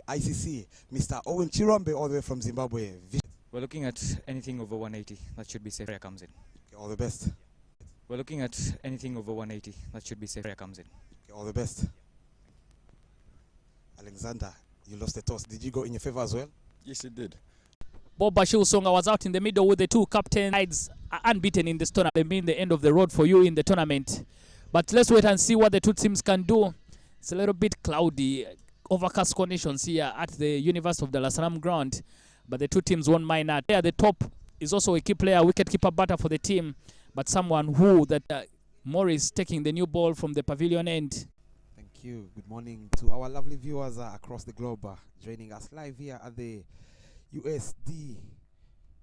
ICC, Mr. Owen Chirombe, all the way from Zimbabwe. We're looking at anything over 180. That should be safe. Where comes in. Okay, all the best. We're looking at anything over 180. That should be safe. Where comes in. Okay, all the best. Alexander, you lost the toss. Did you go in your favor as well? Yes, it did. Bob Bashir Songa was out in the middle with the two captain sides unbeaten in this tournament. They mean the end of the road for you in the tournament. But let's wait and see what the two teams can do. It's a little bit cloudy, overcast conditions here at the University of Dar es Salaam ground. But the two teams won't mind that. At the top is also a key player, wicket-keeper batter for the team. But someone who Morris taking the new ball from the pavilion end. Thank you. Good morning to our lovely viewers across the globe joining us live here at the USD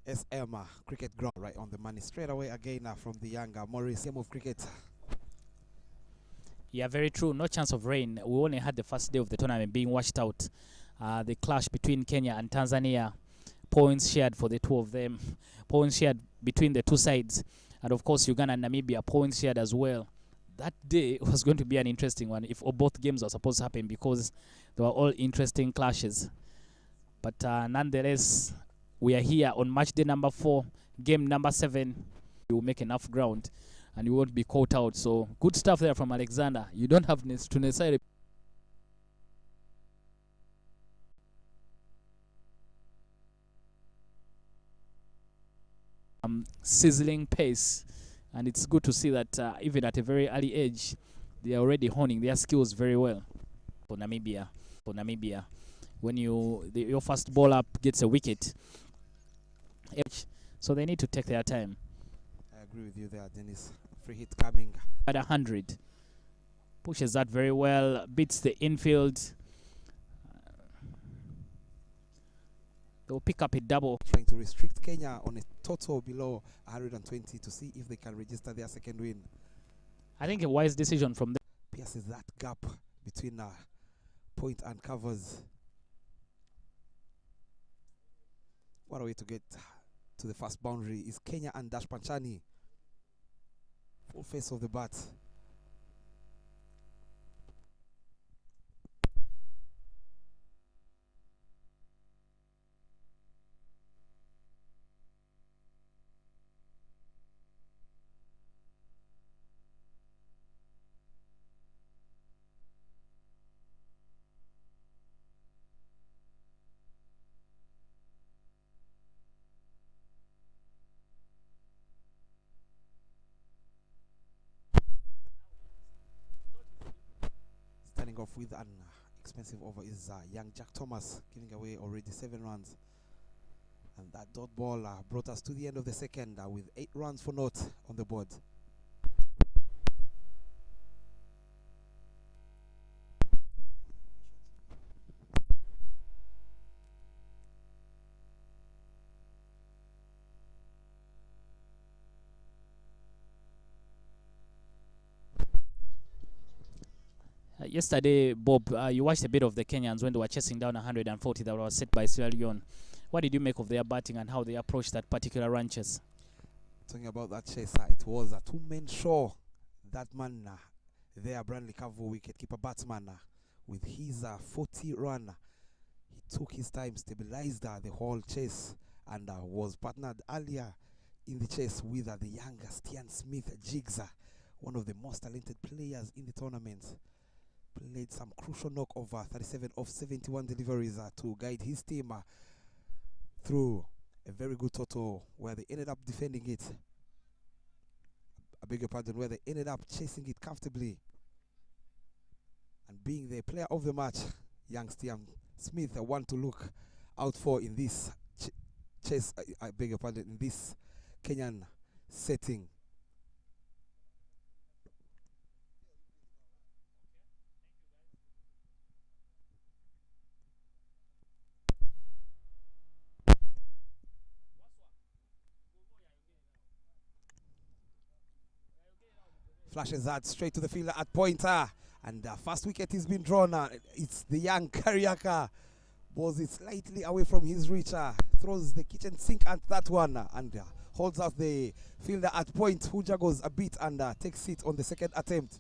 SM cricket ground, right on the money. Straight away again from the younger Morris. Game of cricket. Yeah, very true. No chance of rain. We only had the first day of the tournament being washed out. The clash between Kenya and Tanzania. Points shared for the two of them. Points shared between the two sides. And of course, Uganda and Namibia, points shared as well. That day was going to be an interesting one if both games were supposed to happen, because they were all interesting clashes. But nonetheless, we are here on match day number 4, game number 7. You will make enough ground and you won't be caught out. So good stuff there from Alexander. You don't have to necessarily sizzling pace, and it's good to see that even at a very early age, they are already honing their skills very well. For Namibia, when your first ball up gets a wicket, so they need to take their time. I agree with you there, Dennis. Free hit coming at 100, pushes that very well, beats the infield. They'll pick up a double. Trying to restrict Kenya on a total below 120 to see if they can register their second win. I think a wise decision from them. Pierces that gap between point and covers. What a way to get to the first boundary is Kenya and Dash Panchani. Full face of the bat. Off with an expensive over is young Jack Thomas, giving away already 7 runs, and that dot ball brought us to the end of the second with 8 runs for naught on the board. Yesterday, Bob, you watched a bit of the Kenyans when they were chasing down 140 that was set by Sierra Leone. What did you make of their batting and how they approached that particular run chase? Talking about that chase, it was a 2-man show. That man there, Branley Cavu, wicket-keeper batsman, with his 40 run, he took his time, stabilized the whole chase, and was partnered earlier in the chase with the younger Stian Smith Jiggs, one of the most talented players in the tournament. Played some crucial knock over 37 of 71 deliveries to guide his team through a very good total where they ended up defending it. I beg your pardon, where they ended up chasing it comfortably and being the player of the match. Young Stian Smith, one to look out for in this chase. I beg your pardon, in this Kenyan setting. Flashes that straight to the fielder at pointer, and the first wicket has been drawn. It's the young Kariaka. Balls it slightly away from his reach. Throws the kitchen sink at that one and holds out the fielder at point, who juggles a bit and takes it on the second attempt.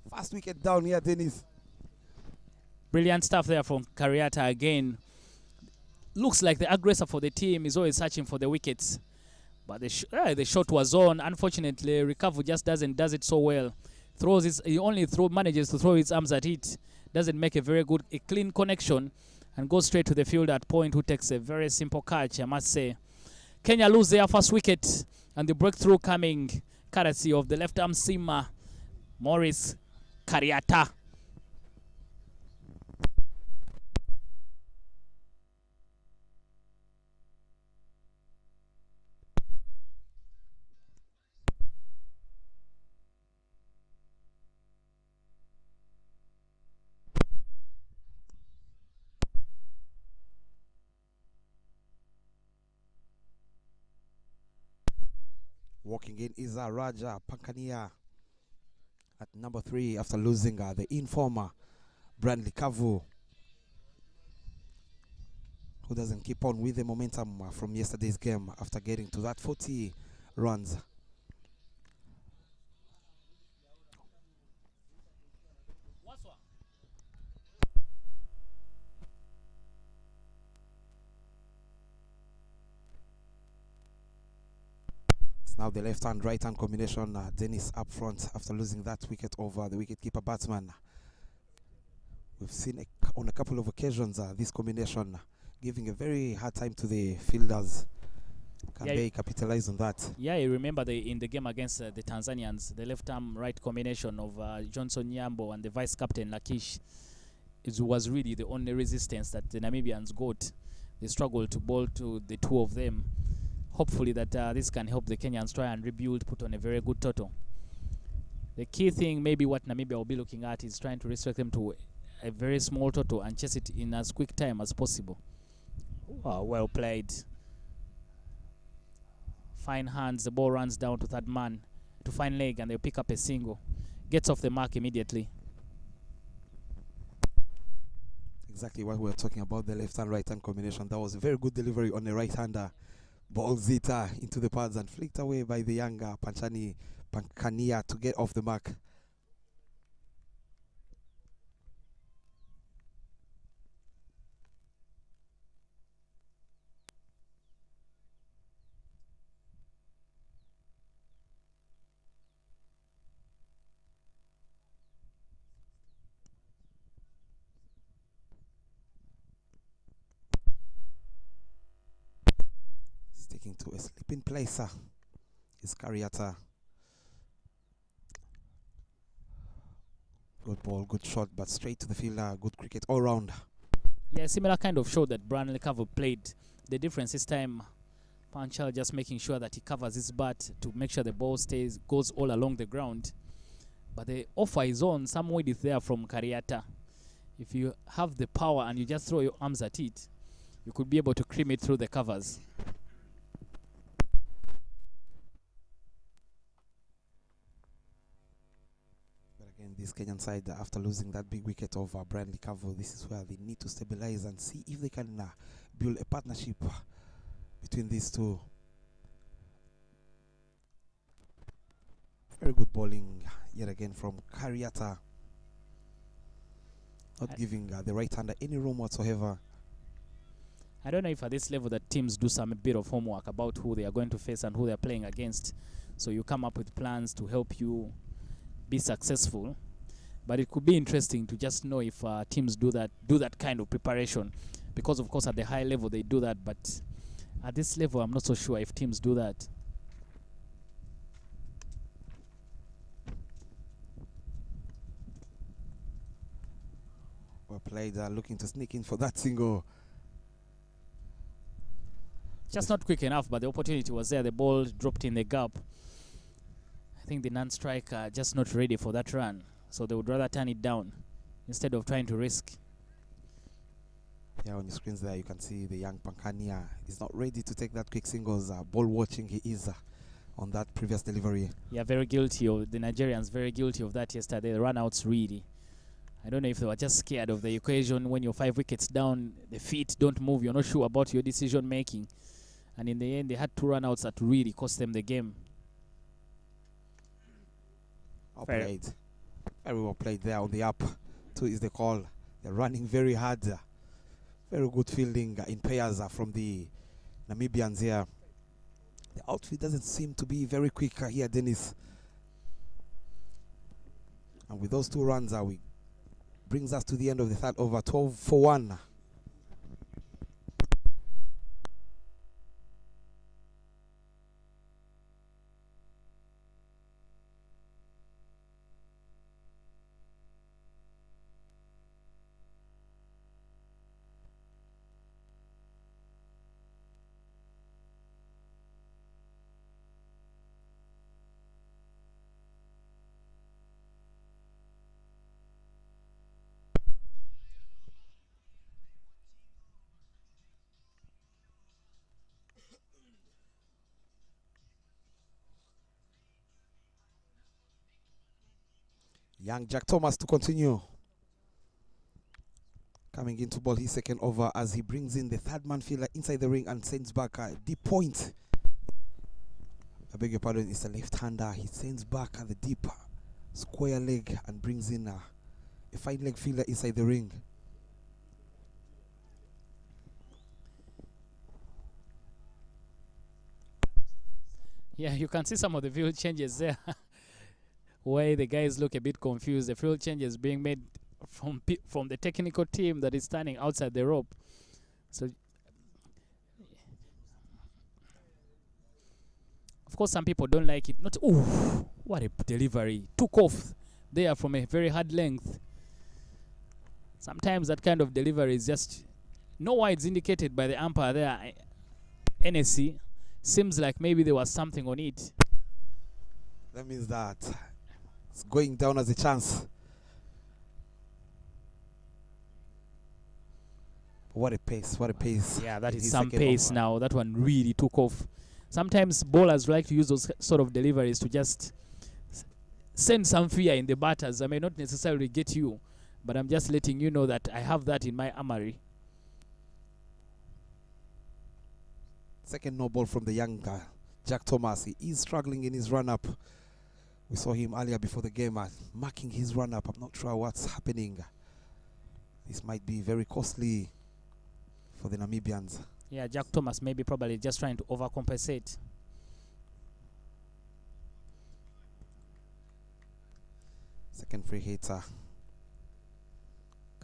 First wicket down here, Dennis. Brilliant stuff there from Kariata again. Looks like the aggressor for the team is always searching for the wickets. But the shot was on. Unfortunately, Rikavu just does it so well. He only manages to throw his arms at it. Doesn't make a clean connection and goes straight to the fielder at point, who takes a very simple catch, I must say. Kenya lose their first wicket, and the breakthrough coming courtesy of the left-arm seamer, Maurice Kariata. Walking in is Raja Pankania at number 3 after losing the informer Brandley Kavu, who doesn't keep on with the momentum from yesterday's game after getting to that 40 runs. Now the left-hand, right-hand combination. Dennis up front after losing that wicket over the wicket-keeper batsman. We've seen on a couple of occasions this combination giving a very hard time to the fielders. Can they capitalize on that? Yeah, you remember in the game against the Tanzanians, the left-arm, right combination of Johnson Nyambo and the vice-captain Lakish. It was really the only resistance that the Namibians got. They struggled to bowl to the two of them. Hopefully that this can help the Kenyans try and rebuild, put on a very good total. The key thing, maybe what Namibia will be looking at, is trying to restrict them to a very small total and chase it in as quick time as possible. Well played. Fine hands. The ball runs down to third man, to fine leg, and they'll pick up a single. Gets off the mark immediately. Exactly what we were talking about, the left and right hand combination. That was a very good delivery on the right hander. Ball zita into the pads and flicked away by the younger Pankania to get off the mark. Sticking to a sleeping placer is Kariata. Good ball, good shot, but straight to the fielder. Good cricket all round. Yeah, similar kind of show that Brandley Kavu played. The difference this time, Panchal just making sure that he covers his bat to make sure the ball goes all along the ground. But the offer is on. Some weight is there from Kariata. If you have the power and you just throw your arms at it, you could be able to cream it through the covers. This Kenyan side, after losing that big wicket over Brandley Kavu, this is where they need to stabilize and see if they can build a partnership between these two. Very good bowling yet again from Kariata. Not giving the right-hander any room whatsoever. I don't know if at this level that teams do some bit of homework about who they are going to face and who they are playing against. So you come up with plans to help you be successful. But it could be interesting to just know if teams do that kind of preparation, because of course at the high level they do that, but at this level I'm not so sure if teams do that. Well played, looking to sneak in for that single. Just not quick enough, but the opportunity was there. The ball dropped in the gap. I think the non-striker just not ready for that run. So they would rather turn it down instead of trying to risk. Yeah, on the screens there you can see the young Pankania is not ready to take that quick singles. Ball watching he is on that previous delivery. Yeah, very guilty of the Nigerians, very guilty of that yesterday. The run-outs really. I don't know if they were just scared of the occasion when you're 5 wickets down, the feet don't move, you're not sure about your decision making. And in the end they had 2 run-outs that really cost them the game. Well played. Very well played there on the up. 2 is the call. They're running very hard. Very good fielding in pairs from the Namibians here. The outfit doesn't seem to be very quick here, Dennis. And with those 2 runs, we brings us to the end of the 3rd over, 12 for 1. Young Jack Thomas to continue. Coming into ball his 2nd over as he brings in the 3rd man fielder inside the ring and sends back a deep point. I beg your pardon, it's a left-hander. He sends back at the deep square leg and brings in a fine leg fielder inside the ring. Yeah, you can see some of the field changes there. Where the guys look a bit confused. The field changes being made from the technical team that is standing outside the rope. So, of course, some people don't like it. Not, ooh, what a delivery. Took off there from a very hard length. Sometimes that kind of delivery is just no wides indicated by the umpire there. NSC seems like maybe there was something on it. That means that it's going down as a chance. What a pace, what a pace. Yeah, that is some pace now. That one really took off. Sometimes bowlers like to use those sort of deliveries to just send some fear in the batters. I may not necessarily get you, but I'm just letting you know that I have that in my armory. 2nd no ball from the young guy, Jack Thomas. He is struggling in his run-up. We saw him earlier before the game marking his run-up. I'm not sure what's happening. This might be very costly for the Namibians. Yeah, Jack Thomas maybe probably just trying to overcompensate. Second free hitter.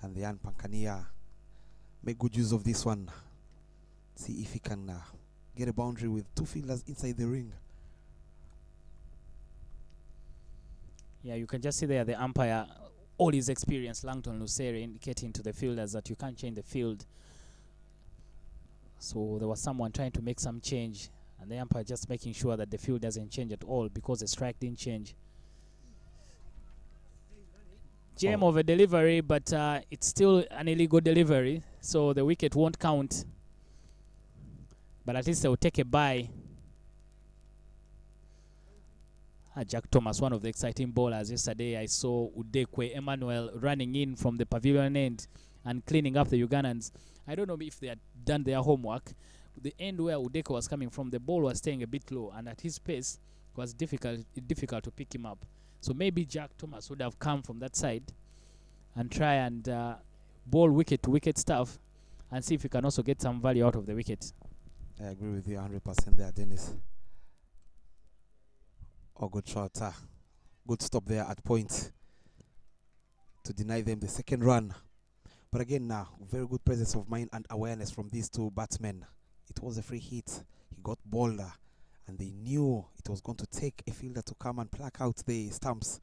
Can the Jan Pankania make good use of this one? See if he can get a boundary with 2 fielders inside the ring. Yeah, you can just see there the umpire, all his experience, Langton Lucere, indicating to the fielders that you can't change the field. So there was someone trying to make some change, and the umpire just making sure that the field doesn't change at all because the strike didn't change. Gem of a delivery, but it's still an illegal delivery, so the wicket won't count. But at least they'll take a bye. Jack Thomas, one of the exciting bowlers. Yesterday I saw Udekwe Emmanuel running in from the pavilion end and cleaning up the Ugandans. I don't know if they had done their homework. The end where Udekwe was coming from, the ball was staying a bit low, and at his pace it was difficult to pick him up. So maybe Jack Thomas would have come from that side and try and bowl wicket to wicket stuff and see if he can also get some value out of the wicket. I agree with you 100% there, Dennis. Oh, good shot. Good stop there at point to deny them the 2nd run. But again, very good presence of mind and awareness from these 2 batsmen. It was a free hit. He got bowled, and they knew it was going to take a fielder to come and pluck out the stumps.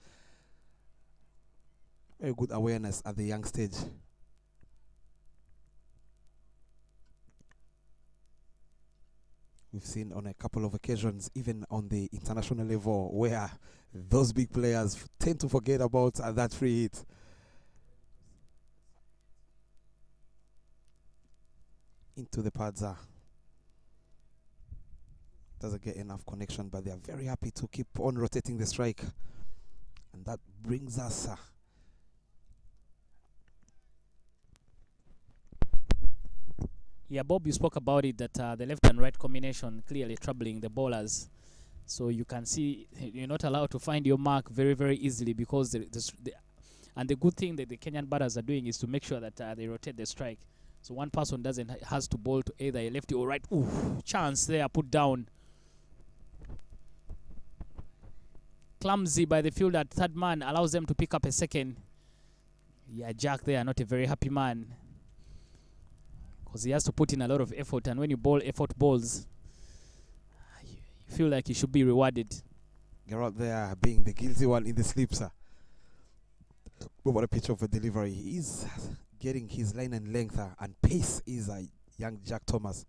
Very good awareness at the young stage. We've seen on a couple of occasions, even on the international level, where those big players tend to forget about that free hit. Into the pads. Doesn't get enough connection, but they are very happy to keep on rotating the strike. And that brings us yeah, Bob, you spoke about it, that the left and right combination clearly troubling the bowlers. So you can see you're not allowed to find your mark very, very easily because And the good thing that the Kenyan batters are doing is to make sure that they rotate the strike. So one person has to bowl to either a lefty or right. Ooh, chance there, put down. Clumsy by the fielder at third man, allows them to pick up a second. Yeah, Jack there, not a very happy man, because he has to put in a lot of effort, and when you bowl effort balls, you feel like you should be rewarded. Gerard there being the guilty one in the slip, sir. But what a pitch of a delivery. He's getting his line and length and pace is young Jack Thomas.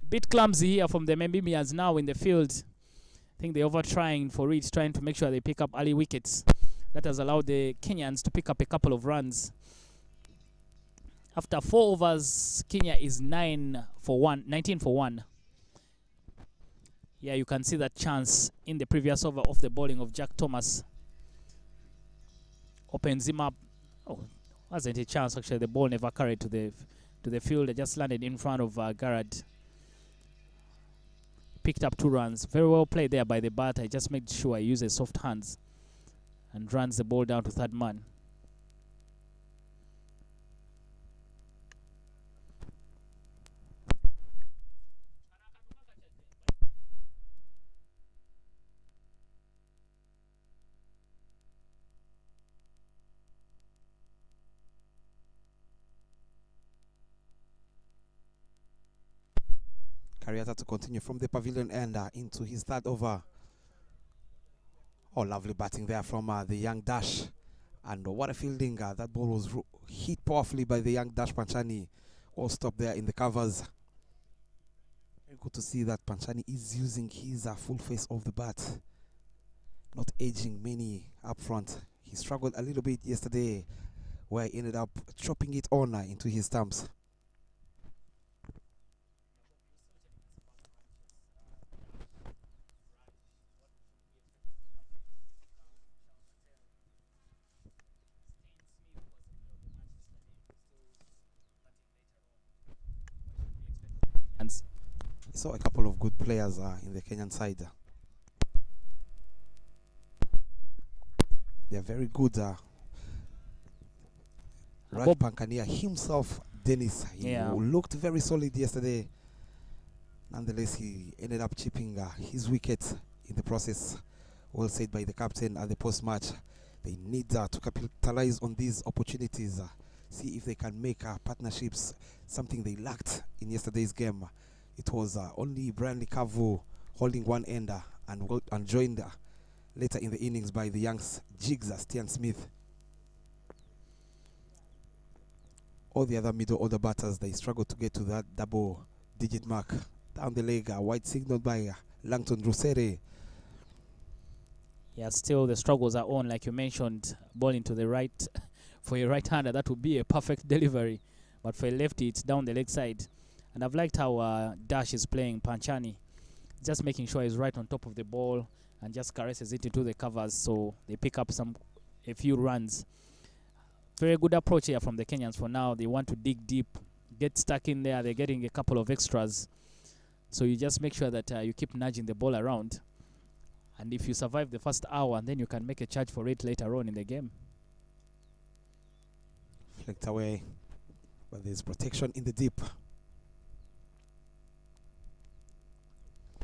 Bit clumsy here from the Namibians now in the field. I think they're over trying for it, trying to make sure they pick up early wickets. That has allowed the Kenyans to pick up a couple of runs. After 4 overs, Kenya is 19 for 1. Yeah, you can see that chance in the previous over of the bowling of Jack Thomas. Opens him up. Oh, wasn't a chance actually. The ball never carried to the field. It just landed in front of Garrett. Picked up 2 runs. Very well played there by the batter. I just made sure I uses soft hands and runs the ball down to third man. Kariata to continue from the pavilion end into his third over. Oh, lovely batting there from the young Dash. And what a fielding. That ball was hit powerfully by the young Dash Panchani. All stopped there in the covers. Very good to see that Panchani is using his full face of the bat. Not edging many up front. He struggled a little bit yesterday, where he ended up chopping it on into his stumps. We saw a couple of good players in the Kenyan side. They are very good. Raj Pankania himself, Dennis, he looked very solid yesterday. Nonetheless, he ended up chipping his wicket in the process. Well said by the captain at the post-match. They need to capitalize on these opportunities. See if they can make partnerships, something they lacked in yesterday's game. It was only Brian Likavu holding one ender and joined later in the innings by the young Jigs, Stian Smith. All the other middle order batters, they struggled to get to that double-digit mark. Down the leg, wide signaled by Langton Rusere. Yeah, still the struggles are on, like you mentioned. Bowling to the right for a right-hander, that would be a perfect delivery. But for a lefty, it's down the leg side. And I've liked how Dash is playing Panchani. Just making sure he's right on top of the ball and just caresses it into the covers so they pick up a few runs. Very good approach here from the Kenyans for now. They want to dig deep, get stuck in there. They're getting a couple of extras. So you just make sure that you keep nudging the ball around. And if you survive the first hour, then you can make a charge for it later on in the game. Flicked away, but there's protection in the deep.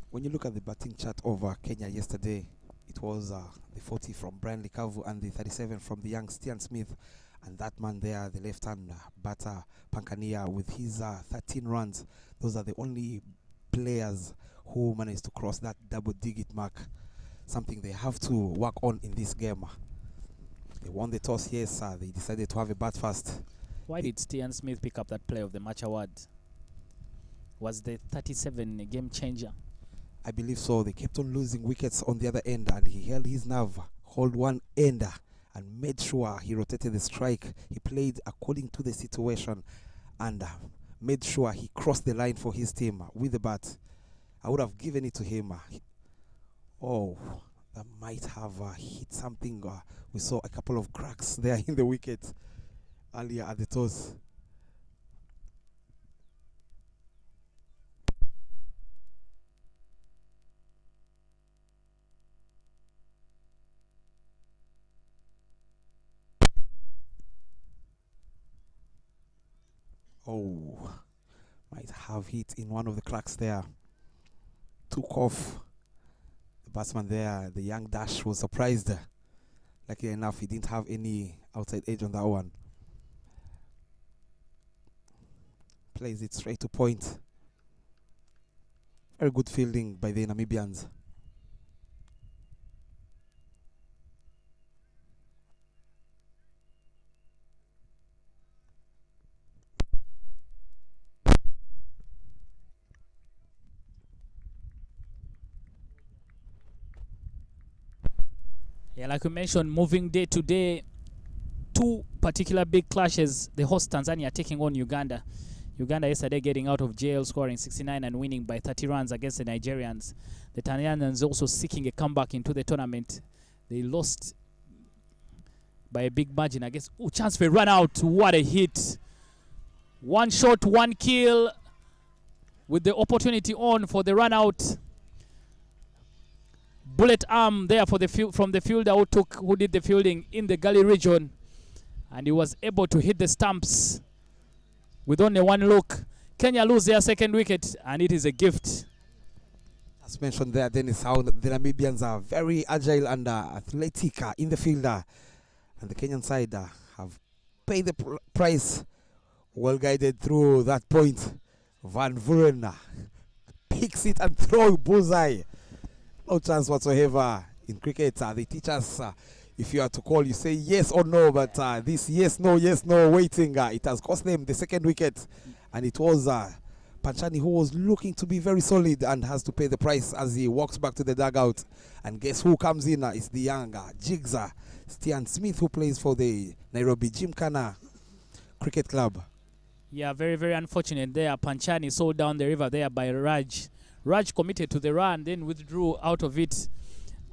When you look at the batting chart over Kenya yesterday, it was the 40 from Brian Likavu and the 37 from the young Stian Smith. And that man there, the left-hand batter, Pankania, with his 13 runs. Those are the only players who managed to cross that double-digit mark. Something they have to work on in this game. They won the toss, yes. They decided to have a bat first. Why did Stian Smith pick up that Player of the Match award? Was the 37 a game changer? I believe so. They kept on losing wickets on the other end, and he held his nerve, hold one ender, and made sure he rotated the strike. He played according to the situation and made sure he crossed the line for his team with the bat. I would have given it to him. Oh, that might have hit something. We saw a couple of cracks there in the wicket earlier at the toss. Oh, might have hit in one of the cracks there. Took off the batsman there. The young Dash was surprised. Luckily enough, he didn't have any outside edge on that one. Plays it straight to point. Very good fielding by the Namibians. Yeah, like we mentioned, moving day to day, two particular big clashes. The host Tanzania taking on Uganda. Uganda yesterday getting out of jail, scoring 69 and winning by 30 runs against the Nigerians. The Tanzanians also seeking a comeback into the tournament. They lost by a big margin against... Oh, chance for a run out. What a hit. One shot, one kill with the opportunity on for the run out. Bullet arm there for the from the fielder who did the fielding in the gully region, and he was able to hit the stumps with only one look. Kenya lose their second wicket, and it is a gift. As mentioned there, Dennis, how the Namibians are very agile and athletic in the field, and the Kenyan side have paid the price. Well guided through that point. Van Vuren picks it and throws bullseye. No chance whatsoever in cricket. They teach us if you are to call, you say yes or no, but this yes, no waiting, it has cost them the second wicket, and it was Panchani who was looking to be very solid and has to pay the price as he walks back to the dugout. And guess who comes in? It's the young Jigs, Stian Smith, who plays for the Nairobi Gymkhana Cricket Club. Yeah, very, very unfortunate there. Panchani sold down the river there by Raj. Raj committed to the run, then withdrew out of it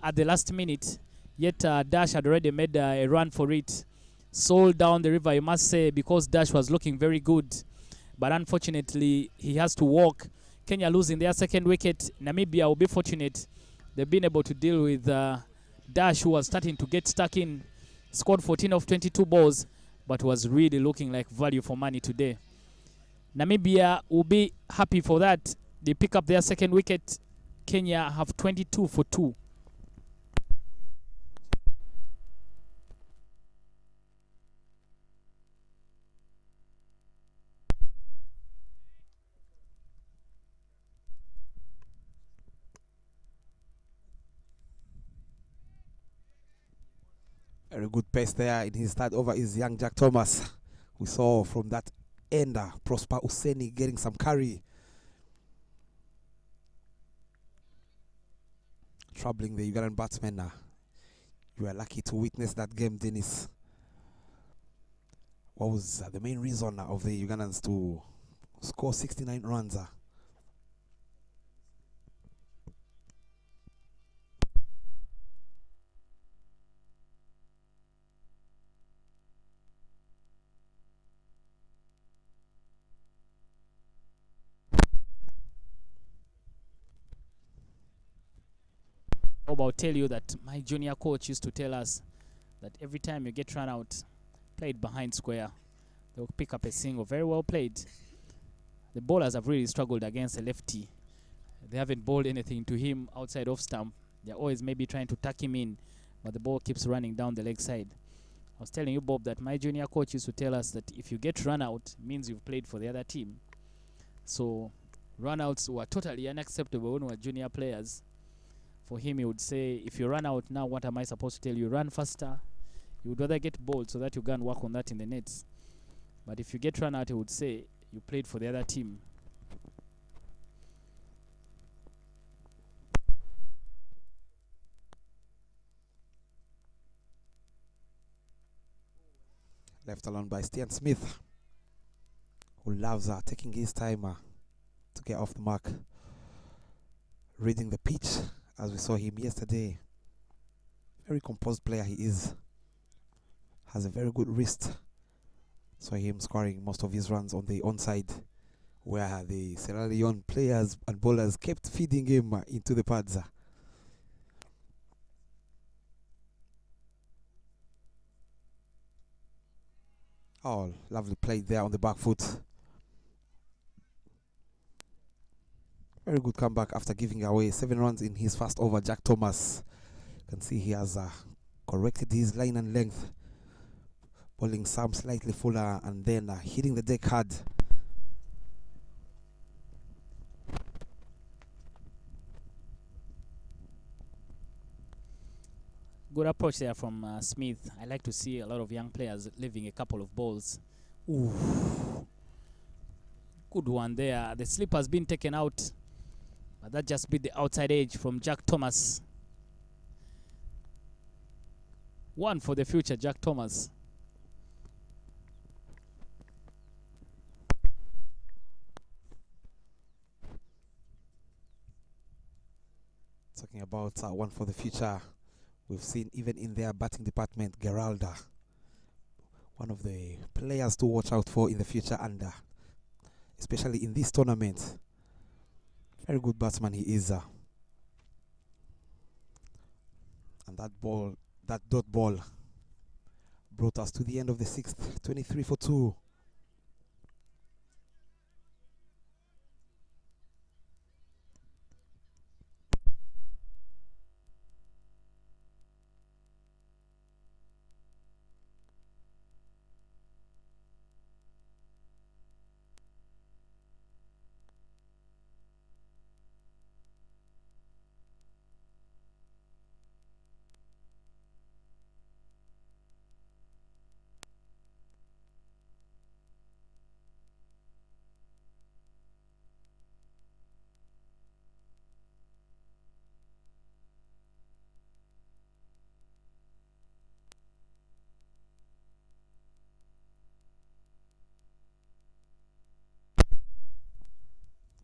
at the last minute. Yet Dash had already made a run for it. Sold down the river, I must say, because Dash was looking very good. But unfortunately, he has to walk. Kenya losing their second wicket. Namibia will be fortunate. They've been able to deal with Dash, who was starting to get stuck in. Scored 14 of 22 balls, but was really looking like value for money today. Namibia will be happy for that. They pick up their second wicket. Kenya have 22 for 2. Very good pace there in his start over is young Jack Thomas. We saw from that end Prosper Useni getting some carry. Troubling the Ugandan batsmen. You were lucky to witness that game, Dennis. What was the main reason of the Ugandans to score 69 runs? I'll tell you that my junior coach used to tell us that every time you get run out, play it behind square. They'll pick up a single. Very well played. The bowlers have really struggled against a lefty. They haven't bowled anything to him outside off stump. They're always maybe trying to tuck him in, but the ball keeps running down the leg side. I was telling you, Bob, that my junior coach used to tell us that if you get run out, it means you've played for the other team. So run outs were totally unacceptable when we were junior players. For him, he would say, if you run out now, what am I supposed to tell you? Run faster. You would rather get bowled so that you can work on that in the nets. But if you get run out, he would say, you played for the other team. Left alone by Stian Smith, who loves taking his time to get off the mark. Reading the pitch, as we saw him yesterday. Very composed player he is. Has a very good wrist. Saw him scoring most of his runs on the onside, where the Sierra Leone players and bowlers kept feeding him into the pads. Oh, lovely play there on the back foot. Very good comeback after giving away 7 runs in his first over. Jack Thomas, you can see he has corrected his line and length, bowling some slightly fuller and then hitting the deck hard. Good approach there from Smith. I like to see a lot of young players leaving a couple of balls. Ooh. Good one there. The slip has been taken out, but that just beat the outside edge from Jack Thomas. One for the future, Jack Thomas. Talking about one for the future, we've seen even in their batting department, Geralda, one of the players to watch out for in the future, and especially in this tournament. Very good batsman he is. And that ball, that dot ball, brought us to the end of the 6th, 23 for 2.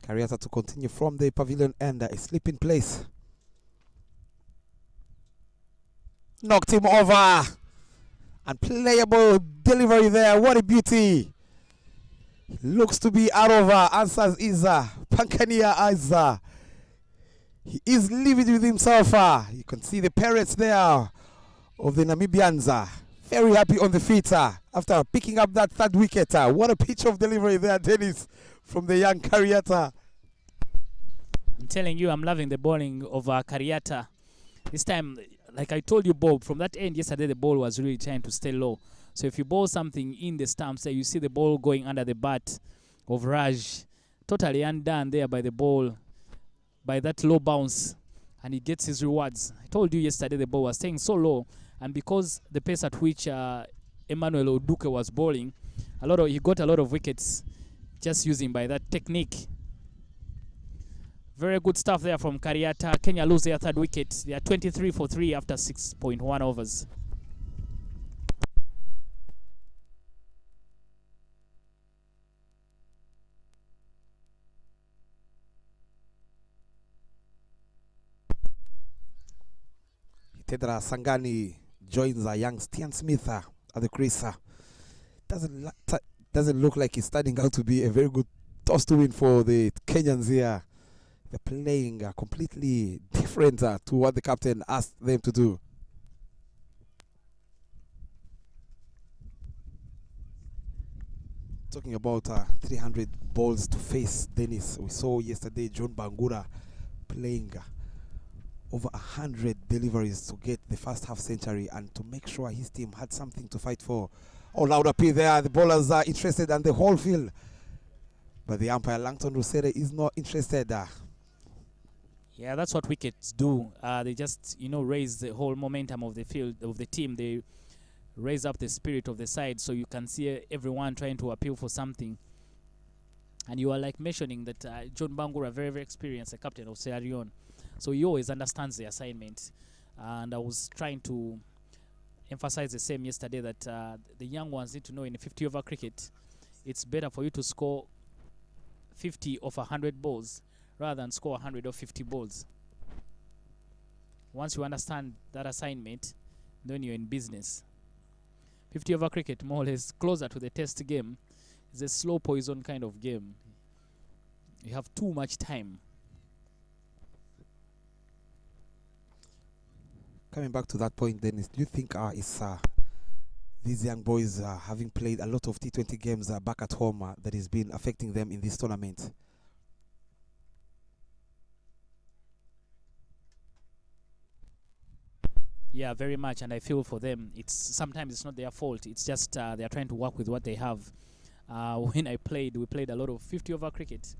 Kariata to continue from the pavilion end. A slip in place. Knocked him over. Unplayable delivery there. What a beauty. Looks to be out over. Answers is Pankania Aiza. He is living with himself. You can see the parents there of the Namibians. Very happy on the feet after picking up that 3rd wicket. What a pitch of delivery there, Dennis, from the young Kariata. I'm telling you, I'm loving the bowling of Kariata. This time, like I told you, Bob, from that end yesterday, the ball was really trying to stay low. So if you bowl something in the stumps, you see the ball going under the bat of Raj. Totally undone there by the ball, by that low bounce, and he gets his rewards. I told you yesterday the ball was staying so low, and because the pace at which Emmanuel Oduke was bowling, he got a lot of wickets just using by that technique. Very good stuff there from Kariata. Kenya lose their 3rd wicket. They are 23 for 3 after 6.1 overs. Tedra Sangani joins young Stian Smith at the crease. Doesn't look like he's starting out to be a very good toss to win for the Kenyans here. They're playing completely different to what the captain asked them to do. Talking about 300 balls to face, Dennis. We saw yesterday John Bangura playing over 100 deliveries to get the first half century and to make sure his team had something to fight for. Oh, loud appeal there. The bowlers are interested and the whole field. But the umpire, Langton Rusere, is not interested. Yeah, that's what wickets do. They just, raise the whole momentum of the field, of the team. They raise up the spirit of the side, so you can see everyone trying to appeal for something. And you are like mentioning that John Bangura, very, very experienced, a captain of Sierra Leone. So he always understands the assignment. And I was trying to emphasize the same yesterday that the young ones need to know in 50-over cricket, it's better for you to score 50 of 100 balls rather than score 100 of 50 balls. Once you understand that assignment, then you're in business. 50 over cricket, more or less closer to the test game. It's a slow poison kind of game. You have too much time. Coming back to that point, Dennis, do you think these young boys having played a lot of T20 games back at home that has been affecting them in this tournament? Yeah, very much, and I feel for them. Sometimes it's not their fault. It's just they are trying to work with what they have. When we played a lot of 50 over cricket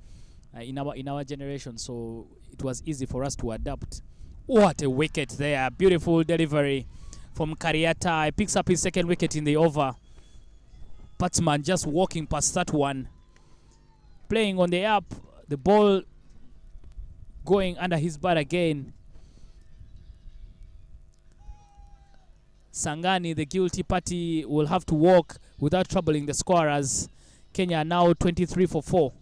in our generation, so it was easy for us to adapt. What a wicket there! Beautiful delivery from Kariata. He picks up his second wicket in the over. Batsman just walking past that one, playing on the up. The ball going under his bat again. Sangani, the guilty party, will have to walk without troubling the scorers. Kenya are now 23 for 4.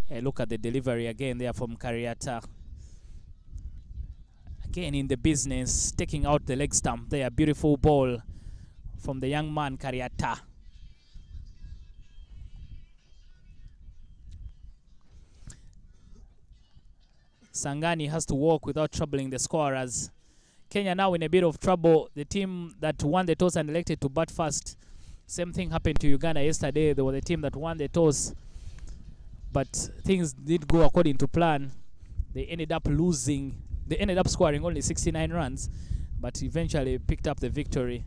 Hey, look at the delivery again there from Kariata. Again in the business, taking out the leg stump there. Beautiful ball from the young man Kariata. Sangani has to walk without troubling the scorers. Kenya now in a bit of trouble. The team that won the toss and elected to bat first. Same thing happened to Uganda yesterday. They were the team that won the toss, but things did go according to plan. They ended up losing. They ended up scoring only 69 runs, but eventually picked up the victory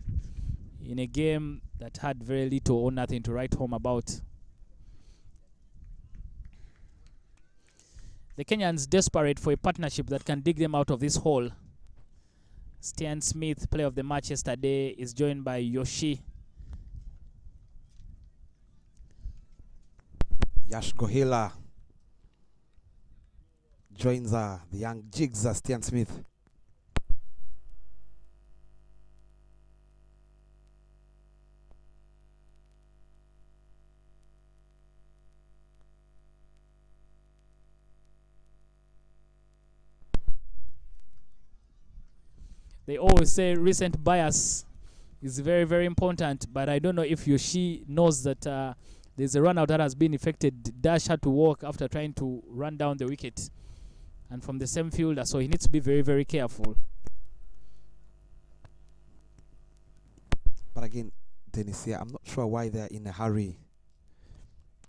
in a game that had very little or nothing to write home about. The Kenyans desperate for a partnership that can dig them out of this hole. Stian Smith, player of the match yesterday, is joined by Yoshi. Yash Gohila joins the young Jigs, Stian Smith. They always say recent bias is very, very important, but I don't know if Yoshi knows that there's a run out that has been effected. Dash had to walk after trying to run down the wicket, and from the same fielder, so he needs to be very, very careful. But again, Dennis, here, I'm not sure why they're in a hurry.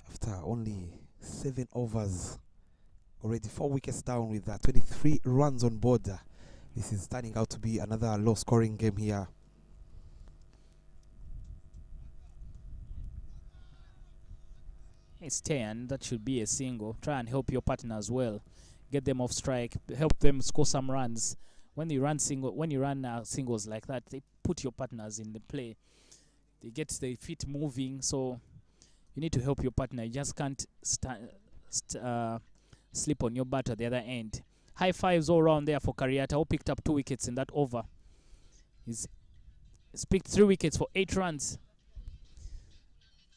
After only 7 overs, already 4 wickets down with 23 runs on board. This is turning out to be another low-scoring game here. It's 10. That should be a single. Try and help your partner as well. Get them off strike. Help them score some runs. When you run singles like that, they put your partners in the play. They get their feet moving. So you need to help your partner. You just can't sleep on your bat at the other end. High fives all around there for Kariata, who picked up 2 wickets in that over. He's picked 3 wickets for 8 runs.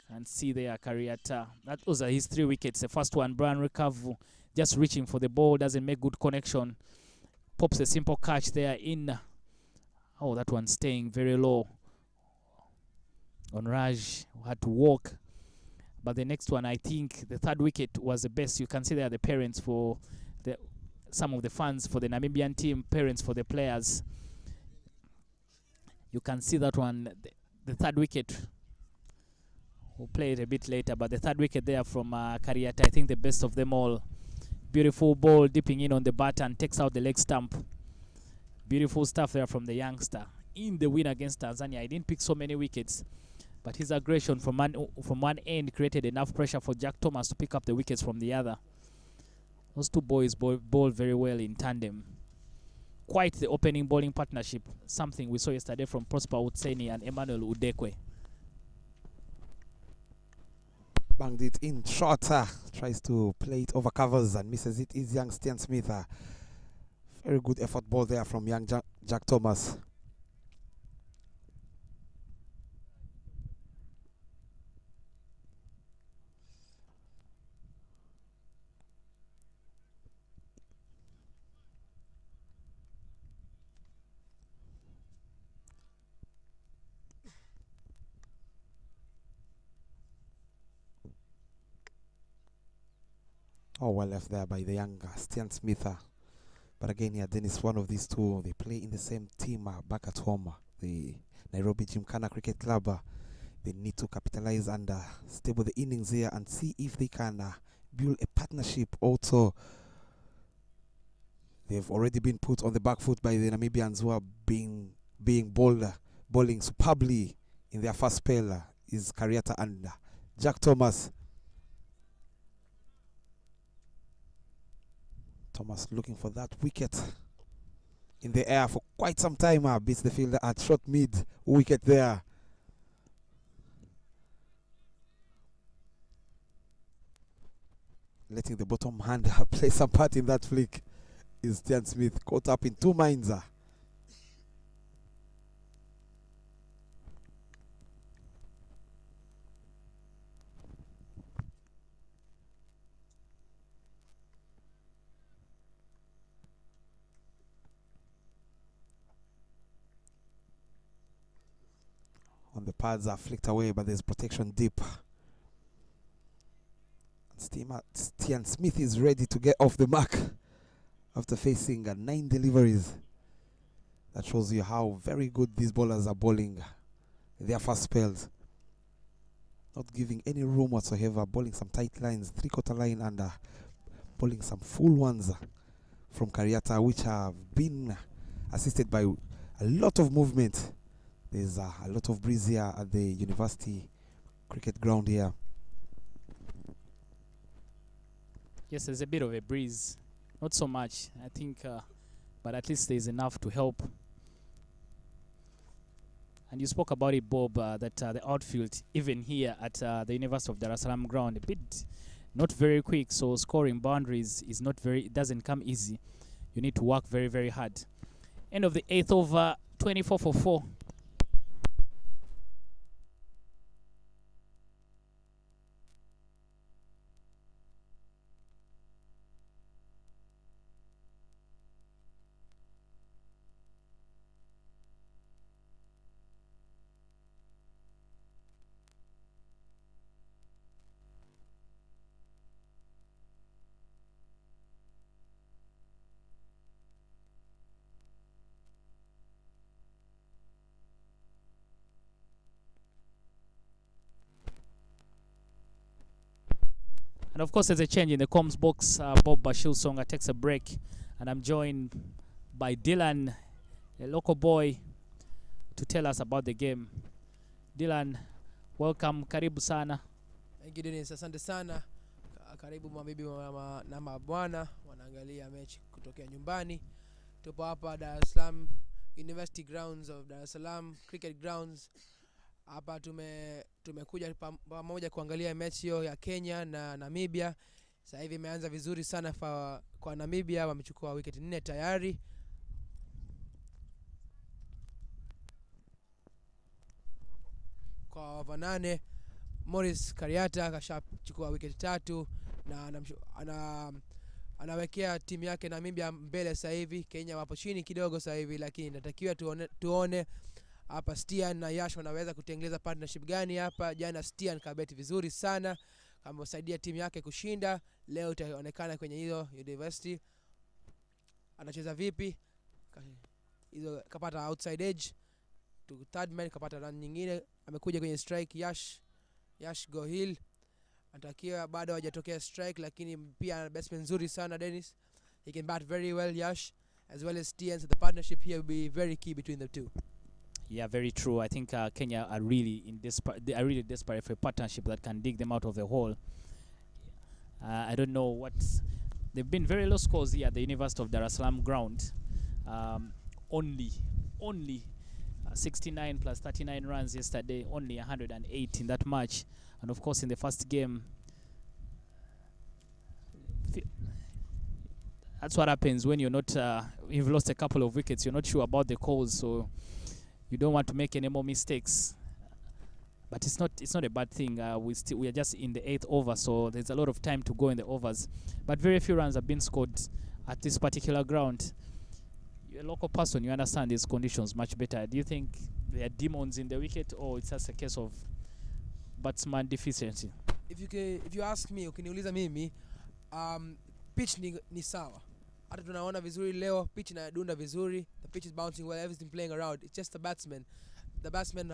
And see there, Kariata. Those are his 3 wickets. The first one, Brian Rekavu, just reaching for the ball, doesn't make good connection. Pops a simple catch there in. Oh, that one staying very low. On Raj, who had to walk. But the next one, I think the 3rd wicket was the best. You can see there the parents for some of the fans for the Namibian team, parents for the players. You can see that one, the 3rd wicket. We'll play it a bit later, but the 3rd wicket there from Kariata, I think the best of them all. Beautiful ball dipping in on the bat and takes out the leg stump. Beautiful stuff there from the youngster. In the win against Tanzania, he didn't pick so many wickets, but his aggression from one end created enough pressure for Jack Thomas to pick up the wickets from the other. Those 2 boys bowled very well in tandem. Quite the opening bowling partnership, something we saw yesterday from Prosper Utseni and Emmanuel Udekwe. Banged it in short, tries to play it over covers and misses it. Is young Stian Smith Very good effort ball there from young Jack Thomas. Oh, well left there by the young Stian Smith. But again, yeah, Dennis, one of these two, they play in the same team back at home, the Nairobi Gymkhana Cricket Club. They need to capitalize and stable the innings here and see if they can build a partnership. Also, they've already been put on the back foot by the Namibians, who are being bowling superbly in their first spell. Is Kariata and Jack Thomas. Thomas looking for that wicket in the air for quite some time. Beats the fielder at short mid wicket there. Letting the bottom hand play some part in that flick is Stian Smith, caught up in two minds. On the pads are flicked away, but there's protection deep. Stian Smith is ready to get off the mark after facing 9 deliveries. That shows you how very good these bowlers are bowling their first spells. Not giving any room whatsoever, bowling some tight lines, 3/4 line, and bowling some full ones from Kariata, which have been assisted by a lot of movement. There's a lot of breeze here at the University Cricket Ground here. Yes, there's a bit of a breeze. Not so much, I think, but at least there's enough to help. And you spoke about it, Bob, that the outfield, even here at the University of Dar es Salaam ground, a bit not very quick, so scoring boundaries is not very, it doesn't come easy. You need to work very, very hard. End of the 8th over, 24 for 4. And of course, there's a change in the comms box. Bob Bashilsonga takes a break, and I'm joined by Dylan, a local boy, to tell us about the game. Dylan, welcome, karibu sana. Thank you Dennis, asante sana. Karibu mabibi na mabwana wanaangalia mechi kutokea nyumbani. Tupo hapa Dar es Salaam University Grounds of Dar es Salaam Cricket Grounds. Hapa tumekuja pamoja kuangalia mechi hiyo ya Kenya na Namibia. Sasa hivi imeanza vizuri sana kwa Namibia, wamechukua wicket 4 tayari. Kwa over 8 Morris Kariata kashachukua wicket 3 na anawekea timu yake Namibia mbele sasa hivi. Kenya wapo chini kidogo sasa hivi, lakini natakiwa tuone hapa Stian na Yash wanaweza kutengeneza partnership gani hapa. Jana Stian kabeti vizuri sana, kama usaidia timu yake kushinda. Leo itaonekana kwenye hiyo University anacheza vipi. Hizo kapata outside edge to third man, kapata run nyingine, amekuja kwenye strike. Yash go hill, atakiwa bado hajatokea strike, lakini pia batsman nzuri sana Dennis. He can bat very well, Yash as well as Stian, so the partnership here will be very key between the two. Yeah, very true. I think Kenya are really desperate for a partnership that can dig them out of the hole. I don't know what they've been very low scores here at the University of Dar es Salaam ground. Only 69 plus 39 runs yesterday, only 108 in that match. And of course in the first game That's what happens when you're not. You've lost a couple of wickets. You're not sure about the calls, so you don't want to make any more mistakes. But it's not a bad thing. We are just in the 8th over, so there's a lot of time to go in the overs. But very few runs have been scored at this particular ground. You're a local person, you understand these conditions much better. Do you think there are demons in the wicket, or it's just a case of batsman deficiency? If you ask me, ukiniuliza mimi, pitch ni sawa. Hata tunaona vizuri leo, pitch inadunda vizuri, the pitch is bouncing well, everything playing around. It's just the batsmen. The batsmen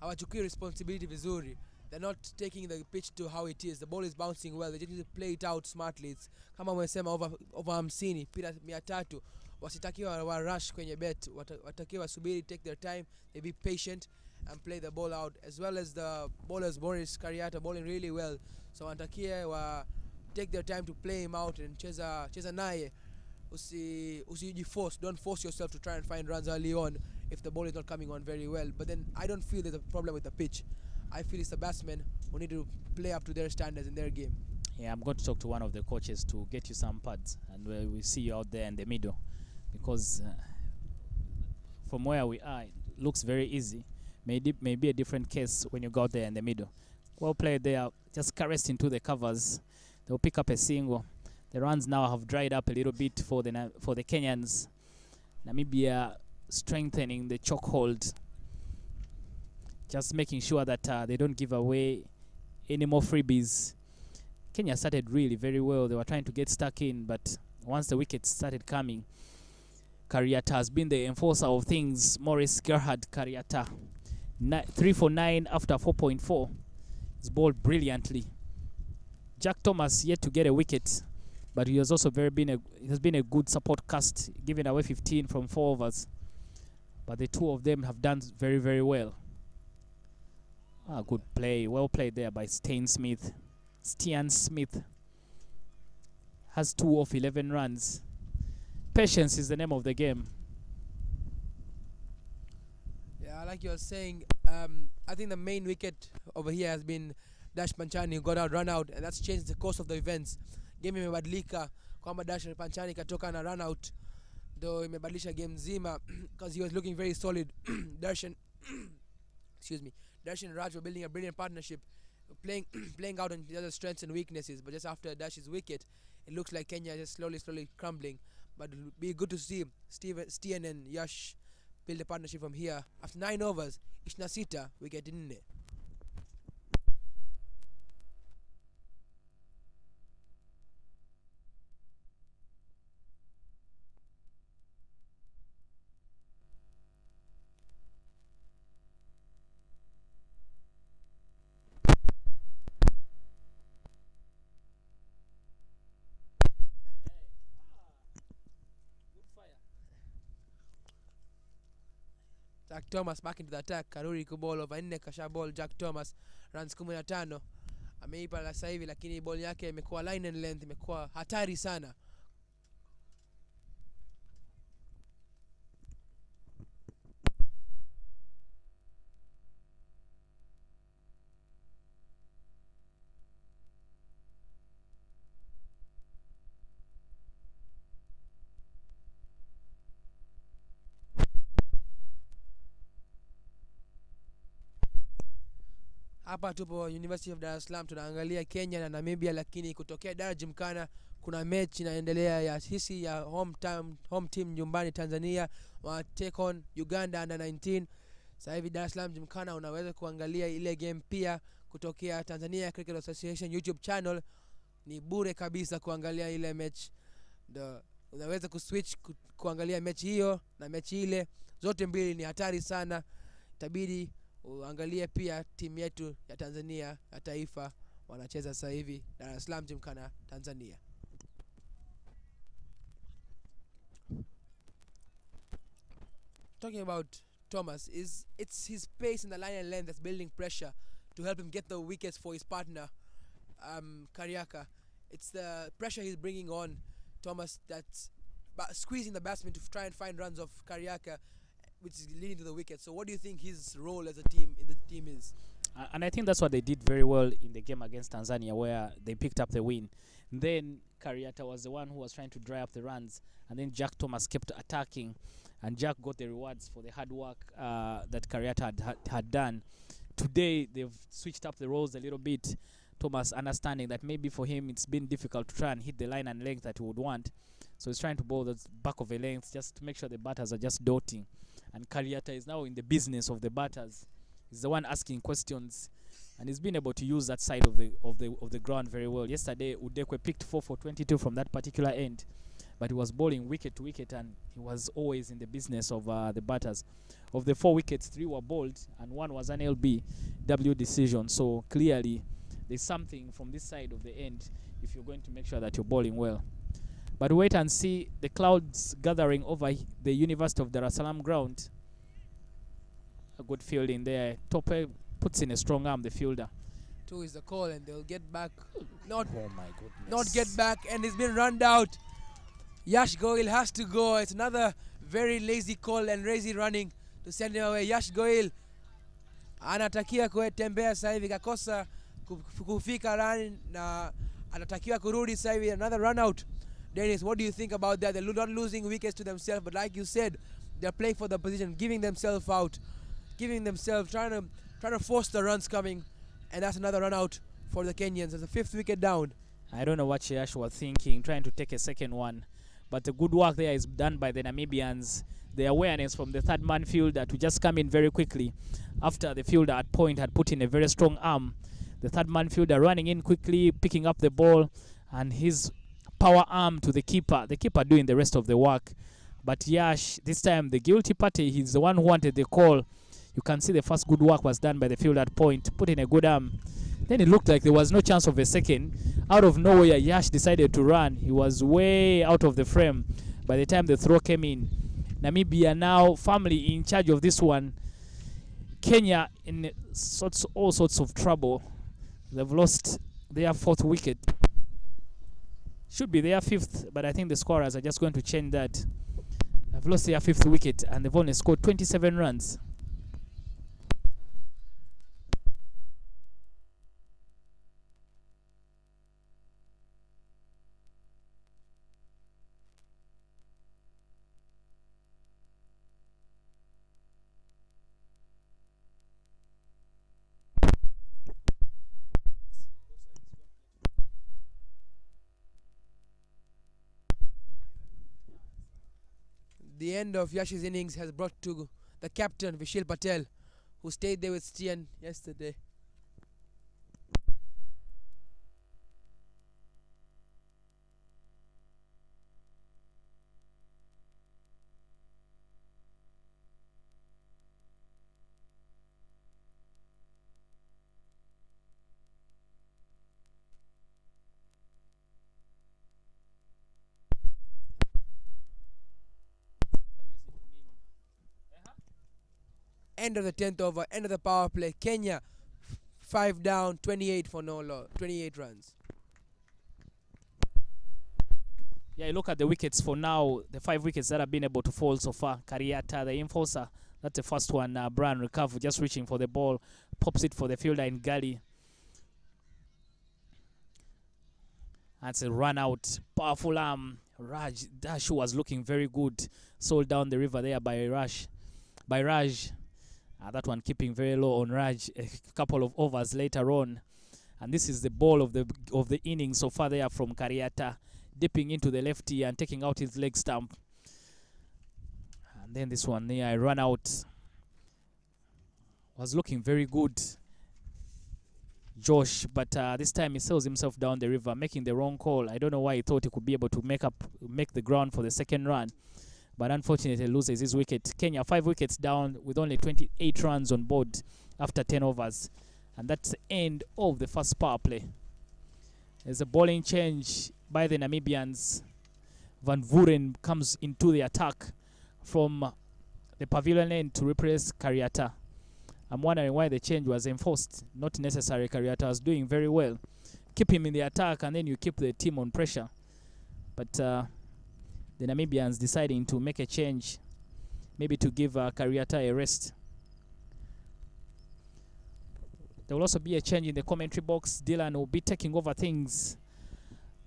hawachukui responsibility vizuri. They're not taking the pitch to how it is. The ball is bouncing well. They just need to play it out smartly. It's kama umesema over 50 pira 300, wasitakiwa wa rush kwenye bet, watakiwa subiri, take their time, they be patient and play the ball out, as well as the bowlers. Morris Kariata bowling really well, so watakie wa take their time to play him out and cheza naye. Usijiforce, don't force yourself to try and find runs early on if the ball is not coming on very well. But then I don't feel there's a problem with the pitch. I feel it's the batsmen who need to play up to their standards in their game. Yeah, I'm going to talk to one of the coaches to get you some pads, and we'll see you out there in the middle, because from where we are, it looks very easy. Maybe a different case when you go out there in the middle. Well played there, just caressed into the covers. They'll pick up a single. The runs now have dried up a little bit for the Kenyans. Namibia strengthening the chokehold, just making sure that they don't give away any more freebies. Kenya started really very well. They were trying to get stuck in, but once the wickets started coming, Kariata has been the enforcer of things. Morris Gerhard Kariata, 3 for 9 after 4.4. He's bowled brilliantly. Jack Thomas yet to get a wicket, but he has also been a good support cast, giving away 15 from 4 overs. But the two of them have done very, very well. Good play. Well played there by Stian Smith. Has 2 of 11 runs. Patience is the name of the game. Yeah, like you were saying, I think the main wicket over here has been Dash Panchani, who got out, run out, and that's changed the course of the events. Game imebadilika kwamba Dash Panchani katoka na run out, though imebadilisha game nzima because he was looking very solid. Darshan and Raj were building a brilliant partnership, playing out on the other strengths and weaknesses. But just after Dash's wicket, it looks like Kenya is slowly crumbling. But it'll be good to see Stian and Yash build a partnership from here. After 9 overs, Ishna Sita, wicket in it. Jack Thomas back into the attack. Karuri kuball over 4, kasha ball Jack Thomas, runs 15. Ameipa la sasa hivi, lakini ball yake imekuwa line and length, imekuwa hatari sana. Hapa tupo University of Dar es Salaam, tunaangalia Kenya na Namibia, lakini kutokea Dar Jimkana kuna match inaendelea ya hisi ya home team nyumbani Tanzania wa take on Uganda under 19. Sasa hivi Dar es Salaam Jimkana unaweza kuangalia ile game pia kutokea Tanzania Cricket Association YouTube channel. Ni bure kabisa kuangalia ile match. Unaweza kuswitch kuangalia match hiyo na match ile, zote mbili ni hatari sana. Itabidi uangalie pia timu yetu ya Tanzania ya taifa wanacheza sasa hivi Dar es Salaam Jimkana Tanzania. Talking about Thomas, it's his pace in the line and length that's building pressure to help him get the wickets for his partner Kariaka. It's the pressure he's bringing on Thomas that's squeezing the batsman to try and find runs of Kariaka, which is leading to the wicket. So what do you think his role as a team in the team is? And I think that's what they did very well in the game against Tanzania, where they picked up the win. Then Kariata was the one who was trying to dry up the runs, and then Jack Thomas kept attacking, and Jack got the rewards for the hard work that Kariata had done. Today they've switched up the roles a little bit. Thomas understanding that maybe for him it's been difficult to try and hit the line and length that he would want, so he's trying to bowl the back of a length just to make sure the batters are just dotting. And Kariata is now in the business of the batters. He's the one asking questions, and he's been able to use that side of the ground very well. Yesterday Udekwe picked 4 for 22 from that particular end, but he was bowling wicket to wicket, and he was always in the business of the batters. Of the 4 wickets, 3 were bowled and 1 was an LBW decision. So clearly there's something from this side of the end if you're going to make sure that you're bowling well. But wait and see the clouds gathering over the University of Dar es Salaam ground. A good fielding there. Tope puts in a strong arm, the fielder. 2 is the call, and they'll get back. Not Oh my goodness. not get back, and it's been run out. Yash Goyal has to go. It's another very lazy call and lazy running to send him away. Yash Goyal anatakia kutembea sasa hivi, kakosa kufika run na anatakiwa kurudi sasa hivi. Another run out. Dennis, what do you think about that? They're not losing wickets to themselves, but like you said, they're playing for the position, giving themselves out, trying to force the runs coming, and that's another run out for the Kenyans. It's the 5th wicket down. I don't know what Yash was thinking, trying to take a second one. But the good work there is done by the Namibians. The awareness from the third man fielder to just come in very quickly after the fielder at point had put in a very strong arm. The third man fielder running in quickly, picking up the ball, and his power arm to the keeper. The keeper doing the rest of the work. But Yash, this time the guilty party, he's the one who wanted the call. You can see the first good work was done by the fielder at point, put in a good arm. Then it looked like there was no chance of a second. Out of nowhere, Yash decided to run. He was way out of the frame by the time the throw came in. Namibia now firmly in charge of this one. Kenya in all sorts of trouble. They've lost their 4th wicket. Should be their 5th, but I think the scorers are just going to change that. They've lost their 5th wicket, and they've only scored 27 runs. The end of Yash's innings has brought to the captain, Vishal Patel, who stayed there with Stian yesterday. End of the 10th over, end of the power play. Kenya 5 down, 28 for no loss, 28 runs. Yeah, look at the wickets for now. The 5 wickets that have been able to fall so far. Kariata, the enforcer, that's the first one. Brian Recover just reaching for the ball, pops it for the fielder in gully. That's a run out, powerful arm. Raj Dash was looking very good. Sold down the river there by Raj. That one keeping very low on Raj a couple of overs later on. And this is the ball of the inning so far there from Kariata, dipping into the lefty and taking out his leg stump. And then this one there, I run out. Was looking very good, Josh, but this time he sells himself down the river, making the wrong call. I don't know why he thought he could be able to make the ground for the second run. But unfortunately loses his wicket. Kenya 5 wickets down with only 28 runs on board after 10 overs. And that's the end of the first power play. There's a bowling change by the Namibians. Van Vuren comes into the attack from the pavilion end to replace Kariata. I'm wondering why the change was enforced. Not necessary. Kariata was doing very well. Keep him in the attack and then you keep the team on pressure. But the Namibians deciding to make a change, maybe to give Kariata a rest. There will also be a change in the commentary box. Dylan will be taking over things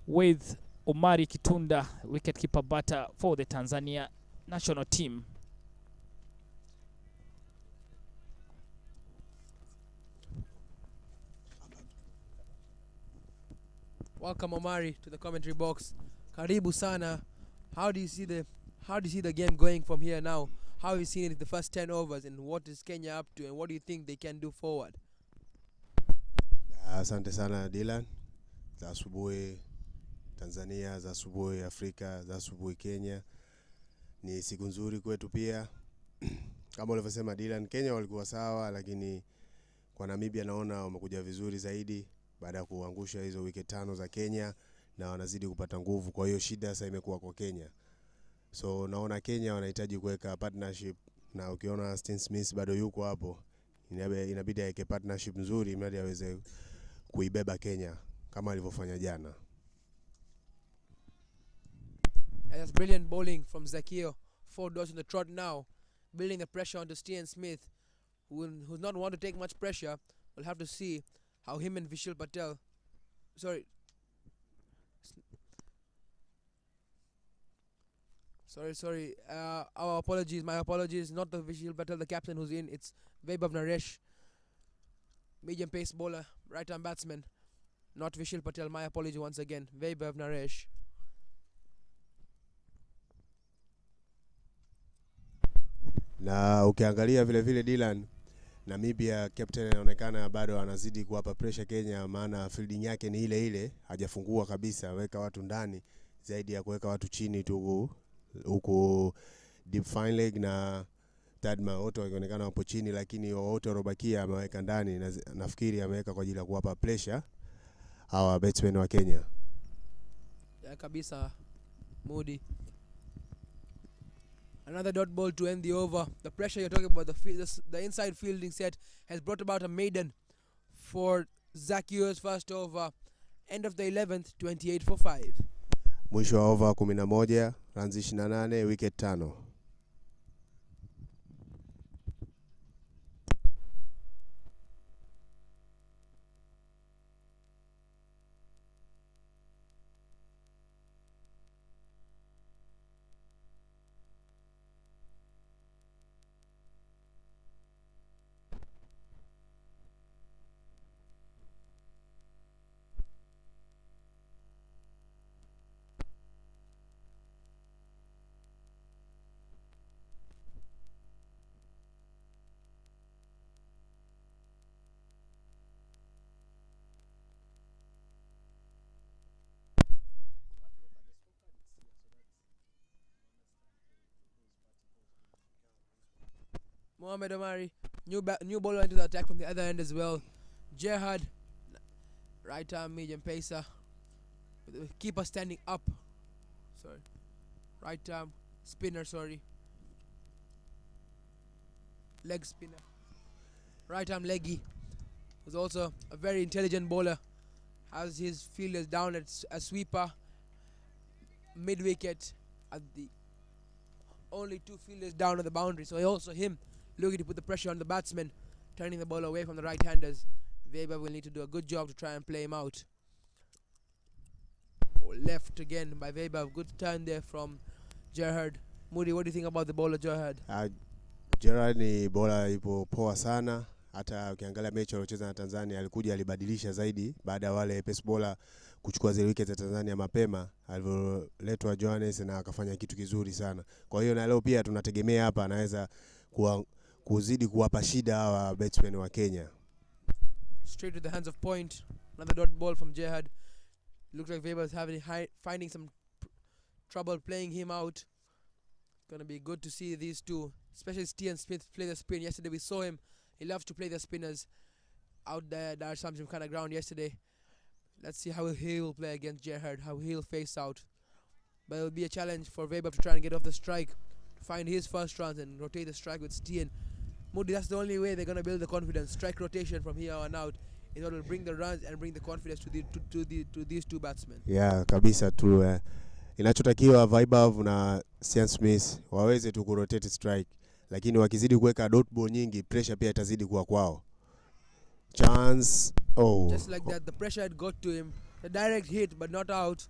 with Omari Kitunda, wicketkeeper batter for the Tanzania national team. Welcome Omari to the commentary box. Karibu sana. How do you see the game going from here now? How have you seen it in the first 10 overs, and what is Kenya up to, and what do you think they can do forward? Asante sana Dylan. Za asubuhi Tanzania, za asubuhi Afrika, za asubuhi Kenya. Ni siku nzuri kwetu pia. Kama ulivyosema Dylan, Kenya walikuwa sawa, lakini kwa Namibia naona wamekuja vizuri zaidi baada ya kuangusha hizo wicket 5 za Kenya, na wanazidi kupata nguvu. Kwa hiyo shida sasa imekuwa kwa Kenya. So naona Kenya wanahitaji kuweka partnership, na ukiona Steve Smith bado yuko hapo, inabidi aweke partnership nzuri ili aweze kuibeba Kenya kama alivyofanya jana. That's brilliant bowling from Zakio. 4 dots in the trot now, building the pressure onto Steve Smith, who's not want to take much pressure. We'll have to see how him and Vishal Patel, our apologies, my apologies, not the Vishal Patel, the captain who's in. It's Vaibhav Naresh, medium pace bowler, right arm batsman, not Vishal Patel. My apology once again, Vaibhav Naresh. Na ukiangalia vile vile Dylan, Namibia captain anaonekana bado anazidi kuwapa pressure Kenya, maana fielding yake ni ile ile, hajafungua kabisa, aweka watu ndani zaidi ya kuweka watu chini tu huko deep fine leg na Tadma wote wanaonekana wapo chini, lakini wote walobakia ameweka ndani, na nafikiri ameweka kwa ajili ya kuwapa pressure hawa batsmen wa Kenya. Ya kabisa Moody. Another dot ball to end the over. The pressure you're talking about, the inside fielding set has brought about a maiden for Zakio's first over. End of the 11th, 28 for 5. Mwisho wa over 11, runs 28, wicket 5. Mohamed Omari, new bowler into the attack from the other end as well. Gerhard, right arm medium pacer, with the keeper standing up. Right arm spinner, leg spinner. Right arm leggy, who's also a very intelligent bowler. Has his fielders down at a sweeper, mid wicket, at the only 2 fielders down at the boundary. So also him looking to put the pressure on the batsman, turning the ball away from the right-handers. Weber will need to do a good job to try and play him out. Left again by Weber. Good turn there from Gerhard. Moody, what do you think about the bowler Gerhard? Gerhard ni bowler ipo poa sana. Hata ukiangalia mechi aliyocheza na Tanzania, alikuja alibadilisha zaidi baada ya wale pace bowler kuchukua zile wicket za Tanzania mapema, alivyoletwa Johannes na akafanya kitu kizuri sana. Kwa hiyo na leo pia tunategemea hapa anaweza kuzidi kuwapa shida hawa batsmen wa Kenya. Straight to the hands of point. Another dot ball from Gerhard. Looks like Weber is finding some trouble playing him out. Gonna be good to see these two, especially Steve Smith, play the spin. Yesterday we saw him. He loves to play the spinners out there. There's some kind of ground yesterday. Let's see how he will play against Gerhard, how he'll face out. But it will be a challenge for Weber to try and get off the strike, to find his first runs and rotate the strike with Stien. Moody, that's the only way they're going to build the confidence. Strike rotation from here on out in order to bring the runs and bring the confidence to these two batsmen. Yeah, kabisa tu. Inachotakiwa Vaibhav na Steve Smith waweze tu kurotate strike, lakini wakizidi kuweka dot ball nyingi, pressure pia itazidi kuwa kwao. Chance. Just like that, the pressure had got to him. The direct hit, but not out.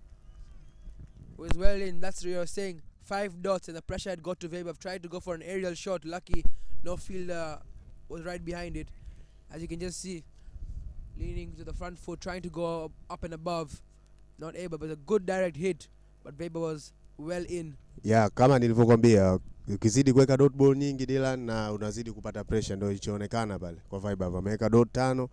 was well in. That's what you were saying. 5 dots, and the pressure had got to Weber. Tried to go for an aerial shot. Lucky no fielder was right behind it. As you can just see, leaning to the front foot, trying to go up and above. Not able, but a good direct hit. But Weber was well in. Yeah, kama nilivyokuambia, ukizidi kuweka dot ball nyingi Dylan na unazidi kupata pressure, ndio ilichoonekana pale kwa Viber. Ameweka dot 5,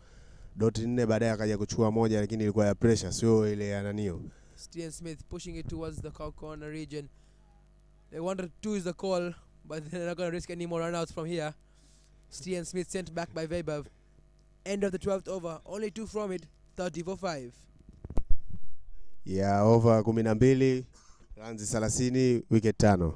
dot 4, baadaye akaja kuchukua moja, lakini ilikuwa ya pressure, sio ile ya nanio. Stian Smith pushing it towards the corner region. They wanted 2 is the call, but they're not going to risk any more runouts from here. Stian Smith sent back by Weber. End of the 12th over. Only 2 from it. 30-5. Yeah, over 12, runs 30, wicket 5.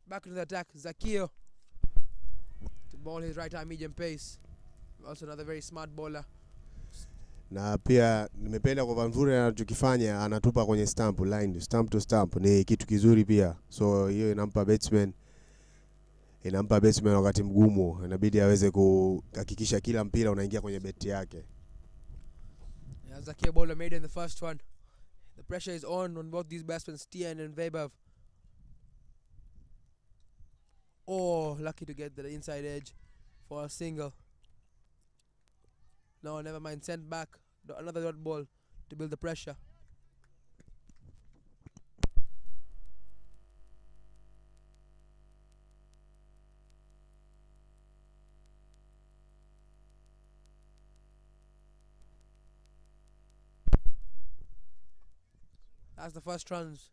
Back to the attack. Zakio to ball his right arm medium pace. Also another very smart bowler. Na pia nimependa kwa Vanvure anachokifanya, anatupa kwenye stump line, stump to stump, ni kitu kizuri pia. So hiyo inampa batsman wakati mgumu, inabidi aweze kuhakikisha kila mpira unaingia kwenye beti yake. Yeah, Zakio bowler made in the first one. The pressure is on both these batsmen, Stian and Weber. Oh, lucky to get the inside edge for a single. No, never mind. Sent back. Another dot ball to build the pressure. That's the first runs.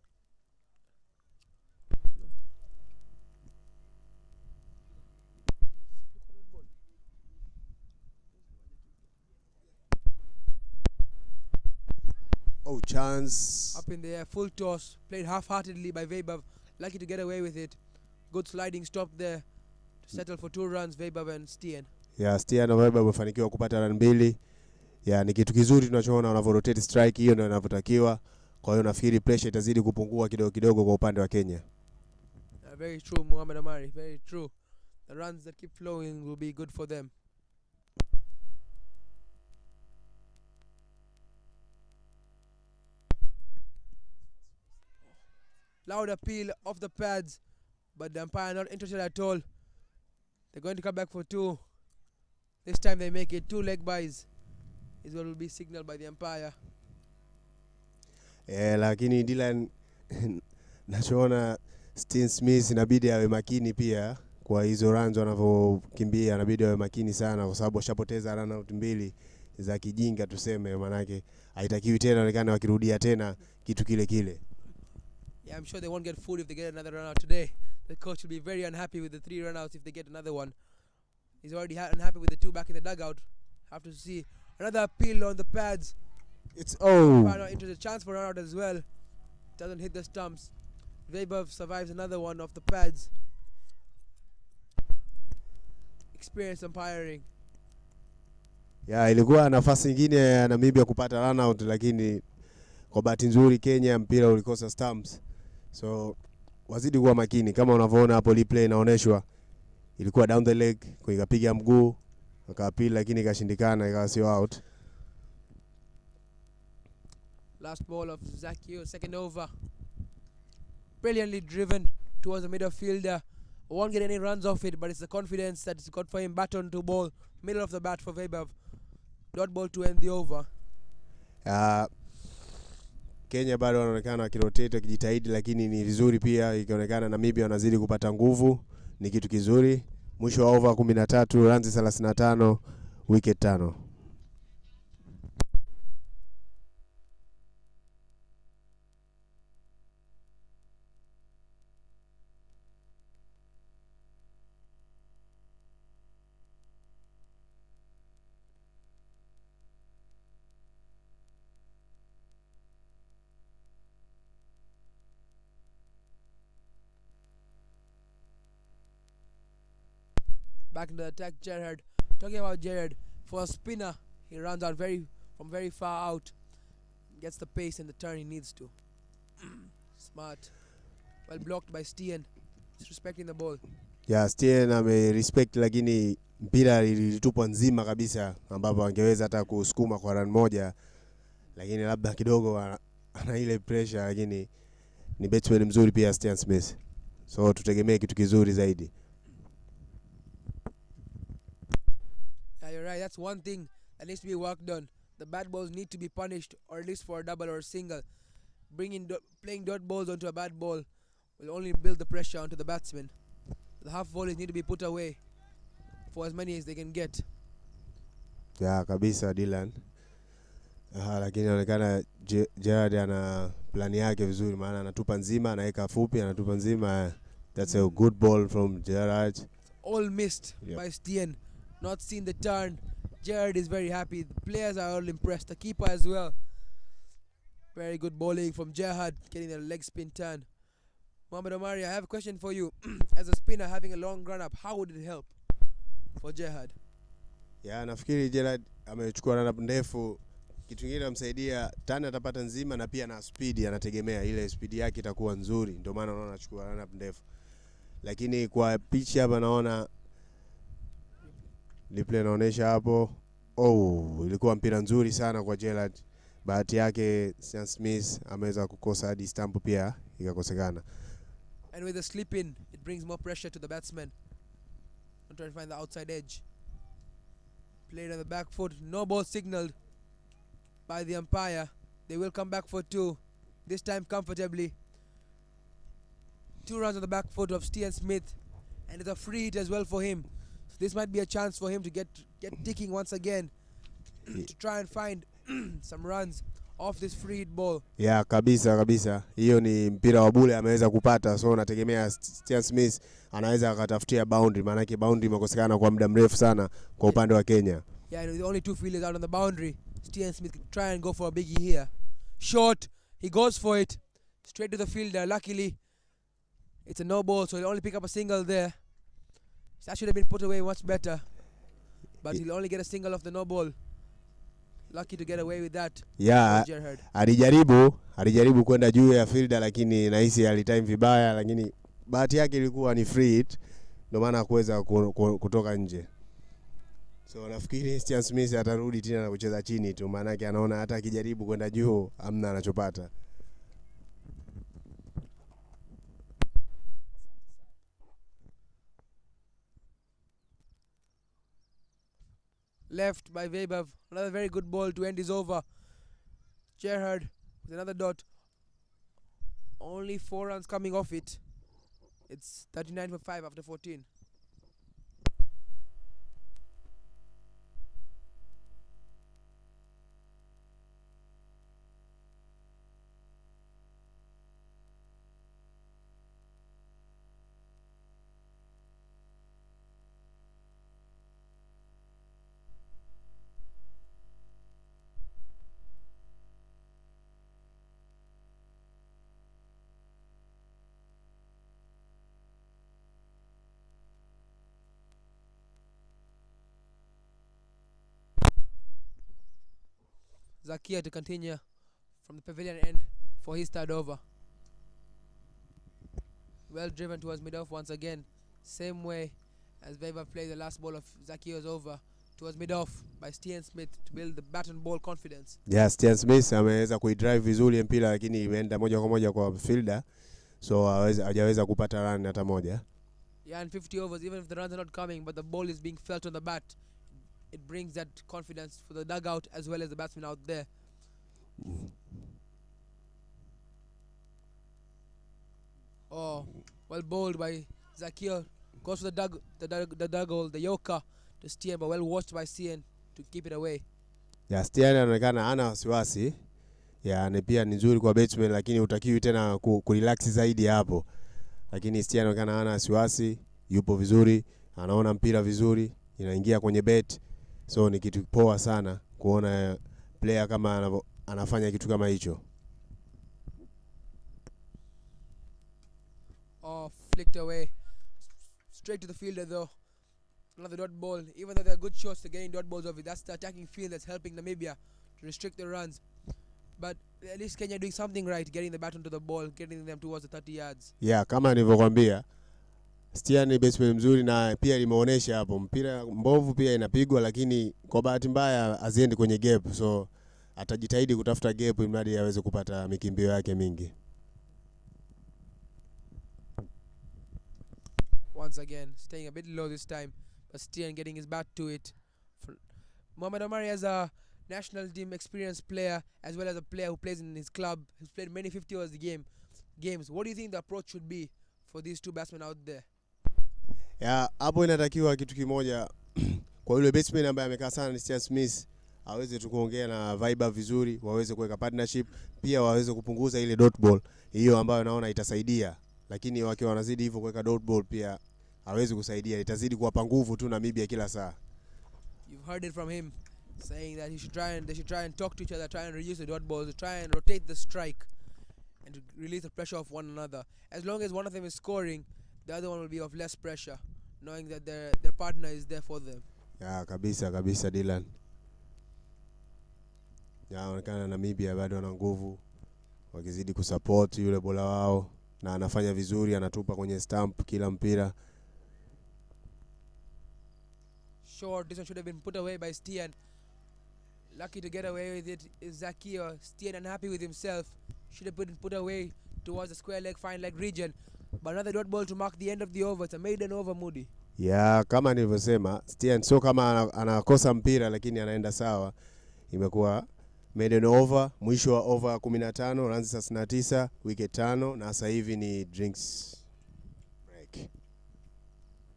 Oh, chance. Up in the air, full toss. Played half-heartedly by Weber. Lucky to get away with it. Good sliding stop there to settle for 2 runs, Weber and Stian. Yeah, Stian na Weber wamefanikiwa kupata run 2. Yeah, ni kitu kizuri tunachoona wanavorotate strike, hiyo ndio inavyotakiwa. Kwa hiyo nafikiri pressure itazidi kupungua kidogo kidogo kwa upande wa Kenya. Very true, Muhammad Amari. Very true. The runs that keep flowing will be good for them. Loud appeal off the pads, but the umpire not interested at all. They're going to come back for 2. This time they make it 2 leg byes is what will be signaled by the umpire. Lakini Dylan nachoona Stian Smith inabidi awe makini pia kwa hizo runs wanavyokimbia, inabidi awe makini sana kwa sababu washapoteza run out 2 za kijinga tuseme, manake haitakiwi tena onekane wakirudia tena kitu kile kile. Yeah, I'm sure they won't get food if they get another run out today. The coach will be very unhappy with the 3 run outs if they get another one. He's already unhappy with the 2 back in the dugout. Have to see another appeal on the pads. It's Into the chance for run out as well. Doesn't hit the stumps. Weber survives another one off the pads. Experience umpiring. Yeah, ilikuwa nafasi nyingine ya Namibia kupata run out, lakini kwa bahati nzuri Kenya mpira ulikosa stumps. So wazidi kuwa makini, kama unavyoona hapo replay inaonyeshwa ilikuwa down the leg, kwa ikapiga mguu akapila, lakini ikashindikana, ikawa sio out. Last ball of Zakio, second over. Brilliantly driven towards the middle fielder. Won't get any runs off it, but it's the confidence that it's got for him. Baton to ball, middle of the bat for Weber. Dot ball to end the over. Kenya bado wanaonekana wakirotate wakijitahidi, lakini ni vizuri pia ikionekana Namibia wanazidi kupata nguvu, ni kitu kizuri. Mwisho wa over 13, runs 35, wicket 5. back into the attack. Gerrard, talking about Gerrard, for a spinner, he runs out from very far out, gets the pace and the turn he needs to. Smart. Well blocked by Stien, disrespecting the ball. Yeah, Stien respect, lakini mpira ilitupwa nzima kabisa ambapo angeweza hata kusukuma kwa run moja, lakini labda kidogo ana ile pressure, lakini ni batsman mzuri pia Stien Smith. So tutegemee kitu kizuri zaidi. Yeah, you're right. That's one thing that needs to be worked on. The bad balls need to be punished, or at least for a double or a single. Playing dot balls onto a bad ball will only build the pressure onto the batsman. The half volleys need to be put away for as many as they can get. Yeah, kabisa Dylan. Lakini inaonekana Gerrard ana plani yake vizuri, maana anatupa nzima, anaweka fupi, anatupa nzima. That's a good ball from Gerrard. All missed by Stien. Not seen the turn. Gerrard is very happy. The players are all impressed. The keeper as well. Very good bowling from Gerrard, getting a leg spin turn. Mohamed Omari, I have a question for you. As a spinner having a long run up, how would it help for Gerrard? Yeah, nafikiri Gerrard amechukua run up ndefu. Kitu kingine namsaidia, tani atapata nzima na pia na speed, anategemea ile speed yake itakuwa nzuri, ndio maana unaona anachukua run up ndefu. Lakini kwa pitch hapa naona replay inaonyesha hapo, ilikuwa mpira nzuri sana kwa Gerrard. Bahati yake Stien Smith ameweza kukosa hadi stamp pia ikakosekana. And with the slip in, it brings more pressure to the batsman. I'm trying to find the outside edge. Played on the back foot. No ball signaled by the umpire. They will come back for 2. This time comfortably. 2 runs on the back foot of Stien Smith. And it's a free hit as well for him. So this might be a chance for him to get ticking once again. To try and find some runs off this free hit ball. Yeah, kabisa. Hiyo ni mpira wa bure ameweza kupata. So nategemea Stien Smith anaweza akatafutia boundary, maana yake boundary imekosekana kwa muda mrefu sana kwa upande wa Kenya. Yeah, the only 2 fielders out on the boundary. Stien Smith can try and go for a biggie here. Short, he goes for it. Straight to the fielder. Luckily, it's a no ball, so he'll only pick up a single there. That should have been put away much better. But he'll only get a single off the no ball. Lucky to get away with that. Yeah, alijaribu kwenda juu ya fielder, lakini nahisi alitime vibaya, lakini bahati yake ilikuwa ni free hit, ndio maana hakuweza kutoka nje. So nafikiri Stien Smith atarudi tena na kucheza chini tu, maana yake anaona hata akijaribu kwenda juu hamna anachopata. Left by Weber. Another very good ball to end his over. Gerrard with another dot. Only 4 runs coming off it. It's 39 for 5 after 14. Zakia to continue from the pavilion end for his third over. Well driven towards mid-off once again. Same way as Weber played the last ball of Zakia's over towards mid-off by Stien Smith to build the bat and ball confidence. Yeah, Stien Smith ameweza kuidrive vizuri mpira, lakini imeenda moja kwa moja kwa fielder. So hajaweza kupata run hata moja. Yeah, and 50 overs, even if the runs are not coming, but the ball is being felt on the bat, it brings that confidence for the dugout as well as the batsman out there. Well bowled by Zakia. Goes for the dugout, the Yoka to Stien, but well watched by Stien to keep it away. Yeah, Stien anaonekana hana wasiwasi. Yeah, ni pia ni nzuri kwa batsman, lakini utakiwi tena kurelax zaidi hapo. Lakini Stien anaonekana hana wasiwasi, yupo vizuri, anaona mpira vizuri, inaingia kwenye bet. So ni kitu poa sana kuona player kama anafanya kitu kama hicho. Flicked away. Straight to the fielder though. Another dot ball. Even though there are good shots, they're getting dot balls of it. That's the attacking field that's helping Namibia to restrict the runs. But at least Kenya doing something right, getting the bat onto the ball, getting them towards the 30 yards. Yeah, kama nilivyokuambia, Stian ni baseman mzuri na pia limeonesha hapo mpira mbovu pia inapigwa, lakini kwa bahati mbaya aziendi kwenye gap, so atajitahidi kutafuta gap ili aweze kupata mikimbio yake mingi. Once again, staying a bit low this time, but Stian getting his bat to it. Mohamed Omari as a national team experienced player, as well as a player who plays in his club, who's played many 50 overs games. What do you think the approach should be for these two batsmen out there? Ya, hapo inatakiwa kitu kimoja kwa yule batsman ambaye amekaa sana ni Stian Smith, aweze tu kuongea na vibe vizuri, waweze kuweka partnership, pia waweze kupunguza ile dot ball hiyo ambayo naona itasaidia, lakini wakiwa wanazidi hivyo kuweka dot ball pia hawezi kusaidia, itazidi kuwapa nguvu tu Namibia kila saa. You've heard it from him saying that they should try and talk to each other, try and reduce the dot balls, try and rotate the strike and to release the pressure of one another. As long as one of them is scoring, the other one will be of less pressure, knowing that their partner is there for them. Ya, kabisa Dylan. Ya, wanaonekana Namibia bado wana nguvu, wakizidi kusupport yule bola wao na anafanya vizuri, anatupa kwenye stump kila mpira. Sure, this one should have been put away by Stian. Lucky to get away with it is Zakio. Stian unhappy with himself. Should have been put away towards the square leg, fine leg region. But another dot ball to mark the end of the over. It's a maiden over, Moody. Ya, kama nilivyosema, Stian sio kama anakosa mpira lakini anaenda sawa. Imekuwa maiden over, mwisho wa over 15, runs 39, wicket 5 na sasa hivi ni drinks break. Yeah,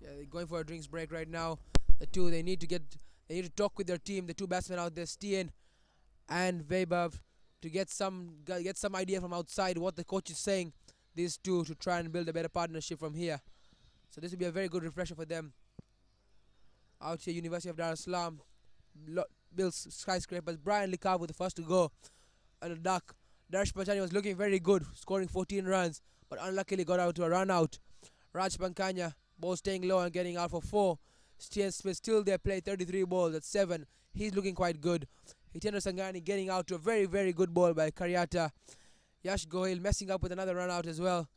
they're going for a drinks break right now. The two, they need to talk with their team, the two batsmen out there, Stian and Vaibhav, to get some idea from outside what the coach is saying. These two to try and build a better partnership from here. So this will be a very good refresher for them. Out here, University of Dar es Salaam builds skyscrapers. Brian Likavu the first to go on a duck. Darsh Panchani was looking very good, scoring 14 runs, but unluckily got out to a run out. Raj Pankanya, ball staying low and getting out for 4. Stian Smith still there, played 33 balls at 7. He's looking quite good. Hitendra Sangani getting out to a very, very good ball by Karyata. Yash Gohil messing up with another run out as well.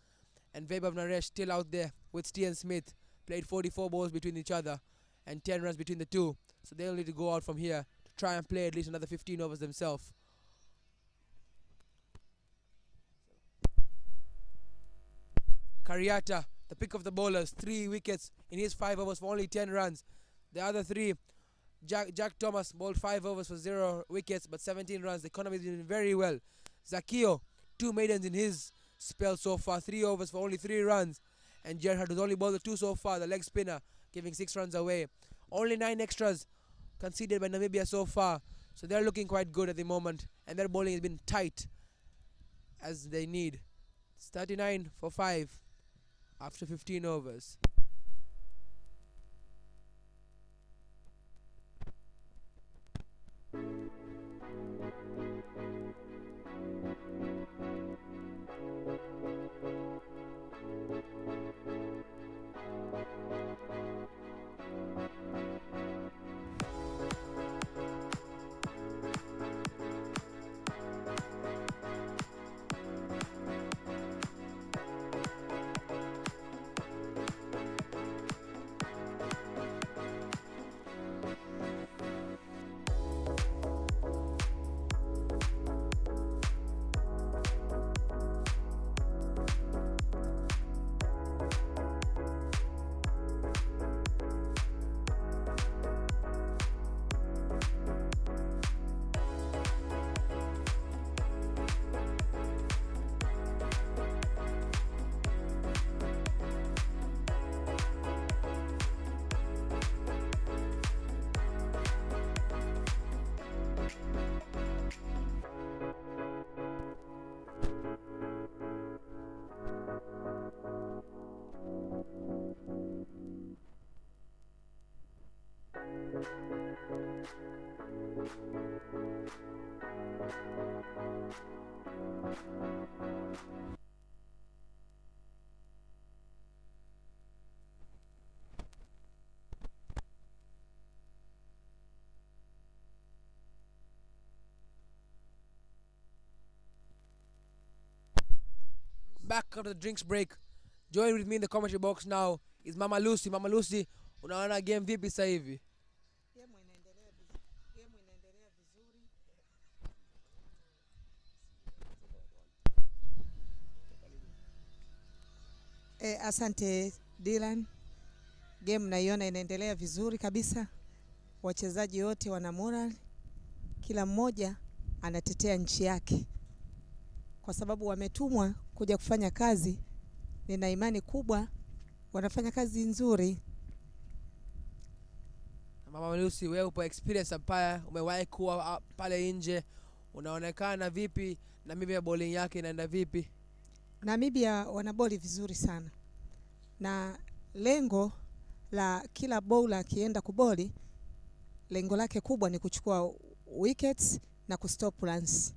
And Vaibhav Naresh still out there with Stian Smith. Played 44 balls between each other and 10 runs between the two. So they'll need to go out from here to try and play at least another 15 overs themselves. Karyata, the pick of the bowlers, 3 wickets in his 5 overs for only 10 runs. The other 3, Jack Thomas bowled 5 overs for 0 wickets but 17 runs. The economy is doing very well. Zakio, 2 maidens in his spell so far, 3 overs for only 3 runs. And Gerhard, who's only bowled 2 so far, the leg spinner, giving 6 runs away. Only 9 extras conceded by Namibia so far. So they're looking quite good at the moment. And their bowling has been tight as they need. It's 39 for 5 after 15 overs. back after the drinks break. Join with me in the commentary box now is Mama Lucy. Mama Lucy, unaona game vipi sasa hivi? Game inaendelea vizuri. Asante Dylan. Game naiona inaendelea vizuri kabisa. Wachezaji wote wana moral. Kila mmoja anatetea nchi yake. Kwa sababu wametumwa kuja kufanya kazi. Nina imani kubwa wanafanya kazi nzuri. Mama Lucy, wewe upo experience umpire, umewahi kuwa pale nje. Unaonekana vipi? Namibia bowling yake inaenda vipi? Namibia wana boli vizuri sana. Na lengo la kila bowler akienda kuboli, lengo lake kubwa ni kuchukua wickets na kustop runs.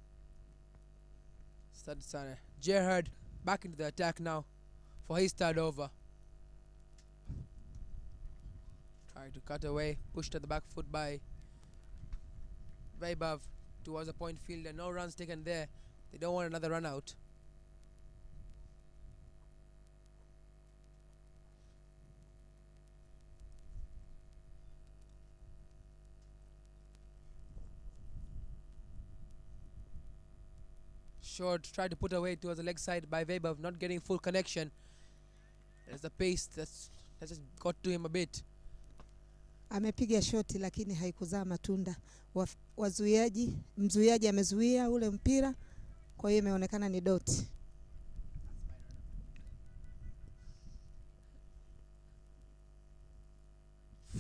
Asante sana. Gerhard back into the attack now for his third over. Trying to cut away, pushed at the back foot by Vaibhav towards the point field, and no runs taken there. They don't want another run out. Short tried to put away towards the leg side by Vaibhav, not getting full connection. There's the pace that's just got to him a bit. Amepiga shoti lakini haikuzaa matunda. Mzuiaji amezuia ule mpira, kwa hiyo imeonekana ni dot.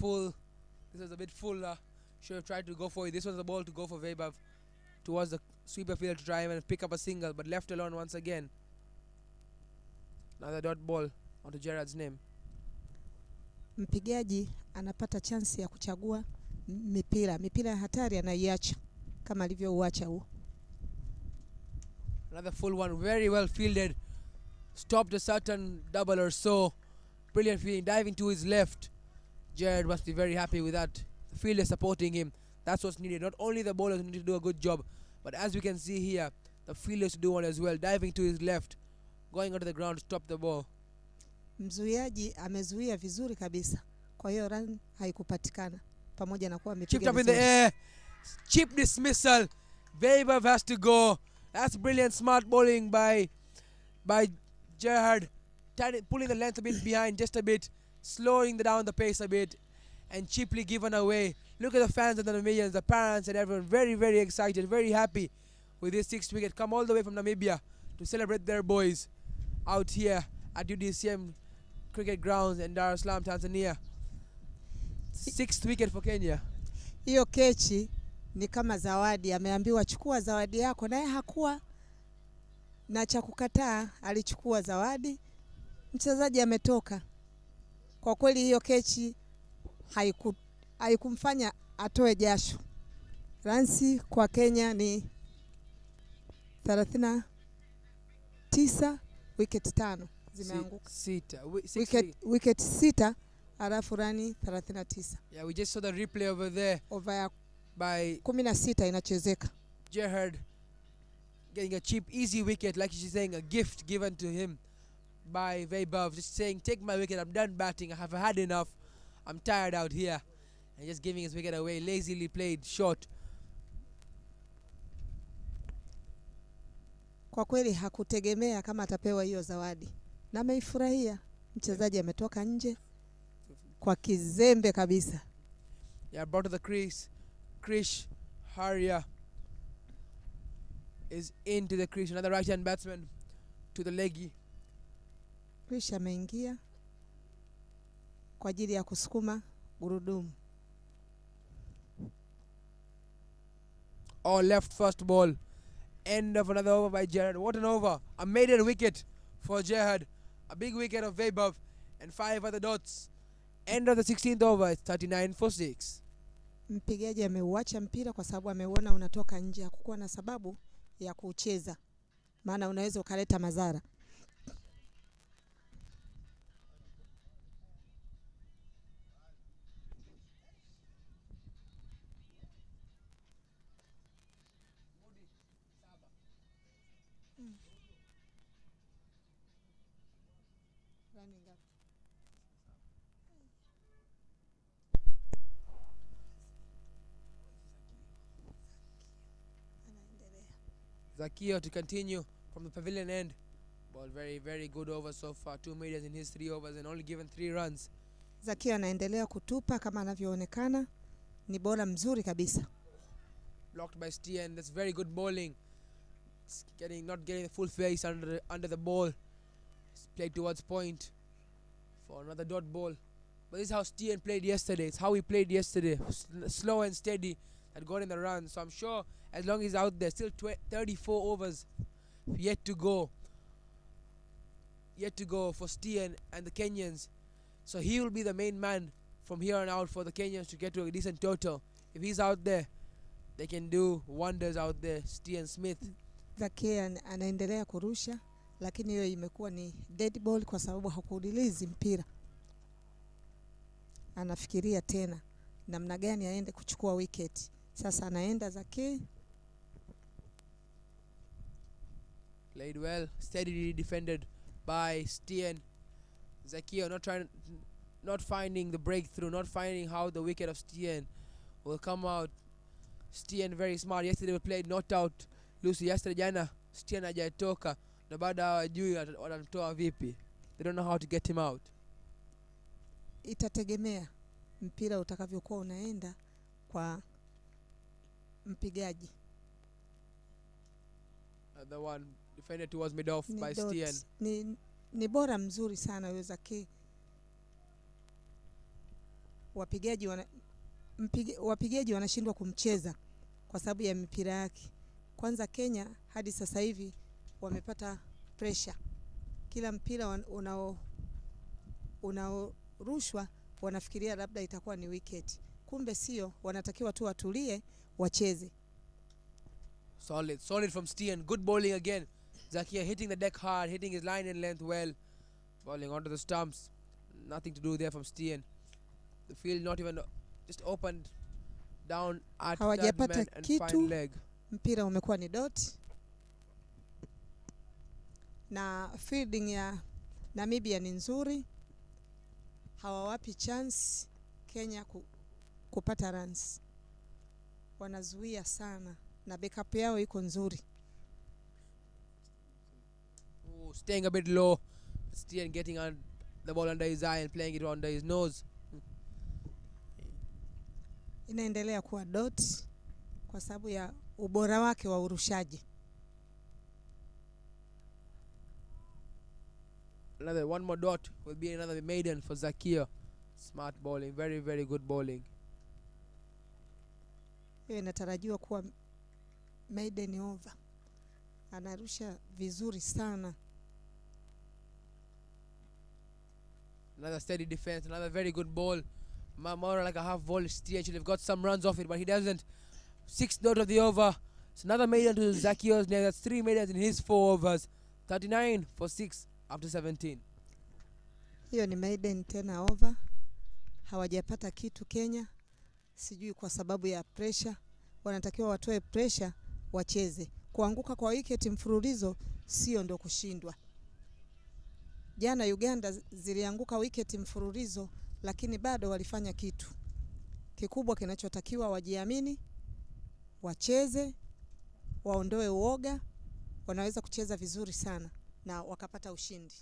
Full. This was a bit full. Should have tried to go for it. This was the ball to go for Vaibhav towards the sweeper field to try and pick up a single, but left alone once again. Another dot ball onto Gerard's name. Mpigaji anapata chance ya kuchagua mipira ya hatari anaiacha kama alivyouacha huo. Another full one, very well fielded. Stopped a certain double or so. Brilliant fielding, diving to his left. Gerard must be very happy with that. The fielder supporting him. That's what's needed. Not only the bowlers need to do a good job, but as we can see here, the fielders do one as well. Diving to his left, going onto the ground to stop the ball. Mzuiaji amezuia vizuri kabisa. Kwa hiyo run haikupatikana. Pamoja na kuwa amepiga chipped up in the air. Chip dismissal. Vaibhav has to go. That's brilliant smart bowling by Gerhard. Pulling the length a bit behind just a bit. Slowing down the pace a bit. And cheaply given away. Look at the fans and the Namibians, the parents and everyone. Very, very excited. Very happy with this 6th wicket. Come all the way from Namibia to celebrate their boys out here at UDCM Cricket Grounds in Dar es Salaam, Tanzania. 6th wicket for Kenya. Hiyo kechi ni kama zawadi. Ameambiwa chukua zawadi yako, naye hakuwa na cha kukataa, alichukua zawadi. Mchezaji ametoka. Kwa kweli hiyo kechi haikumfanya atoe jasho. Ransi kwa Kenya ni 39, wicket 5 zimeanguka. Wicket 6 alafu rani 39. Yeah, we just saw the replay over there. Over by 16 inachezeka. Gerhard getting a cheap, easy wicket, like she's saying, a gift given to him by Vaibhav. Just saying, take my wicket, I'm done batting, I have had enough, I'm tired out here. And just giving his wicket away, lazily played, short. Kwa kweli hakutegemea kama atapewa hiyo zawadi. Na ameifurahia. Mchezaji ametoka nje kwa kizembe kabisa. Yeah, brought to the crease. Krish Haria is into the crease. Another right-hand batsman to the leggy. Krish ameingia kwa ajili ya kusukuma gurudumu. All left first ball. End of another over by Gerhard. What an over. A maiden wicket for Gerhard. A big wicket of Vaibhav and 5 other dots. End of the 16th over. It's 39 for 6. Mpigaji ameuacha mpira kwa sababu ameona unatoka nje, hakukuwa na sababu ya kucheza. Maana unaweza ukaleta madhara. Nani ngapi? Anaendelea. Zakio to continue from the pavilion end. Ball very, very good over so far. 2 meters in his 3 overs and only given 3 runs. Zakio anaendelea kutupa kama anavyoonekana. Ni bora mzuri kabisa. Blocked by Stien. That's very good bowling. It's not getting the full face under the ball. It's played towards point for another dot ball. But this is how Stien played yesterday. It's how he played yesterday. Slow and steady that got in the run. So I'm sure as long as he's out there, still 34 overs yet to go. Yet to go for Stien and the Kenyans. So he will be the main man from here on out for the Kenyans to get to a decent total. If he's out there, they can do wonders out there. Stien Smith. Zakia anaendelea kurusha, lakini hiyo imekuwa ni dead ball kwa sababu hakurelease mpira. Anafikiria tena namna gani aende kuchukua wicket. Sasa anaenda Zakia. Played well, steadily defended by Stien. Zakio not finding the breakthrough, not finding how the wicket of Stien will come out. Stien very smart. Yesterday we played not out. Lucy yesterday jana Stien hajatoka na baada hawajui watamtoa vipi. They don't know how to get him out. Itategemea mpira utakavyokuwa unaenda kwa mpigaji. The one defended towards mid off by Stien. Ni bora mzuri sana huyo Zaki. Wapigaji wanashindwa kumcheza kwa sababu ya mipira yake. Kwanza Kenya hadi sasa hivi wamepata pressure. Kila mpira unaorushwa wanafikiria labda itakuwa ni wicket. Kumbe sio, wanatakiwa tu watulie wacheze. Solid from Stien. Good bowling again. Zakia hitting the deck hard, hitting his line and length well. Bowling onto the stumps. Nothing to do there from Stien. The field not even just opened down at third man and fine leg. Mpira umekuwa ni dot. Na fielding ya Namibia ni nzuri. Hawawapi chance Kenya kupata runs. Wanazuia sana na backup yao iko nzuri. Staying a bit low. Stien getting the ball under his eye and playing it under his nose. Inaendelea kuwa dot kwa sababu ya ubora wake wa urushaji. One more dot will be another maiden for Zakia. Smart bowling, very, very good bowling. Hiyo inatarajiwa kuwa maiden over. Anarusha vizuri sana. Another steady defense, another very good ball. More like a half volley. Stien should have got some runs off it, but he doesn't. 6th dot of the over. It's another maiden to Zakio's name. That's 3 maidens in his 4 overs. 39 for 6 after 17. Hiyo ni maiden tena over. Hawajapata kitu Kenya. Sijui kwa sababu ya pressure. Wanatakiwa watoe pressure wacheze. Kuanguka kwa wicket mfululizo sio ndo kushindwa. Jana Uganda zilianguka wicket mfululizo lakini bado walifanya kitu. Kikubwa kinachotakiwa wajiamini, wacheze, waondoe uoga, wanaweza kucheza vizuri sana na wakapata ushindi.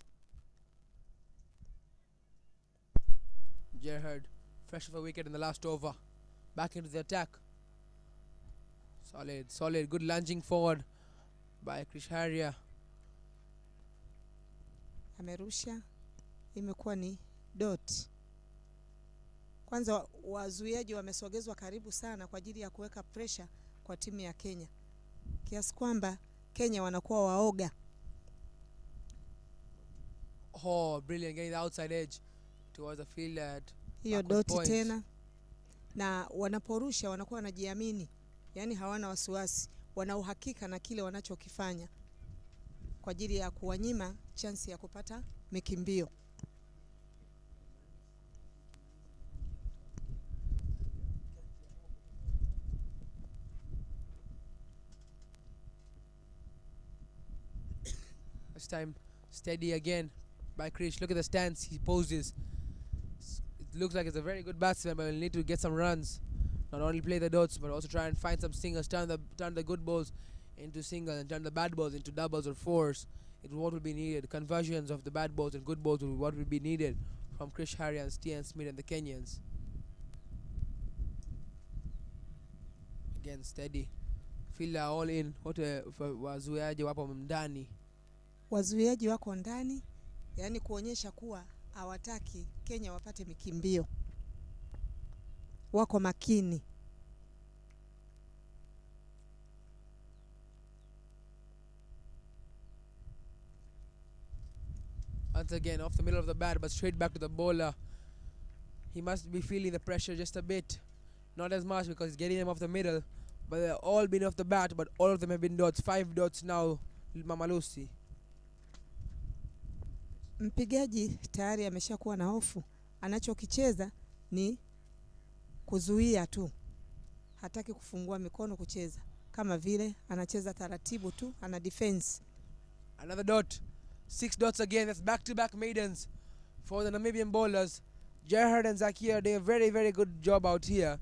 Gerhard fresh of a wicket in the last over. Back into the attack. Solid, good lunging forward by Krish Haria. Amerusha, imekuwa ni dot. Kwanza wazuiaji wamesogezwa karibu sana kwa ajili ya kuweka pressure kwa timu ya Kenya. Kiasi kwamba Kenya wanakuwa waoga. Brilliant, getting the outside edge towards the field at hiyo dot tena. Na wanaporusha wanakuwa wanajiamini. Yani hawana wasiwasi, wana uhakika na kile wanachokifanya kwa ajili ya kuwanyima chance ya kupata mikimbio. This time steady again. by Krish. Look at the stance he poses. It looks like it's a very good batsman, but he'll need to get some runs. Not only play the dots, but also try and find some singles, turn the good balls into singles and turn the bad balls into doubles or fours. It's what will be needed. Conversions of the bad balls and good balls will be what will be needed from Krish Harry and Stian Smith and the Kenyans. Again, steady. Fielder all in. Wote wazuiaji wapo ndani. Wazuiaji wako ndani, yani kuonyesha kuwa hawataki Kenya wapate mikimbio. Wako makini. Once again, off the middle of the bat, but straight back to the bowler. He must be feeling the pressure just a bit. Not as much because he's getting them off the middle. But they've all been off the bat, but all of them have been dots. 5 dots now, Mama Lucy. Mpigaji tayari ameshakuwa na hofu. Anachokicheza ni kuzuia tu. Hataki kufungua mikono kucheza. Kama vile anacheza taratibu tu, ana defense. Another dot. 6 dots again. That's back-to-back maidens for the Namibian bowlers. Gerhard and Zakia did a very, very good job out here.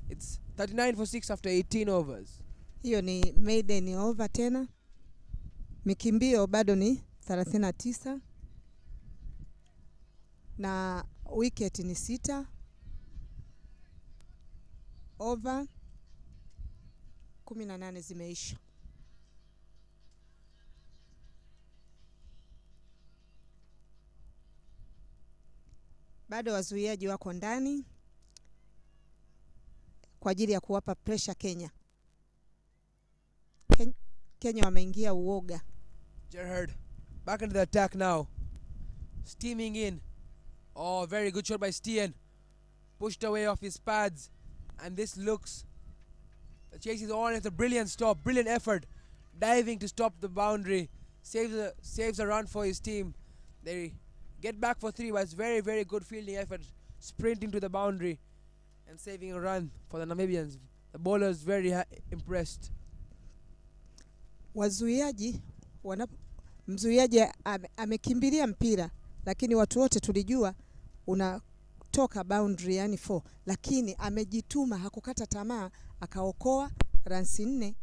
It's 39 for 6 after 18 overs. Hiyo ni maiden over tena. Mikimbio bado ni 39. Na wicket ni 6. Over 18 zimeisha. Bado wazuiaji wako ndani kwa ajili ya kuwapa pressure Kenya. Kenya wameingia uoga. Gerhard back into the attack now. Steaming in. Oh, very good shot by Stian. Pushed away off his pads. And this looks... The chase is on. It's a brilliant stop. Brilliant effort. Diving to stop the boundary. Saves a run for his team. They get back for 3, but it's very, very good fielding effort. Sprinting to the boundary and saving a run for the Namibians. The bowlers very impressed. Wazuiaji mzuiaji amekimbilia mpira, lakini watu wote tulijua unatoka boundary yani 4, lakini amejituma, hakukata tamaa, akaokoa runs 4,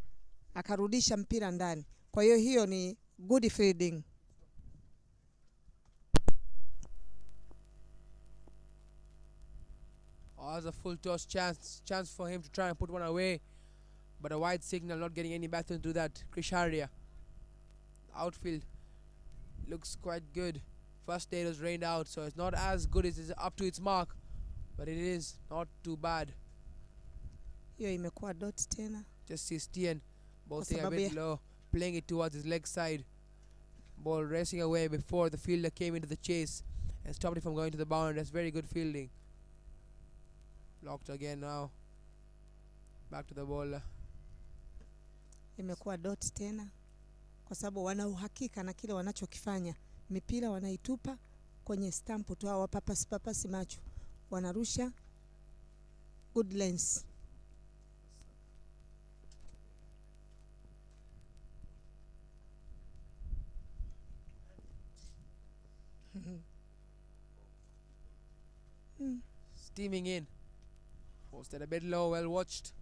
akarudisha mpira ndani. Kwa hiyo ni good fielding. Oh, there's a full toss chance for him to try and put one away, but a wide signal, not getting any batsmen to that. Krish Harry. Outfield looks quite good. First day it was rained out, so it's not as good as it's up to its mark, but it is not too bad. Hiyo imekuwa dot tena. Just see Stian bouncing a bit low, playing it towards his leg side. Ball racing away before the fielder came into the chase and stopped it from going to the boundary. That's very good fielding. Blocked again now. Back to the bowler. Imekuwa dot tena kwa sababu wana uhakika na kile wanachokifanya. Mipira wanaitupa kwenye stamp tu, hawa papasi macho. Wanarusha good lens. Steaming in. Posted a bit low, well watched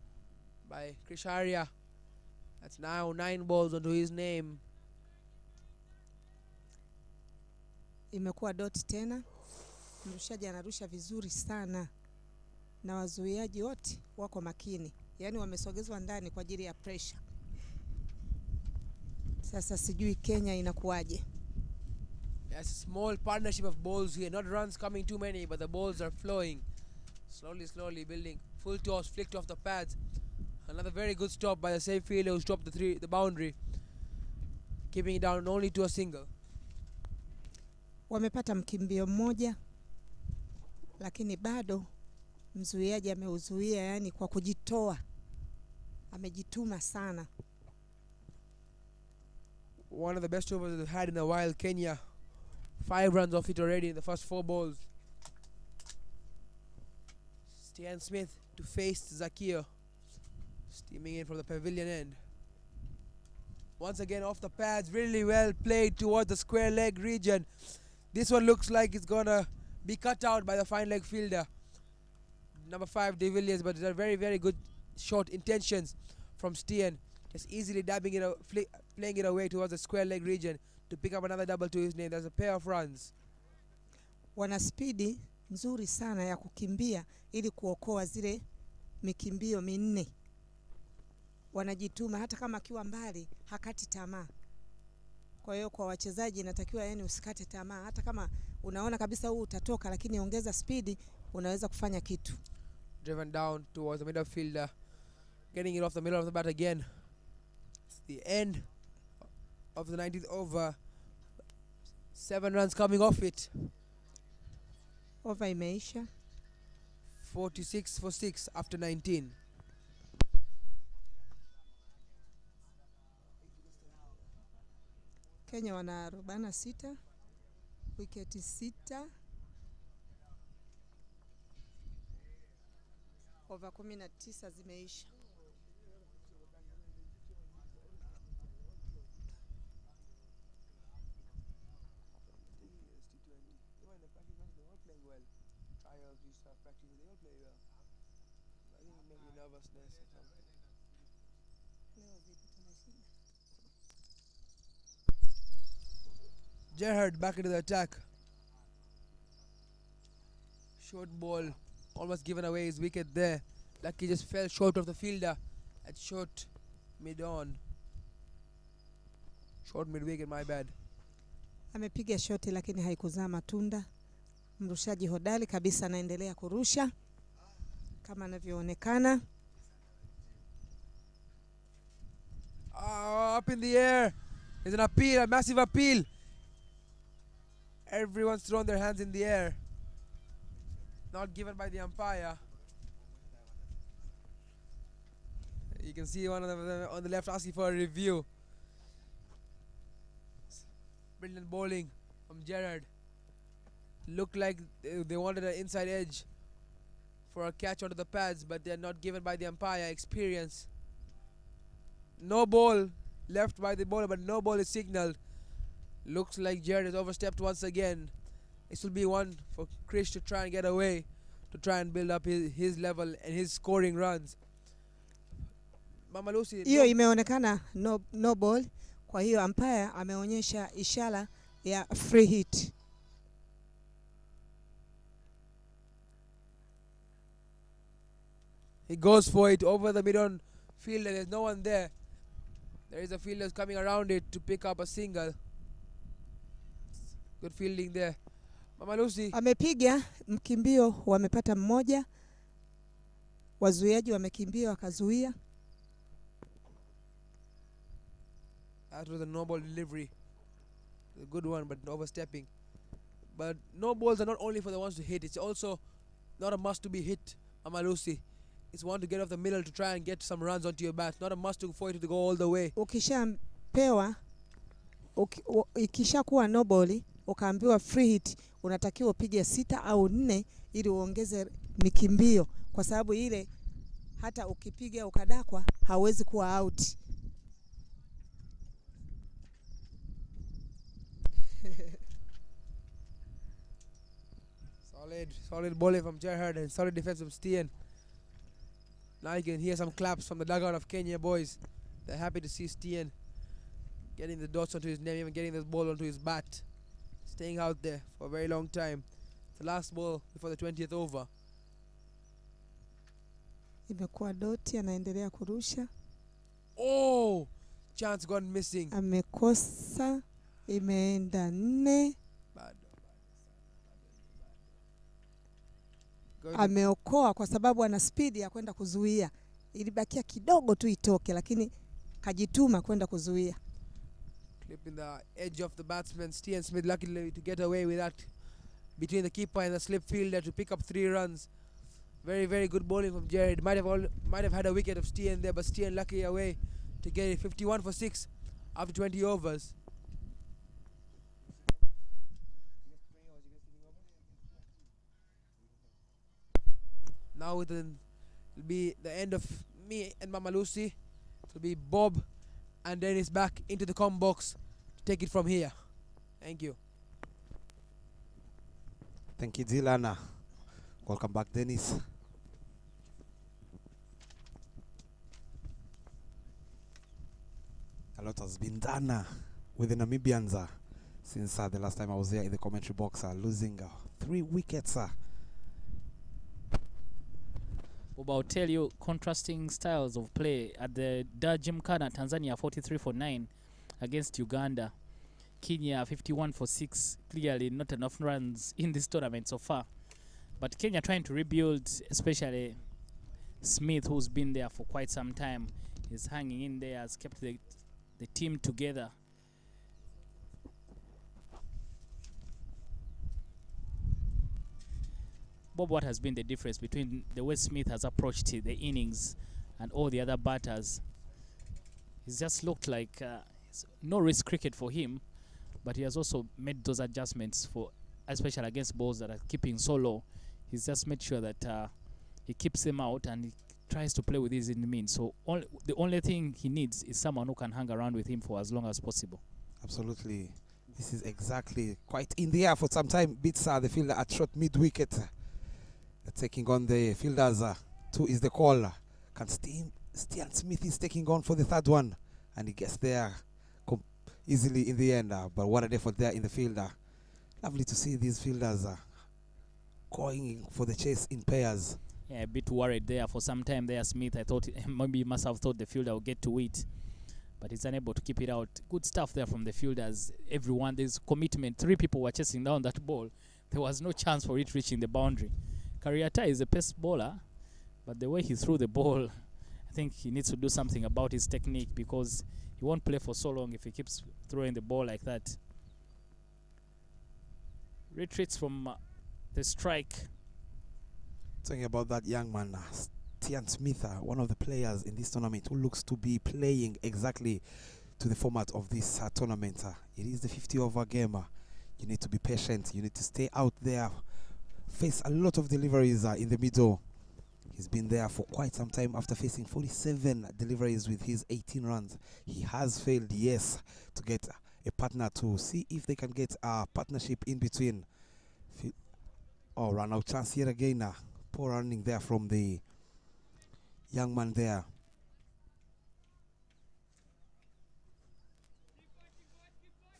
by Krish Harry. That's now 9 balls onto his name. Imekuwa dot tena. Mrushaji anarusha vizuri sana. Na wazuiaji wote wako makini. Yani wamesogezwa ndani kwa ajili ya pressure. Sasa sijui Kenya inakuwaje. Yes, small partnership of balls here. Not runs coming too many, but the balls are flowing. Slowly building. Full toss, flicked off the pads. Another very good stop by the same fielder who stopped the boundary. Keeping it down only to a single. Wamepata mkimbio mmoja, lakini bado mzuiaji ameuzuia yani kwa kujitoa. Amejituma sana. One of the best overs they've had in a while, Kenya. 5 runs off it already in the first 4 balls. Stian Smith to face Zakia. Steaming in from the pavilion end. Once again off the pads, really well played towards the square leg region. This one looks like it's gonna be cut out by the fine leg fielder, number 5 De Villiers, but there are very, very good short intentions from Steen. Just easily dabbing it, playing it away towards the square leg region to pick up another double to his name. There's a pair of runs. Wana spidi nzuri sana ya kukimbia ili kuokoa zile mikimbio minne. Wanajituma hata kama akiwa mbali hakati tamaa. Kwa hiyo kwa wachezaji inatakiwa yani usikate tamaa, hata kama unaona kabisa huu utatoka, lakini ongeza spidi, unaweza kufanya kitu. Driven down towards the middle fielder, getting it off the middle of the bat again. It's the end of the 19th over. 7 runs coming off it. Over imeisha. 46 for 6 after 19. Kenya wana 46, wiketi 6, over 19 zimeisha. Gerhard back into the attack. Short ball, almost given away his wicket there. Lucky just fell short of the fielder at short mid-on. Short mid-wicket, my bad. Amepiga shoti lakini haikuzaa matunda. Mrushaji hodari kabisa, anaendelea kurusha kama anavyoonekana. Up in the air. There's an appeal, a massive appeal. Everyone's thrown their hands in the air. Not given by the umpire. You can see one of them on the left asking for a review. Brilliant bowling from Gerrard. Looked like they wanted an inside edge for a catch onto the pads, but they're not given by the umpire. Experience. No ball left by the bowler, but no ball is signalled. Looks like Gerrard has overstepped once again. This will be one for Krish to try and get away, to try and build up his level and his scoring runs. Mama Lucy, hiyo imeonekana no ball, kwa hiyo umpire ameonyesha ishara ya free hit. He goes for it over the mid-on fielder. There's no one there. There is a fielder coming around it to pick up a single. Good fielding there. Mama Lucy Amepiga mkimbio, wamepata mmoja. Wazuiaji wamekimbia wakazuia. That was a no ball delivery. A good one, but overstepping. But no balls are not only for the ones to hit. It's also not a must to be hit, Mama Lucy. It's one to get off the middle to try and get some runs onto your bat. Not a must for it to go all the way. Ukishapewa, ikishakuwa no ball, ukaambiwa free hit, unatakiwa upige 6 au 4 ili uongeze mikimbio, kwa sababu ile hata ukipiga ukadakwa hauwezi kuwa out. Solid bowling from Gerhard and solid defense from Steen. Now you can hear some claps from the dugout of Kenya boys. They're happy to see Steen getting the dots onto his name, even getting this ball onto his bat. Staying out there for a very long time. It's the last ball before the 20th over. Imekuwa doti, anaendelea kurusha. Oh! Chance gone missing. Amekosa, imeenda 4. Ameokoa kwa sababu ana speed ya kwenda kuzuia. Ilibakia kidogo tu itoke, lakini kajituma kwenda kuzuia. Clipping the edge of the batsman. Steen Smith luckily to get away with that between the keeper and the slip fielder to pick up 3 runs. Very, very good bowling from Gerrard. Might have had a wicket of Steen there, but Steen lucky away to get it. 51 for 6 after 20 overs. Now it'll be the end of me and Mama Lucy. It'll be Bob and Dennis back into the comm box to take it from here. Thank you. Thank you, Dylan. Welcome back, Dennis. A lot has been done with the Namibians since the last time I was here in the commentary box, losing 3 wickets. Bob, I'll tell you, contrasting styles of play at the Gymkhana. Tanzania 43 for 9 against Uganda. Kenya 51 for 6. Clearly not enough runs in this tournament so far. But Kenya trying to rebuild, especially Smith, who's been there for quite some time, is hanging in there, has kept the team together. Bob, what has been the difference between the way Smith has approached the innings and all the other batters? He's just looked like no risk cricket for him, but he has also made those adjustments for, especially against balls that are keeping so low. He's just made sure that he keeps them out and he tries to play with his in the mean. So the only thing he needs is someone who can hang around with him for as long as possible. Absolutely. This is exactly quite in the air for some time. Beats the fielder at short mid-wicket. Taking on the fielders. 2 is the call. Can Stian Smith is taking on for the 3rd one. And he gets there easily in the end. But what an effort there in the field. Lovely to see these fielders going for the chase in pairs. Yeah, a bit worried there for some time there, Smith. I thought maybe he must have thought the fielder would get to it, but he's unable to keep it out. Good stuff there from the fielders. Everyone, there's commitment. 3 people were chasing down that ball. There was no chance for it reaching the boundary. Kariata is a pace bowler, but the way he threw the ball, I think he needs to do something about his technique, because he won't play for so long if he keeps throwing the ball like that. Retreats from the strike. Talking about that young man, Stian Smith, one of the players in this tournament who looks to be playing exactly to the format of this tournament. It is the 50-over game. You need to be patient. You need to stay out there, face a lot of deliveries in the middle. He's been there for quite some time after facing 47 deliveries with his 18 runs. He has failed, yes, to get a partner to see if they can get a partnership in between. Oh, run out chance here again. Poor running there from the young man there.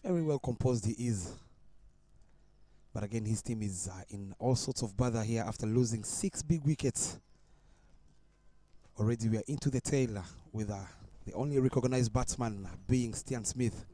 Very well composed he is. But again, his team is in all sorts of bother here after losing 6 big wickets. Already we are into the tail with the only recognized batsman being Stian Smith.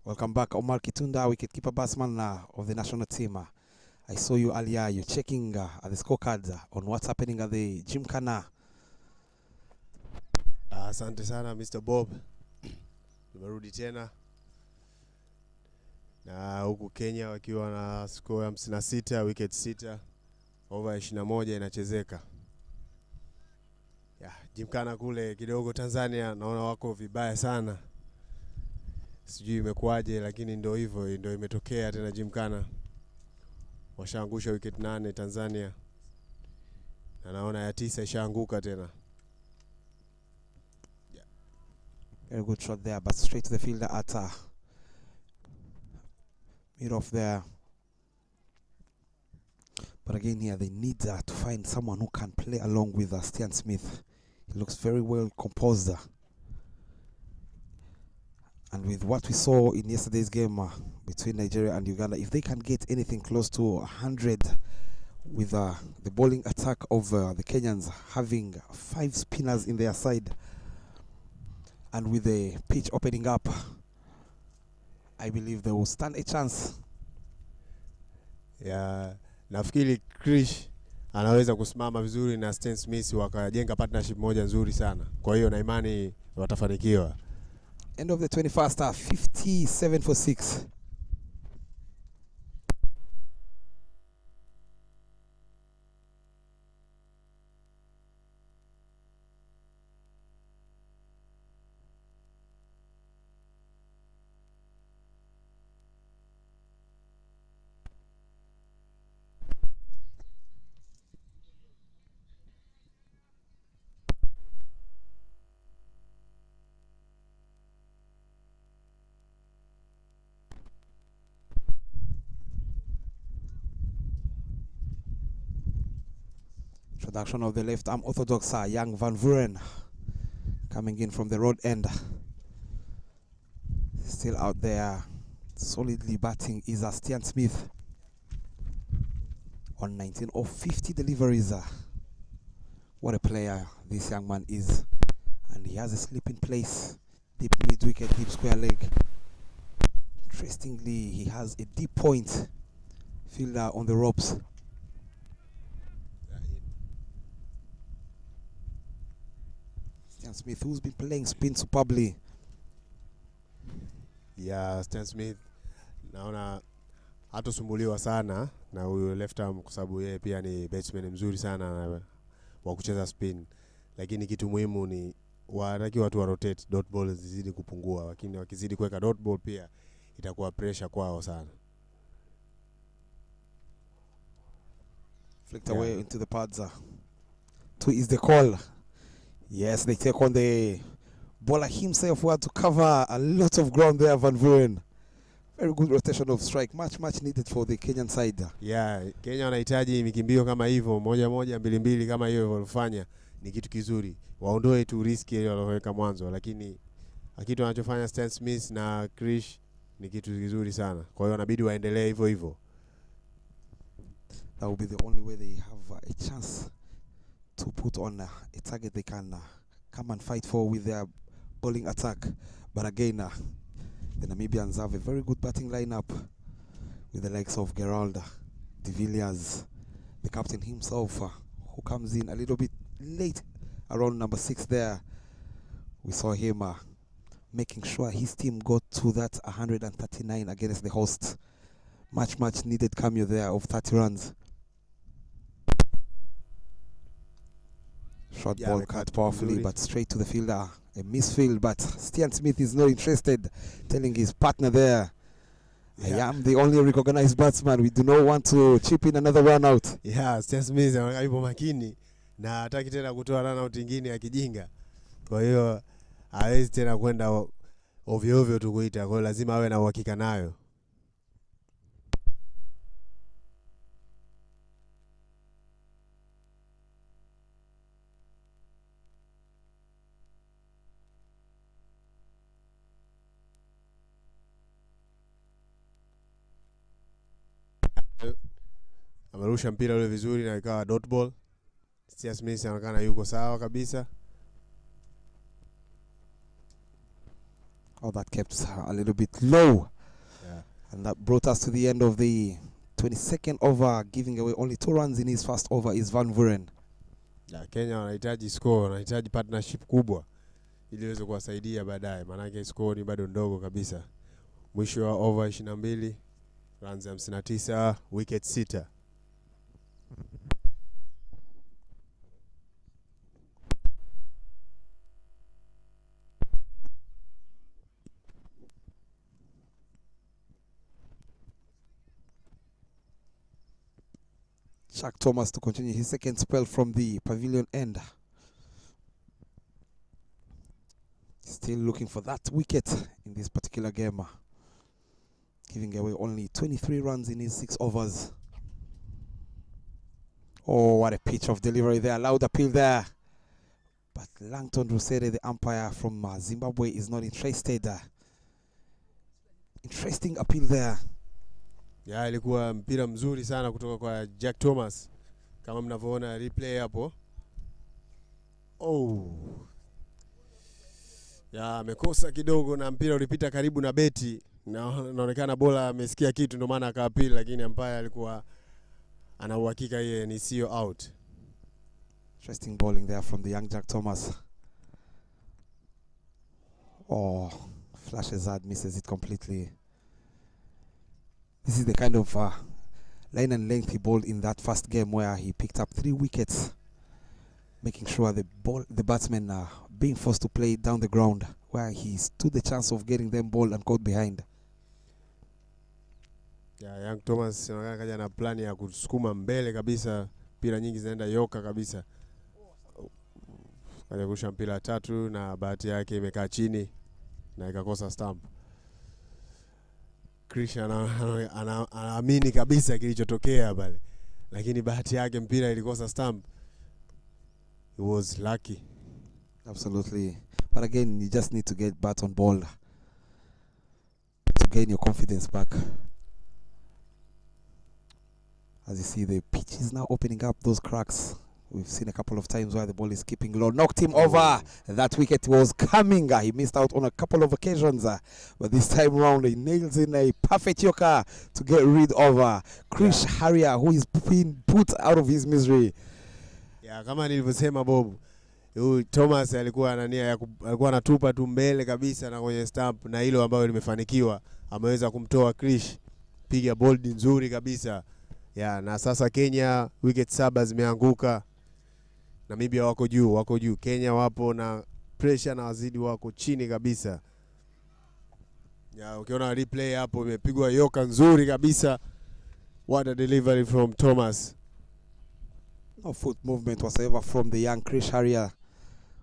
Welcome back, Omar Kitunda, wicketkeeper batsman of the national team. I saw you earlier, you're checking at the scorecards on what's happening at the Gymkhana. Asante sana Mr. Bob. Tumerudi tena. Na huku Kenya wakiwa na score ya 56, wicket 6, over 21 inachezeka. Gymkhana kule kidogo Tanzania naona wako vibaya sana. Sijui imekuaje, lakini ndio hivyo, ndio imetokea tena Gymkhana. Washaangusha wicket 8 Tanzania. Na naona ya 9 ishaanguka tena. Very good shot there, but straight to the fielder at mid off there. But again here, they need to find someone who can play along with Stian Smith. He looks very well composed. And with what we saw in yesterday's game between Nigeria and Uganda, if they can get anything close to 100 with the bowling attack of the Kenyans having 5 spinners in their side, and with the pitch opening up, I believe they will stand a chance. Nafikiri Krish anaweza kusimama vizuri na Stian Smith wakajenga partnership moja nzuri sana. Kwa hiyo na imani watafanikiwa. End of the 21st half, 57 for 6. Introduction of the left arm orthodox young Van Vuren coming in from the road end. Still out there solidly batting is Stian Smith on 19 of 50 deliveries. What a player this young man is, and he has a slip in place, deep mid wicket, deep square leg. Interestingly, he has a deep point fielder on the ropes. Stan Smith, who's been playing spin superbly. Yeah, Stan Smith naona hatosumbuliwa sana na huyo left arm kwa sababu yeye pia ni batsman mzuri sana wa kucheza spin, lakini kitu muhimu ni wanataka watu wa rotate, dot ball zizidi kupungua, lakini wakizidi kuweka dot ball pia itakuwa pressure kwao sana. Flicked away into the pads. 2 is the call. Yes, they take on the bowler himself who had to cover a lot of ground there, Van Vuren. Very good rotation of strike, much needed for the Kenyan side. Yeah, Kenya wanahitaji mikimbio kama hivyo, moja mbili mbili kama hiyo walifanya, ni kitu kizuri. Waondoe tu risk ile waloweka mwanzo, lakini kitu wanachofanya Stan Smith na Krish ni kitu kizuri sana. Kwa hiyo wanabidi waendelee hivyo hivyo. That will be the only way they have a chance to put on a target they can come and fight for with their bowling attack. But again, the Namibians have a very good batting lineup with the likes of Gerald, De Villiers, the captain himself, who comes in a little bit late around number 6 there. We saw him making sure his team got to that 139 against the host. Much needed cameo there of 30 runs. Short ball cut powerfully, but straight to the fielder. A misfield, but Stian Smith is not interested, telling his partner there, I am the only recognized batsman. We do not want to chip in another run out. Yeah, Stian Smith yupo makini na hataki tena kutoa run out nyingine ya kijinga. Kwa hiyo hawezi tena kwenda ovyo ovyo tu kuita. Kwa hiyo lazima awe na uhakika nayo. Amerusha mpira ule vizuri na ikawa dot ball. Stian Smith anaonekana yuko sawa kabisa. Oh, that kept a little bit low. Yeah. And that brought us to the end of the 22nd over, giving away only 2 runs in his first over is Van Vuren. Yeah, Kenya wanahitaji score, wanahitaji partnership kubwa ili iweze kuwasaidia baadaye, maana score ni bado ndogo kabisa. Mwisho wa over 22, runs 59, wicket 6. Chuck Thomas to continue his second spell from the pavilion end. Still looking for that wicket in this particular game. Giving away only 23 runs in his 6 overs. Oh, what a pitch of delivery there. Loud appeal there. But Langton Rusere, the umpire from Zimbabwe, is not interested. Interesting appeal there. Ya, ilikuwa mpira mzuri sana kutoka kwa Jack Thomas. Kama mnavyoona replay hapo. Oh. Ya, amekosa kidogo na mpira ulipita karibu na beti. Inaonekana bola amesikia kitu ndio maana akaapili, lakini umpire alikuwa ana uhakika yeye ni sio out. Interesting bowling there from the young Jack Thomas. Oh, Flashes hard, misses it completely. This is the kind of line and length he bowled in that first game where he picked up 3 wickets, making sure the batsmen are being forced to play down the ground, where he stood the chance of getting them ball and caught behind. Young Thomas anaonekana kaja na plani ya kusukuma mbele kabisa, mpira nyingi zinaenda yoka kabisa. Kaja kurusha mpira 3 na bahati yake imekaa chini na ikakosa stump. Krish anaamini kabisa kilichotokea pale, lakini bahati yake mpira ilikosa stump. He was lucky. Absolutely. But again, you just need to get bat on ball to gain your confidence back. As you see, the pitch is now opening up those cracks. We've seen a couple of times where the ball is keeping low. Knocked him over. That wicket was coming. He missed out on a couple of occasions. But this time round, he nails in a perfect yorker to get rid of Krish Harrier, who is being put out of his misery. Yeah, kama nilivyosema Bob, Thomas alikuwa alikuwa anatupa tu mbele kabisa na kwenye stump, na hilo ambalo limefanikiwa, ameweza kumtoa Krish, piga bold nzuri kabisa. Na sasa Kenya wicket 7 zimeanguka. Namibia wako juu. Kenya wapo na pressure na wazidi wako chini kabisa. Ukiona replay hapo imepigwa yoka nzuri kabisa. What a delivery from Thomas. No foot movement whatsoever from the young Krish Harrier,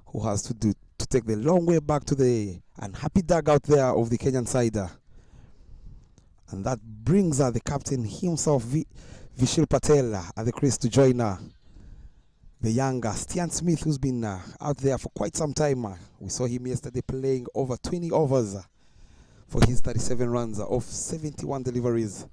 who has to take the long way back to the unhappy dugout there of the Kenyan side. And that brings the captain himself, Vishil Patel, at the crease to join the younger Stian Smith, who's been out there for quite some time. We saw him yesterday playing over 20 overs for his 37 runs of 71 deliveries.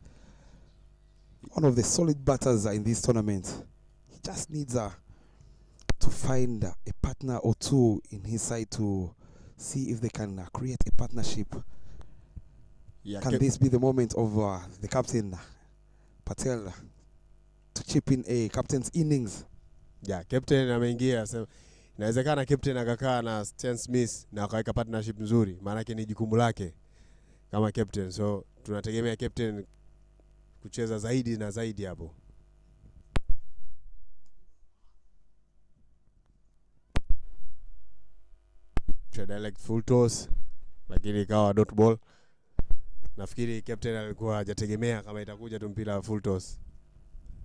One of the solid batters in this tournament. He just needs to find a partner or two in his side to see if they can create a partnership. Can this be the moment of the captain, Patel, to chip in a captain's innings? Captain ameingia. So inawezekana captain akakaa na Stan Smith na akaweka partnership nzuri, maana yake ni jukumu lake kama captain. So tunategemea captain kucheza zaidi na zaidi hapo. Direct full toss, lakini ikawa dot ball. Nafikiri captain alikuwa hajategemea kama itakuja tu mpira full toss.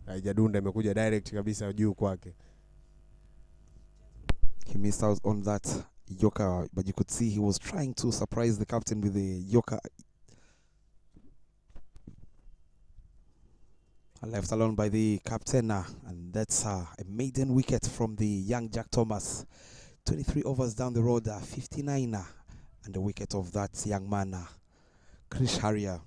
Haijadunda, imekuja direct kabisa juu kwake. He missed out on that yorker, but you could see he was trying to surprise the captain with the yorker. Left alone by the captain, and that's a maiden wicket from the young Jack Thomas. 23 overs down the road, 59, and the wicket of that young man, Krish Harrier.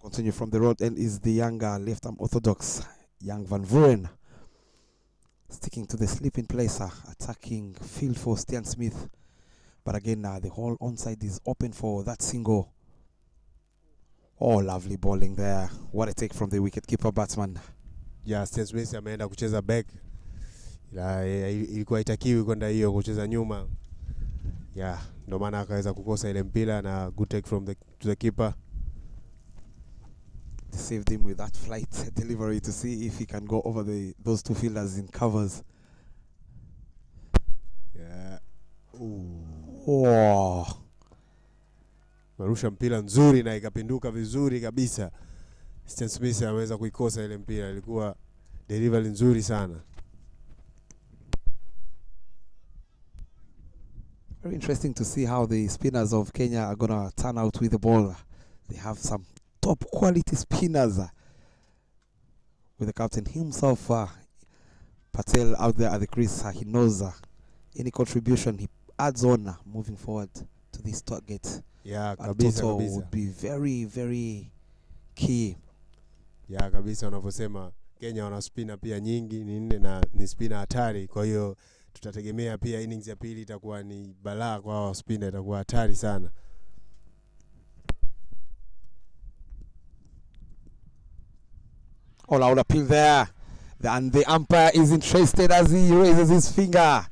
Continue from the road end is the younger left-arm orthodox, young Van Vuren. Sticking to the sleeping place, attacking field for Stian Smith. But again, the whole onside is open for that single. Oh, lovely bowling there. What a take from the wicket-keeper batsman. Stian Smith ameenda kucheza back. Ilikuwa itakiwi kwenda hiyo kucheza nyuma. Ndio maana akaweza kukosa ile mpira, na good take from the keeper. Saved him with that flight delivery to see if he can go over those two fielders in covers. Marusha mpira nzuri na ikapinduka vizuri kabisa. Stan Smith ameweza kuikosa ile mpira, ilikuwa delivery nzuri sana. Very interesting to see how the spinners of Kenya are going to turn out with the ball. They have some top quality spinners with the captain himself, Patel, out there at the crease. He knows any contribution he adds on moving forward to this target. Yeah, At kabisa total kabisa. would be very, very key. Ya kabisa wanavyosema Kenya wana spinner pia nyingi ni nne na ni spinner hatari, kwa hiyo tutategemea pia innings ya pili itakuwa ni balaa kwa hao spinner, itakuwa hatari sana. All out appeal there. And the umpire is interested as he raises his finger.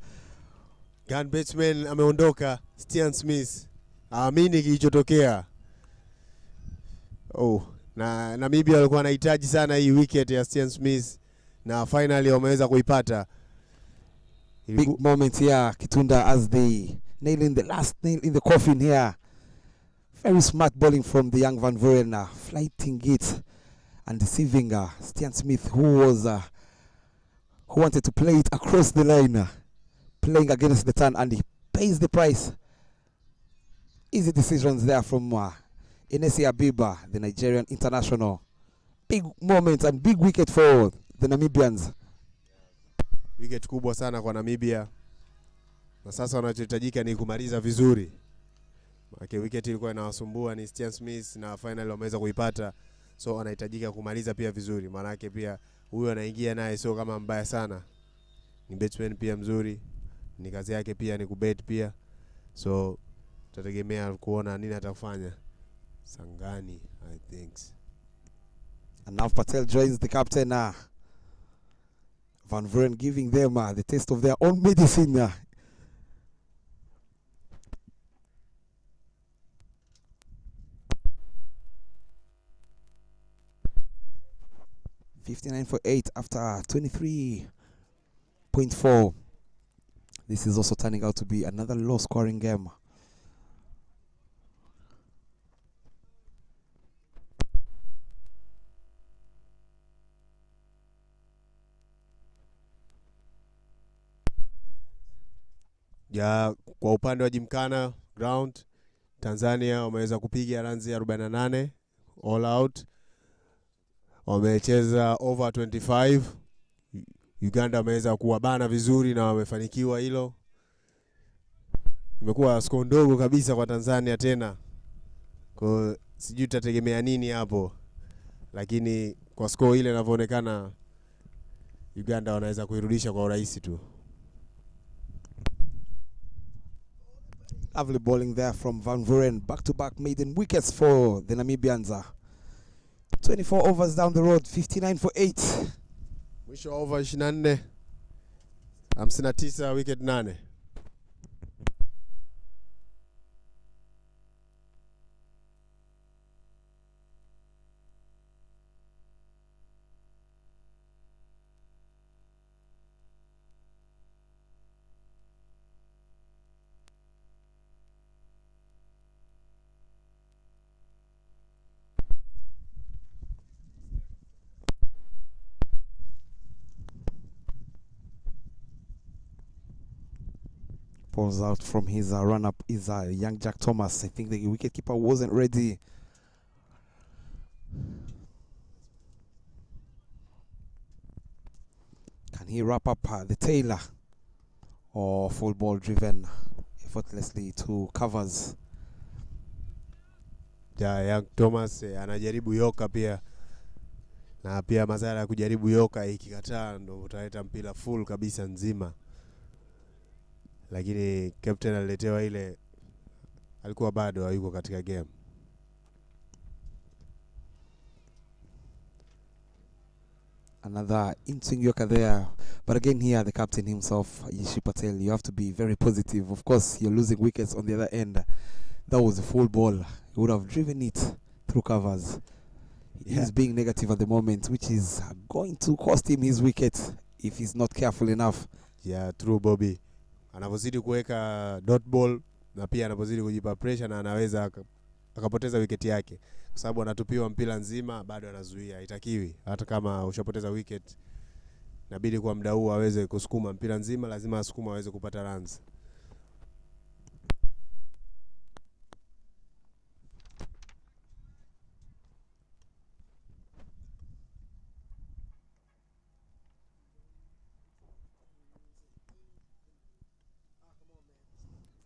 Gun batsman ameondoka, Stian Smith. Aamini kilichotokea. Oh, na Namibia walikuwa wanahitaji sana hii wicket ya Stian Smith na finally wameweza kuipata. Big moment here, Kitunda, as they nailing the last nail in the coffin here. Very smart bowling from the young Van Vuren, flighting it and deceiving Stian Smith, who wanted to play it across the line, playing against the turn, and he pays the price. Easy decisions there from Inesi Abiba, the Nigerian international. Big moment and big wicket for the Namibians. Wicket kubwa sana kwa Namibia. Na sasa wanachohitajika ni kumaliza vizuri. Maana wicket ilikuwa inawasumbua ni Stian Smith na finally wameweza kuipata. So wanahitajika kumaliza pia vizuri. Maana yake pia huyo anaingia naye sio kama mbaya sana. Ni batsman pia mzuri. Ni kazi yake pia ni kubet pia. So tutategemea kuona nini atafanya. Sangani, I think. And now Patel joins the captain. Van Vuren giving them the taste of their own medicine. 59 for 8 after 23.4. This is also turning out to be another low-scoring game. Ya kwa upande wa Gymkhana ground, Tanzania wameweza kupiga runs 48 all out. Wamecheza over 25. Uganda wameweza kuwabana vizuri na wamefanikiwa hilo. Imekuwa score ndogo kabisa kwa Tanzania tena. Kwa sijui tutategemea nini hapo. Lakini kwa score ile inavyoonekana Uganda wanaweza kuirudisha kwa urahisi tu. Lovely bowling there from Van Vuren. Back-to-back maiden wickets for the Namibians. 24 overs down the road, 59 for 8. Mwisho over 24. 59 wicket 8. Pulls out from his run-up is young Jack Thomas. I think the wicketkeeper wasn't ready. Can he wrap up the tail or full ball driven effortlessly to covers? Ja, young Thomas anajaribu yoka pia. Na pia madhara ya kujaribu yoka ikikataa ndo utaleta mpira full kabisa nzima. Lakini captain aliletewa ile, alikuwa bado hayuko katika game. Another inswing yoka there. But again here, the captain himself, Yishi Patel, you have to be very positive. Of course, you're losing wickets on the other end. That was a full ball. He would have driven it through covers. He's being negative at the moment, which is going to cost him his wicket if he's not careful enough. Yeah, true Bobby. Anapozidi kuweka dot ball na pia anapozidi kujipa pressure na anaweza akapoteza wicket yake. Kwa sababu anatupiwa mpira nzima bado anazuia. Haitakiwi. Hata kama ushapoteza wicket, inabidi kwa muda huu aweze kusukuma mpira nzima, lazima asukuma aweze kupata runs.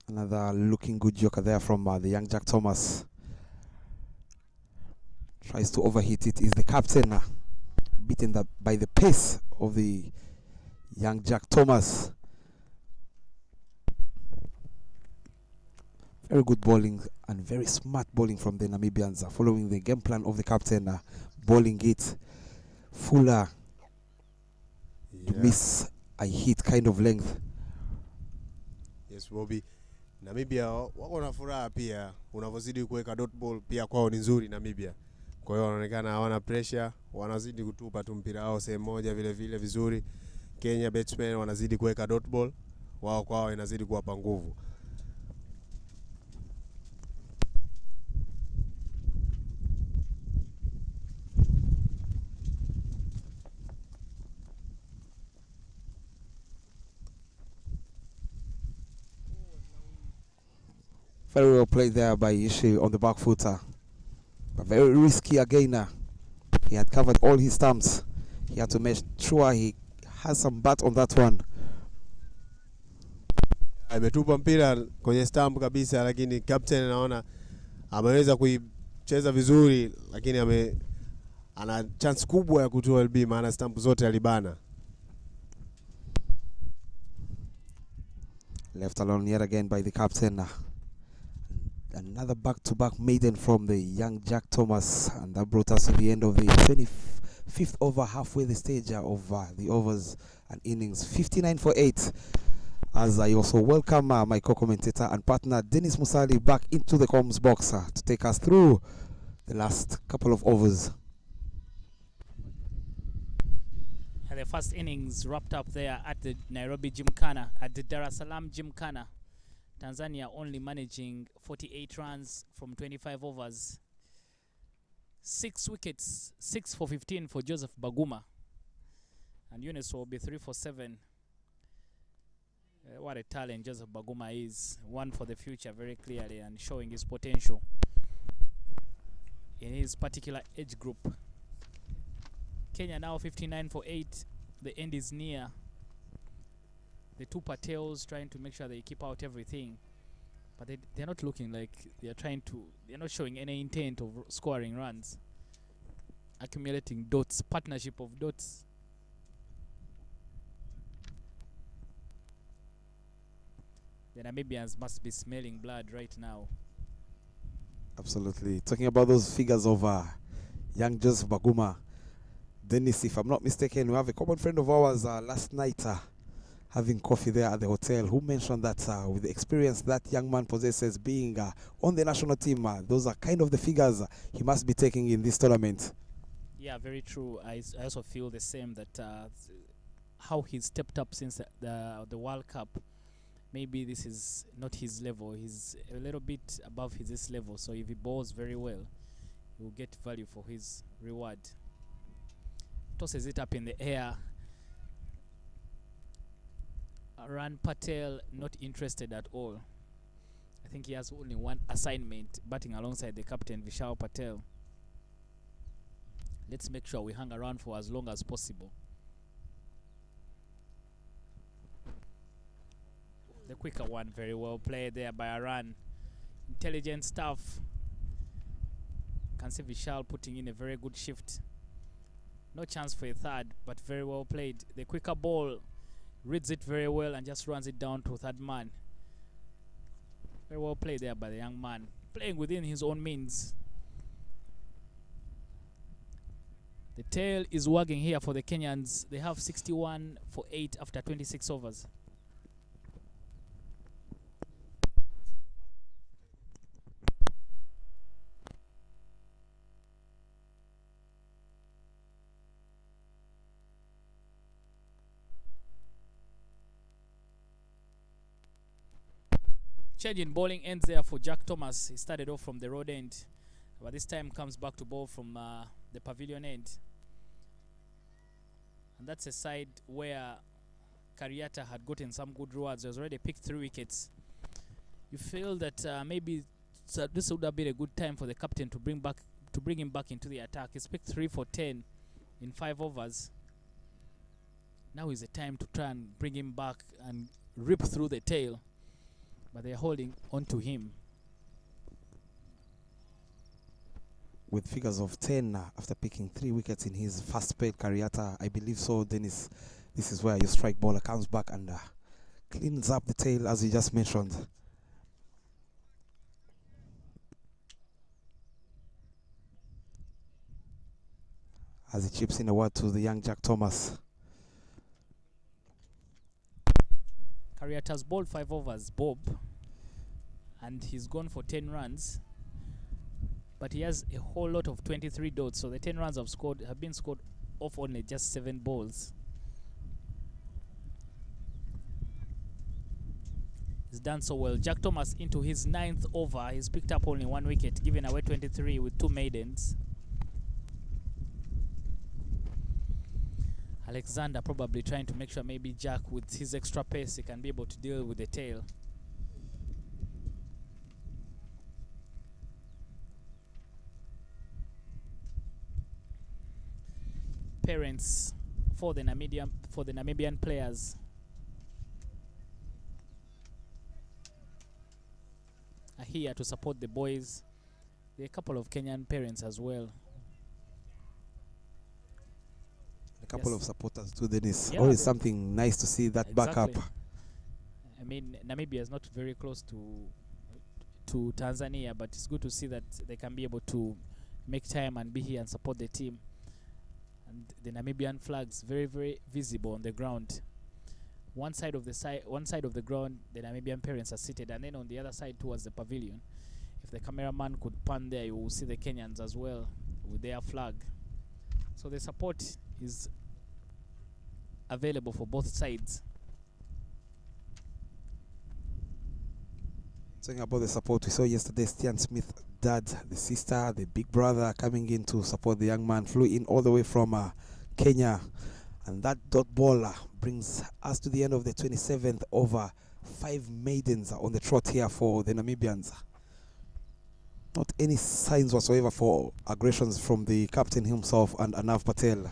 Another looking good joker there from the young Jack Thomas. Tries to overhit it. Is the captain beaten by the pace of the young Jack Thomas. Very good bowling and very smart bowling from the Namibians, following the game plan of the captain, bowling it fuller to miss a hit kind of length. Yes, Bobby. Namibia wako na furaha pia, unavozidi kuweka dot ball pia kwao ni nzuri Namibia. Kwa hiyo wanaonekana hawana pressure, wanazidi kutupa tu mpira wao sehemu moja vile vile vizuri. Kenya batsmen wanazidi kuweka dot ball, wao kwao inazidi kuwapa nguvu. Very well played there by Ishi on the back footer. But very risky again. He had covered all his stumps. He had to make sure he has some bat on that one. Ametupa mpira kwenye stump kabisa, lakini captain anaona ameweza kuicheza vizuri, lakini ana chance kubwa ya kutoa LB maana stump zote alibana. Left alone yet again by the captain. Another back-to-back maiden from the young Jack Thomas, and that brought us to the end of the 25th over, halfway the stage of the overs and innings. 59 for 8. As I also welcome my co-commentator and partner Dennis Musali back into the comms box to take us through the last couple of overs. And the first innings wrapped up there at the Nairobi Gymkhana, at the Dar es Salaam Gymkhana. Tanzania only managing 48 runs from 25 overs. 6 wickets, 6 for 15 for Joseph Baguma. And Yunus will be 3 for 7. What a talent Joseph Baguma is. One for the future very clearly and showing his potential in his particular age group. Kenya now 59 for 8. The end is near. The two Patels trying to make sure they keep out everything, but they're not looking like they're not showing any intent of scoring runs, accumulating dots, partnership of dots. The Namibians must be smelling blood right now. Absolutely. Talking about those figures of young Joseph Baguma, Dennis, if I'm not mistaken, we have a common friend of ours last night having coffee there at the hotel, who mentioned that with the experience that young man possesses being on the national team, those are kind of the figures he must be taking in this tournament. Yeah, very true. I also feel the same, that how he's stepped up since the World Cup, maybe this is not his level. He's a little bit above his level, so if he bowls very well, he will get value for his reward. Tosses it up in the air. Ran Patel not interested at all. I think he has only one assignment, batting alongside the captain Vishal Patel. Let's make sure we hang around for as long as possible. The quicker one, very well played there by Aran. Intelligent stuff. Can see Vishal putting in a very good shift. No chance for a third, but very well played. The quicker ball reads it very well and just runs it down to third man. Very well played there by the young man, playing within his own means. The tail is wagging here for the Kenyans. They have 61 for 8 after 26 overs. Change in bowling ends there for Jack Thomas. He started off from the road end, but this time comes back to bowl from the pavilion end. And that's a side where Kariata had gotten some good rewards. He has already picked 3 wickets. You feel that maybe this would have been a good time for the captain to bring him back into the attack. He's picked 3 for 10 in 5 overs. Now is the time to try and bring him back and rip through the tail. but they're holding on to him. With figures of 10 after picking 3 wickets in his first spell, Kariata, I believe so. Dennis, this is where your strike bowler comes back and cleans up the tail, as you just mentioned. As he chips in a word to the young Jack Thomas. Kariata's bowled 5 overs, Bob, and he's gone for 10 runs. But he has a whole lot of 23 dots, so the 10 runs have been scored off only just 7 balls. He's done so well. Jack Thomas into his 9th over. He's picked up only 1 wicket, giving away 23 with 2 maidens. Alexander probably trying to make sure maybe Jack, with his extra pace, he can be able to deal with the tail. Parents for the Namibian players are here to support the boys. There are a couple of Kenyan parents as well. A couple of supporters too, Dennis. Yeah, Always something nice to see that backup. I mean, Namibia is not very close to Tanzania, but it's good to see that they can be able to make time and be here and support the team. And the Namibian flags very, very visible on the ground. One side of the ground, the Namibian parents are seated, and then on the other side towards the pavilion, if the cameraman could pan there, you will see the Kenyans as well with their flag. So the support is available for both sides. Talking about the support, we saw yesterday Stian Smith's dad, the sister, the big brother coming in to support the young man, flew in all the way from Kenya. And that dot ball brings us to the end of the 27th over. 5 maidens on the trot here for the Namibians. Not any signs whatsoever for aggressions from the captain himself and Anav Patel.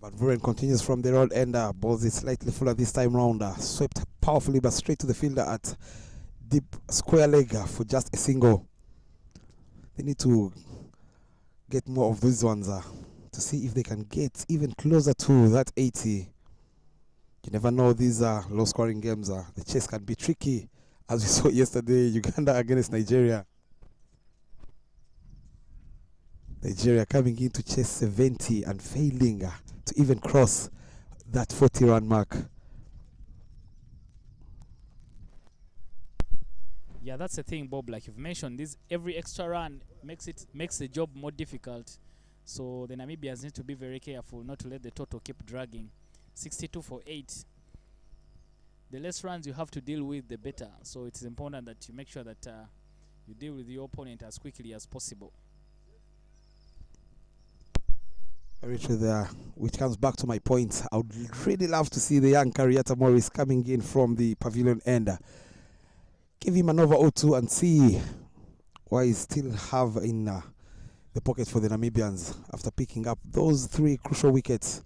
But Vuren continues from the road end. Balls is slightly fuller this time round. Swept powerfully but straight to the fielder at deep square leg for just a single. They need to get more of these ones to see if they can get even closer to that 80. You never know, these low scoring games. The chase can be tricky, as we saw yesterday, Uganda against Nigeria. Nigeria coming in to chase 70 and failing to even cross that 40-run mark. Yeah, that's the thing, Bob. Like you've mentioned, this every extra run makes the job more difficult. So the Namibians need to be very careful not to let the total keep dragging. 62 for 8. The less runs you have to deal with, the better. So it's important that you make sure that you deal with your opponent as quickly as possible. Very true there, which comes back to my point. I would really love to see the young Kariata Morris coming in from the pavilion end. Give him an over 0-2 and see why he still have in the pocket for the Namibians after picking up those 3 crucial wickets.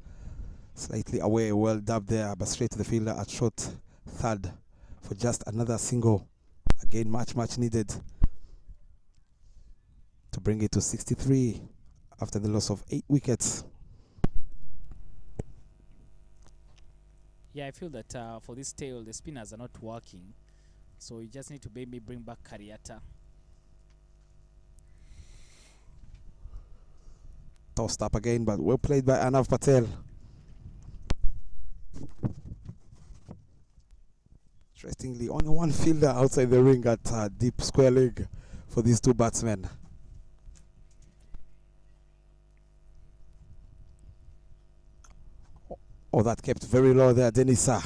Slightly away, well dubbed there, but straight to the fielder at short third for just another single. Again, much needed to bring it to 63 after the loss of 8 wickets. Yeah, I feel that for this tail, the spinners are not working. So you just need to maybe bring back Kariata. Tossed up again, but well played by Anav Patel. Interestingly, only one fielder outside the ring at deep square leg for these 2 batsmen. Oh, that kept very low there, Denisa.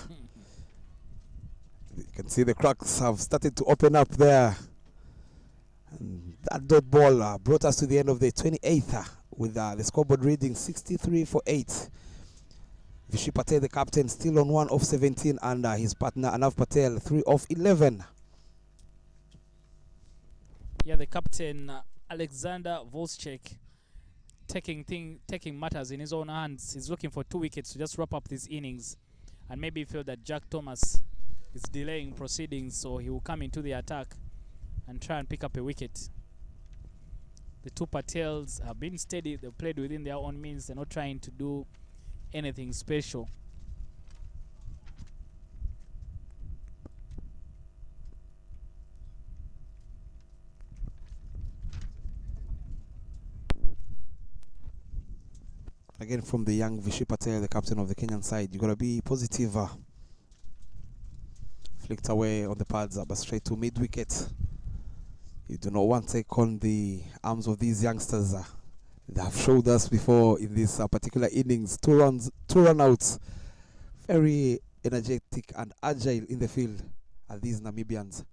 You can see the cracks have started to open up there. And that dot ball brought us to the end of the 28th with the scoreboard reading 63-8. Vishy Patel, the captain, still on 1 of 17, and his partner Anav Patel 3 of 11. Yeah, the captain Alexander Volschek taking matters in his own hands. He's looking for 2 wickets to just wrap up this innings, and maybe feel that Jack Thomas is delaying proceedings, so he will come into the attack and try and pick up a wicket. The two Patels have been steady. They've played within their own means. They're not trying to do anything special. Again from the young Vishy Patel, the captain of the Kenyan side. You got to be positive. Flicked away on the pads, but straight to mid-wicket. You do not want to take on the arms of these youngsters. They have showed us before in this particular innings. 2 run outs. Very energetic and agile in the field are these Namibians.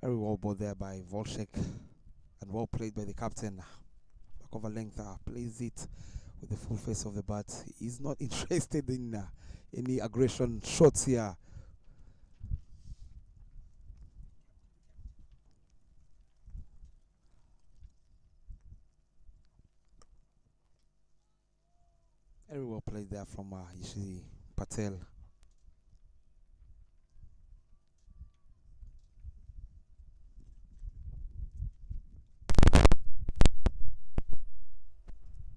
Very well bowled there by Volschek and well played by the captain. Back over length, plays it with the full face of the bat. He's not interested in any aggression shots here. Very well played there from Vishy Patel.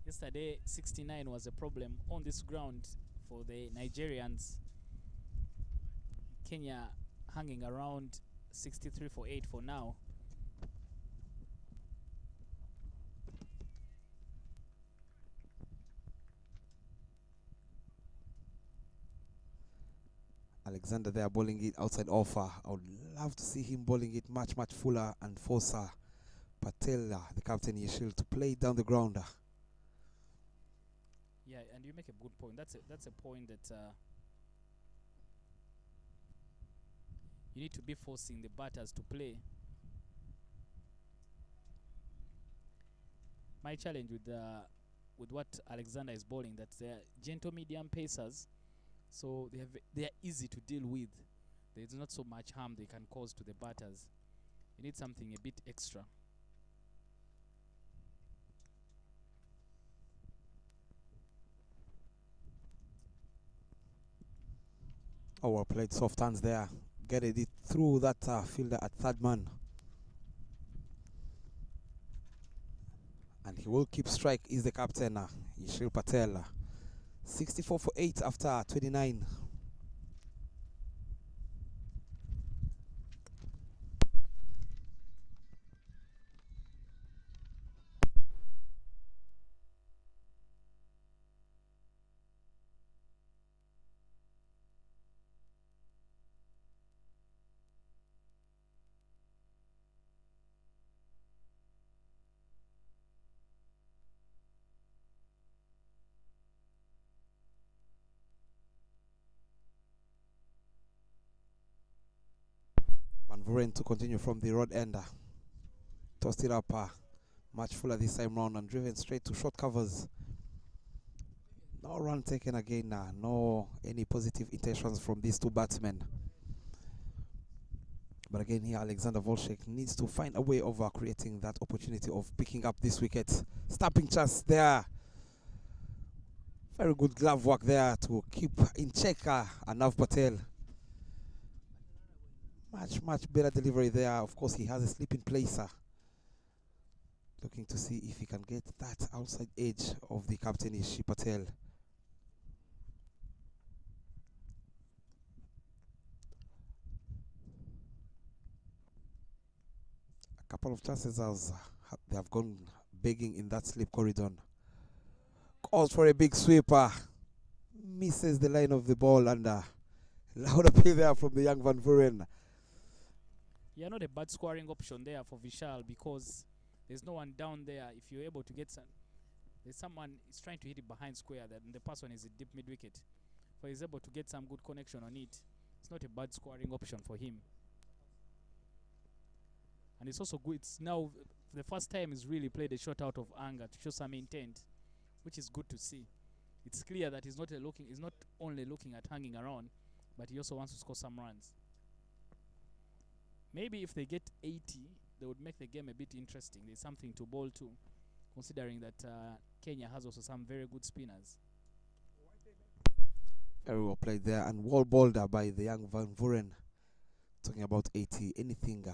Yesterday, 69 was a problem on this ground for the Nigerians. Kenya hanging around 63-8 for now. Alexander there bowling it outside offer. I would love to see him bowling it much fuller and force Patel, the captain Yeshil, to play it down the ground. Yeah, and you make a good point. That's a point that you need to be forcing the batters to play. My challenge with what Alexander is bowling, that they're gentle medium pacers, so they are easy to deal with. There's not so much harm they can cause to the batters. You need something a bit extra. Oh, well played, soft hands there. Getting it through that fielder at third man. And he will keep strike, is the captain, Yeshil Patel. 64-8 after 29. Van Vuren to continue from the rod ender. Tossed it up much fuller this time round and driven straight to short covers. No run taken again. No any positive intentions from these two batsmen. But again here, Alexander Volschek needs to find a way of creating that opportunity of picking up this wicket. Stopping chance there. Very good glove work there to keep in check Anav Patel. Much better delivery there. Of course, he has a sleeping placer. Looking to see if he can get that outside edge of the captain Vishy Patel. A couple of chances as they have gone begging in that slip corridor. Calls for a big sweeper. Misses the line of the ball and loud appeal there from the young Van Vuren. Yeah, not a bad scoring option there for Vishal, because there's no one down there. If you're able to get There's someone is trying to hit it behind square, that the person is a deep mid wicket. For he's able to get some good connection on it. It's not a bad scoring option for him. And it's also good. It's now for the first time he's really played a shot out of anger to show some intent, which is good to see. It's clear that he's not only looking at hanging around, but he also wants to score some runs. Maybe if they get 80, they would make the game a bit interesting. There's something to bowl to, considering that Kenya has also some very good spinners. Very well played there, and well bowled by the young Van Vuren. Talking about 80, anything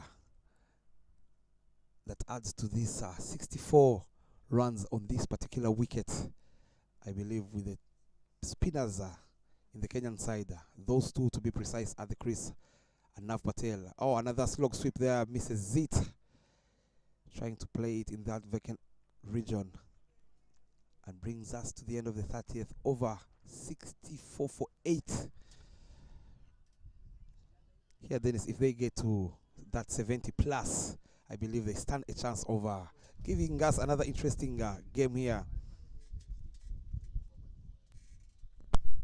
that adds to this 64 runs on this particular wicket. I believe with the spinners in the Kenyan side, those two to be precise at the crease, and Nav Patel. Oh, another slog sweep there, misses Zit. Trying to play it in that vacant region. And brings us to the end of the 30th over. 64 for 8. Here, Dennis, if they get to that 70 plus, I believe they stand a chance over giving us another interesting game here.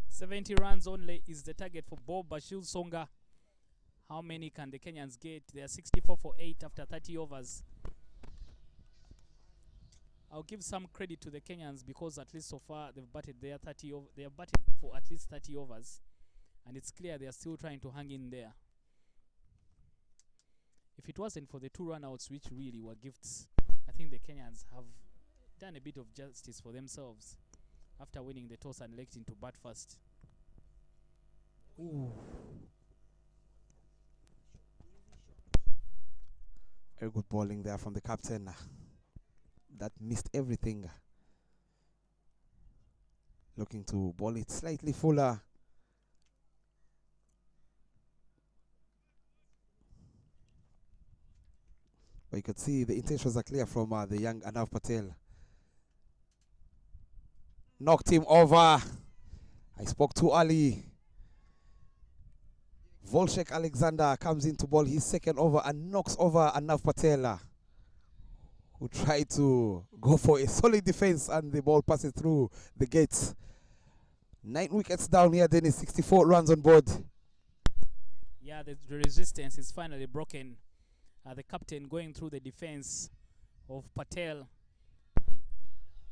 70 runs only is the target for Bob Bashir Songa. How many can the Kenyans get? They are 64 for 8 after 30 overs. I'll give some credit to the Kenyans because at least so far they've batted their 30 over. They have batted for at least 30 overs, and it's clear they are still trying to hang in there. If it wasn't for the 2 run-outs, which really were gifts, I think the Kenyans have done a bit of justice for themselves after winning the toss and electing to bat first. Ooh. Very good bowling there from the captain. That missed everything. Looking to bowl it slightly fuller. But you could see the intentions are clear from the young Anav Patel. Knocked him over. I spoke too early. Volshek Alexander comes in to bowl his second over and knocks over Anav Patel, who tried to go for a solid defense, and the ball passes through the gates. 9 wickets down here, Dennis. 64 runs on board. Yeah, the resistance is finally broken. The captain going through the defense of Patel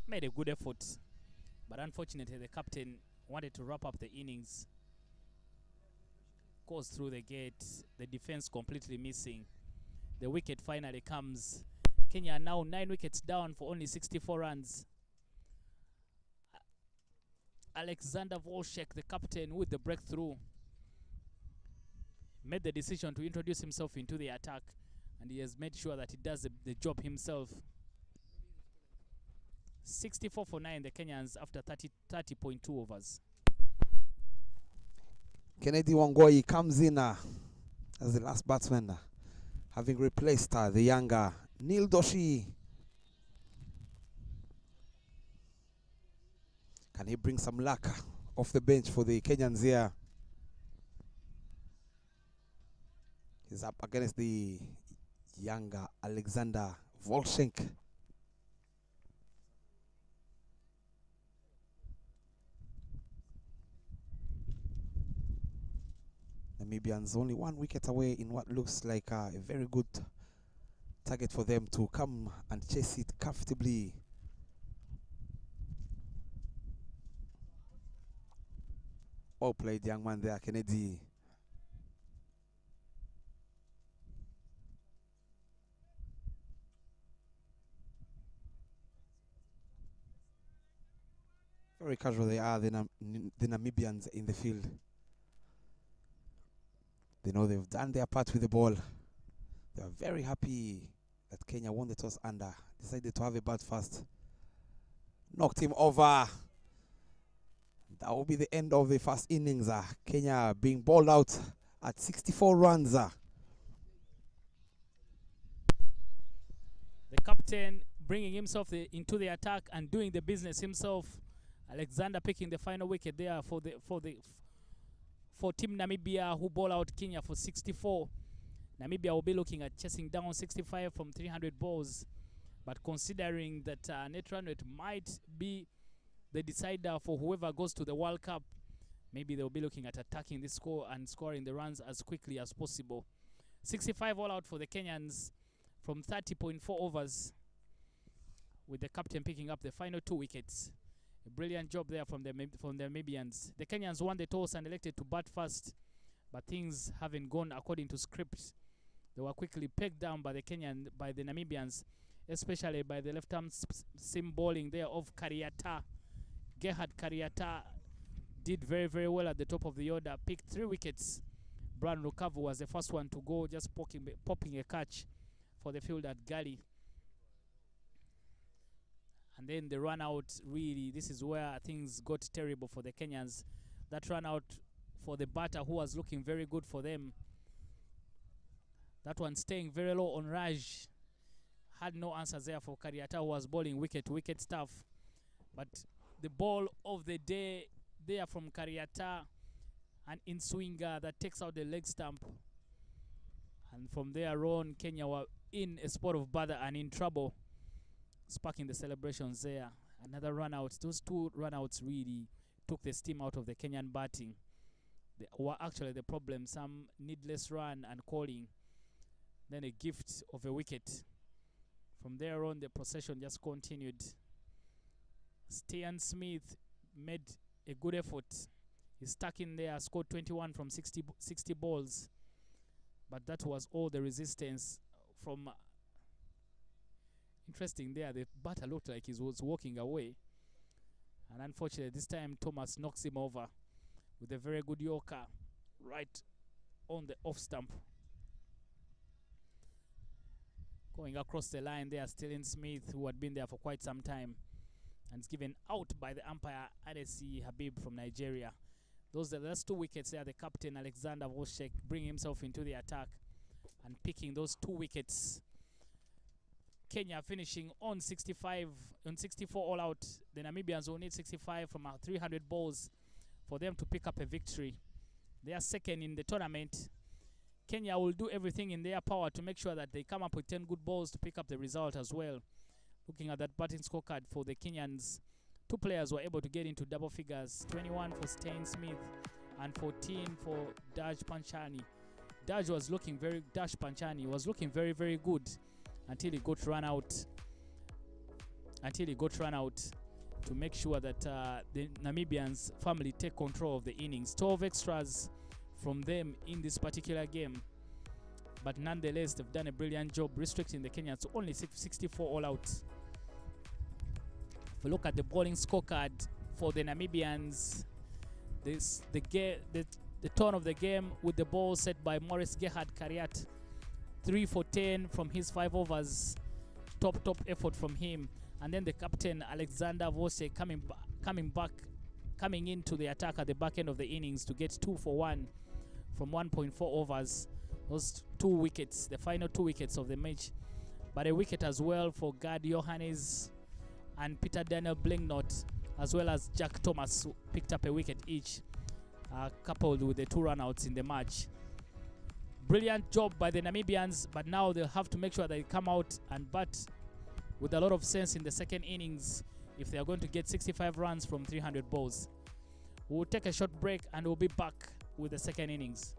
made a good effort, but unfortunately the captain wanted to wrap up the innings. Goes through the gate, the defense completely missing. The wicket finally comes. Kenya are now 9 wickets down for only 64 runs. Alexander Volshek, the captain, with the breakthrough, made the decision to introduce himself into the attack, and he has made sure that he does the job himself. 64 for 9, the Kenyans, after 30.2 overs. Kennedy Wangoi comes in as the last batsman, having replaced the younger Neil Doshi. Can he bring some luck off the bench for the Kenyans here? He's up against the younger Alexander Volshenk. Namibians only 1 wicket away in what looks like a very good target for them to come and chase it comfortably. Well played, young man there, Kennedy. Very casual they are, the Namibians in the field. They know they've done their part with the ball. They are very happy that Kenya won the toss and decided to have a bat first. Knocked him over. That will be the end of the first innings. Kenya being bowled out at 64 runs. The captain bringing himself into the attack and doing the business himself. Alexander picking the final wicket there for Team Namibia, who bowl out Kenya for 64. Namibia will be looking at chasing down 65 from 300 balls. But considering that net run rate might be the decider for whoever goes to the World Cup, maybe they'll be looking at attacking this score and scoring the runs as quickly as possible. 65 all out for the Kenyans from 30.4 overs, with the captain picking up the final 2 wickets. A brilliant job there from the Namibians. The Kenyans won the toss and elected to bat first, but things haven't gone according to script. They were quickly pegged down by the Namibians, especially by the left-arm seam bowling there of Kariata. Gerhard Kariata did very, very well at the top of the order, picked 3 wickets. Brian Lukavu was the first one to go, just popping a catch for the field at Gali. And then the run out, really, this is where things got terrible for the Kenyans. That run out for the batter who was looking very good for them. That one staying very low on Raj. Had no answers there for Kariata, who was bowling wicket-to-wicket stuff. But the ball of the day there from Kariata, an in-swinger that takes out the leg stump. And from there on, Kenya were in a spot of bother and in trouble, sparking the celebrations there. Another run out. Those 2 run outs really took the steam out of the Kenyan batting. They were actually the problem. Some needless run and calling. Then a gift of a wicket. From there on, the procession just continued. Stian Smith made a good effort. He stuck in there, scored 21 from 60 balls. But that was all the resistance from... Interesting there, the batter looked like he was walking away. And unfortunately, this time Thomas knocks him over with a very good Yorker right on the off stump. Going across the line there, Stian Smith, who had been there for quite some time, and is given out by the umpire, Adesi Habib from Nigeria. Those are the last 2 wickets there. The captain, Alexander Voshek, bringing himself into the attack and picking those 2 wickets. Kenya finishing on 64 all out. The Namibians will need 65 from 300 balls for them to pick up a victory. They are second in the tournament. Kenya will do everything in their power to make sure that they come up with 10 good balls to pick up the result as well. Looking at that batting scorecard for the Kenyans, 2 players were able to get into double figures. 21 for Stain Smith and 14 for Daj Panchani. Daj Panchani was looking very, very good until he got run out. To make sure that the Namibians family take control of the innings. 12 extras from them in this particular game. But nonetheless, they've done a brilliant job restricting the Kenyans to only 64 all out. If we look at the bowling scorecard for the Namibians, the turn of the game with the ball set by Maurice Gerhard Kariat. 3 for 10 from his 5 overs. Top effort from him. And then the captain, Alexander Vose, coming into the attack at the back end of the innings to get 2 for 1 from 1.4 overs. Those 2 wickets, the final 2 wickets of the match. But a wicket as well for Gad Johannes and Peter Daniel Blingnot, as well as Jack Thomas, who picked up a wicket each, coupled with the 2 run-outs in the match. Brilliant job by the Namibians, but now they'll have to make sure they come out and bat with a lot of sense in the second innings if they are going to get 65 runs from 300 balls. We'll take a short break and we'll be back with the second innings.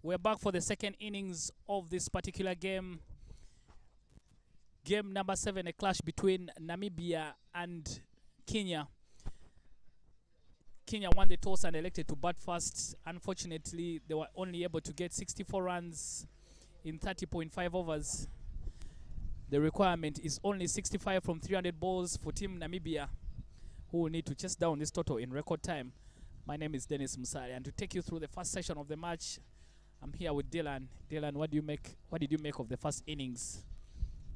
We're back for the second innings of this particular game. Game number 7, a clash between Namibia and Kenya. Kenya won the toss and elected to bat first. Unfortunately, they were only able to get 64 runs in 30.5 overs. The requirement is only 65 from 300 balls for Team Namibia, who will need to chase down this total in record time. My name is Dennis Musari, and to take you through the first session of the match, I'm here with Dylan. Dylan, what did you make of the first innings?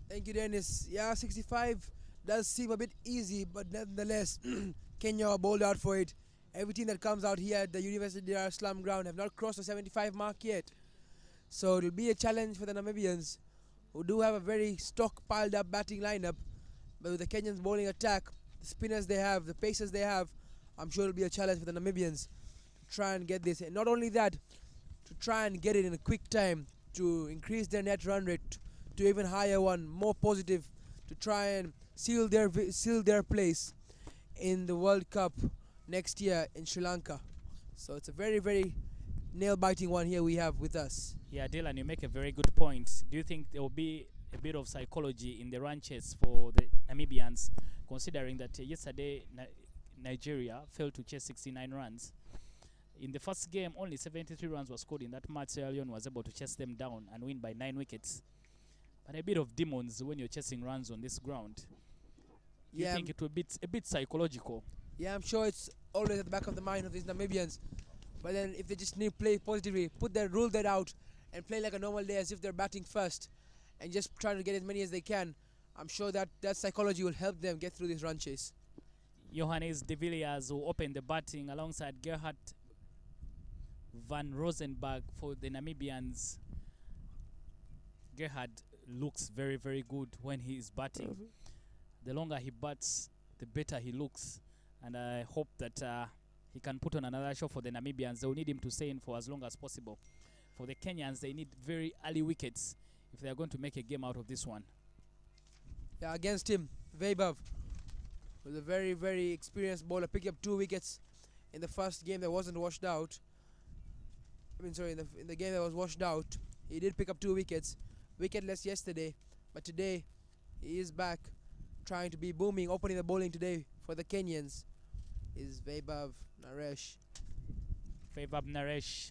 Thank you, Dennis. Yeah, 65 does seem a bit easy, but nevertheless, Kenya are bowled out for it. Every team that comes out here at the University Dar Slum ground have not crossed the 75 mark yet. So it will be a challenge for the Namibians, who do have a very stockpiled up batting lineup. But with the Kenyans bowling attack, the spinners they have, the pacers they have, I'm sure it will be a challenge for the Namibians to try and get this. And not only that, to try and get it in a quick time to increase their net run rate to even higher one, more positive, to try and seal their place in the World Cup next year in Sri Lanka. So it's a very, very nail-biting one here we have with us. Yeah, Dylan, you make a very good point. Do you think there will be a bit of psychology in the run chase for the Namibians, considering that yesterday Nigeria failed to chase 69 runs? In the first game, only 73 runs were scored in that match. Sierra Leone was able to chase them down and win by 9 wickets. But a bit of demons when you're chasing runs on this ground. You think it will be a bit psychological? Yeah, I'm sure it's always at the back of the mind of these Namibians. But then if they just need to play positively, rule that out and play like a normal day as if they're batting first and just try to get as many as they can, I'm sure that psychology will help them get through this run chase. Johannes de Villiers will open the batting alongside Gerhard van Rosenberg for the Namibians. Gerhard looks very, very good when he is batting. The longer he bats, the better he looks. And I hope that he can put on another show for the Namibians. They will need him to stay in for as long as possible. For the Kenyans, they need very early wickets if they are going to make a game out of this one. Yeah, against him, Vaibhav was a very, very experienced bowler, picked up 2 wickets in the first game that wasn't washed out. In the game that was washed out, he did pick up 2 wickets. Wicketless yesterday, but today he is back trying to be booming. Opening the bowling today for the Kenyans is Vaibhav Naresh. Vaibhav Naresh,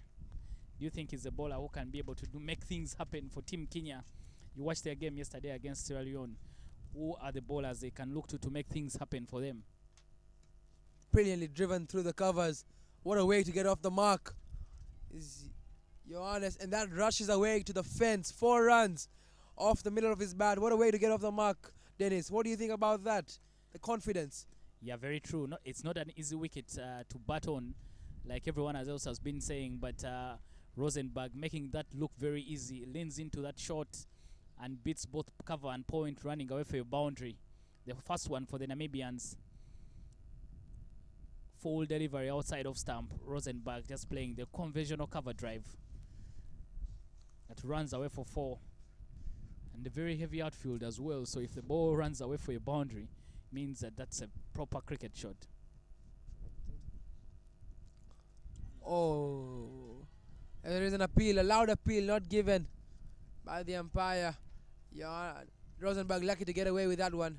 do you think he's a bowler who can be able to make things happen for Team Kenya? You watched their game yesterday against Sierra Leone. Who are the bowlers they can look to make things happen for them? Brilliantly driven through the covers. What a way to get off the mark. Is Johannes, and that rushes away to the fence. 4 runs off the middle of his bat. What a way to get off the mark, Dennis. What do you think about that? The confidence. Yeah, very true. No, it's not an easy wicket to bat on, like everyone else has been saying, but Rosenberg making that look very easy. Leans into that shot and beats both cover and point, running away for a boundary. The first one for the Namibians. Full delivery outside of stump. Rosenberg just playing the conventional cover drive. That runs away for 4. And a very heavy outfield as well. So if the ball runs away for a boundary, means that that's a proper cricket shot. Oh. And there is an appeal, a loud appeal not given by the umpire. Yeah, Rosenberg lucky to get away with that one.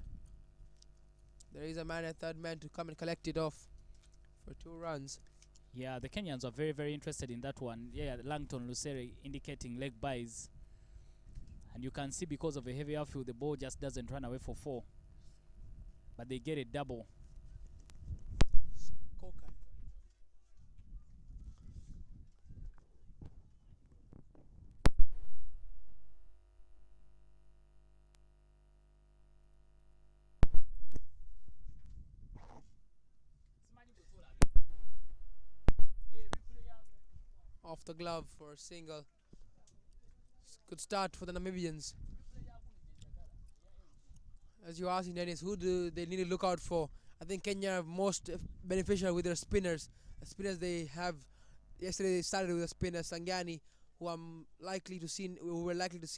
There is a man at third man to come and collect it off for 2 runs. Yeah, the Kenyans are very, very interested in that one. Yeah, Langton Lusere indicating leg buys. And you can see because of a heavy outfield, the ball just doesn't run away for 4. But they get a double. Off the glove for a single. Good start for the Namibians. As you asked, Dennis, who do they need to look out for? I think Kenya are most beneficial with their spinners. The spinners they have, yesterday they started with a spinner, Sangani, who were likely to see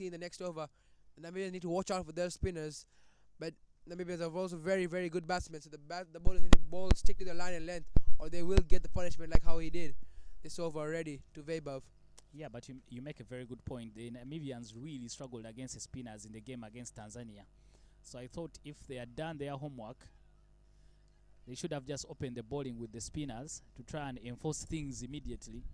in the next over. The Namibians need to watch out for their spinners, but Namibians are also very, very good batsmen. So the bowlers need to stick to their line and length, or they will get the punishment like how he did this over already to Vaibhav. Yeah, but you make a very good point. The Namibians really struggled against the spinners in the game against Tanzania. So I thought if they had done their homework, they should have just opened the bowling with the spinners to try and enforce things immediately.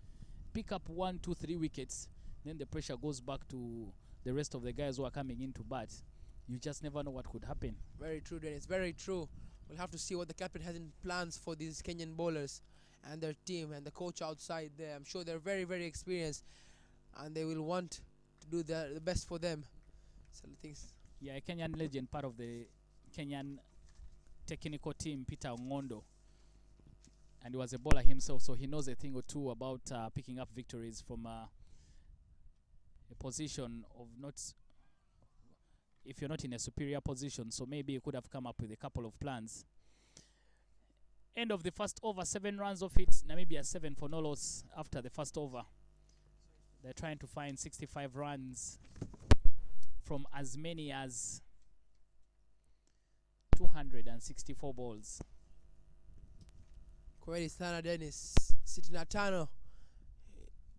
Pick up 1, 2, 3 wickets, then the pressure goes back to the rest of the guys who are coming in to bat. You just never know what could happen. Very true, Dennis. Very true. We'll have to see what the captain has in plans for these Kenyan bowlers and their team and the coach outside there. I'm sure they're very, very experienced, and they will want to do the best for them. So things. Yeah, a Kenyan legend, part of the Kenyan technical team, Peter Ngondo, and he was a bowler himself, so he knows a thing or two about picking up victories from a position of not, if you're not in a superior position. So maybe he could have come up with a couple of plans. End of the first over, 7 runs off it. Namibia 7 for no loss after the first over. They're trying to find 65 runs from as many as 264 balls. Kweli sana Dennis, 65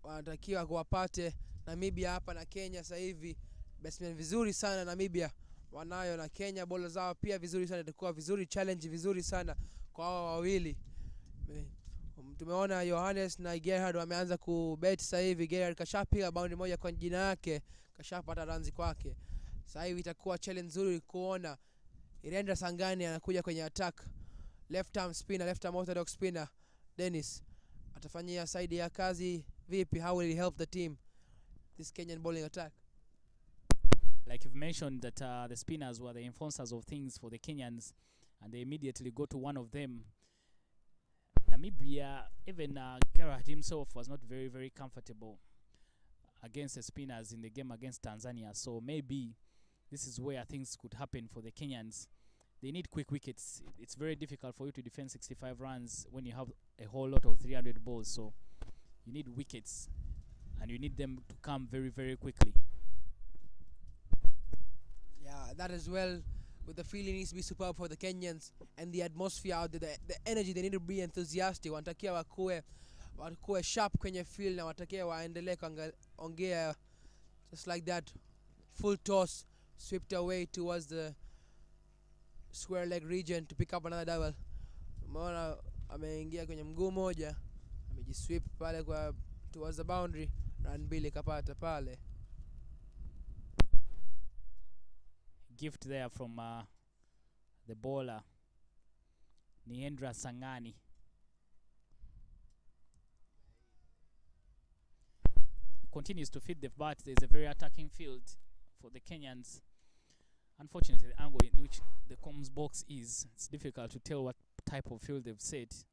wanatakiwa kuwapate Namibia hapa na Kenya sasa hivi. Batsmen vizuri sana Namibia wanayo, na Kenya bowler zao pia vizuri sana. Itakuwa vizuri, challenge vizuri sana kwa hao wawili. Tumeona Johannes na Gerhard wameanza kubet sasa hivi. Gerhard kashapiga bound moja kwa jina yake, kashapata runs kwake. Sasa hivi itakuwa challenge nzuri kuona Irendra Sangani anakuja kwenye attack. Left arm spinner, left arm orthodox spinner. Dennis atafanyia side ya kazi vipi? How will he help the team, this Kenyan bowling attack? Like you've mentioned that the spinners were the enforcers of things for the Kenyans, and they immediately go to one of them. Namibia, even Gerhard himself was not very, very comfortable against the spinners in the game against Tanzania. So maybe this is where things could happen for the Kenyans. They need quick wickets. It's very difficult for you to defend 65 runs when you have a whole lot of 300 balls. So you need wickets, and you need them to come very, very quickly. Yeah, that as well. With the feeling needs to be superb for the Kenyans, and the atmosphere out there, the energy. They need to be enthusiastic. Wanatakia wakuwe sharp kwenye field, na watakia waendelee kuongea just like that. Full toss, swept away towards the square leg region to pick up another double. Umeona ameingia kwenye mguu moja, amejisweep pale kwa towards the boundary, run mbili kapata pale. Gift there from the bowler Irendra Sangani. He continues to feed the bat. There's a very attacking field for the Kenyans. Unfortunately, the angle in which the comms box is, it's difficult to tell what type of field they've set.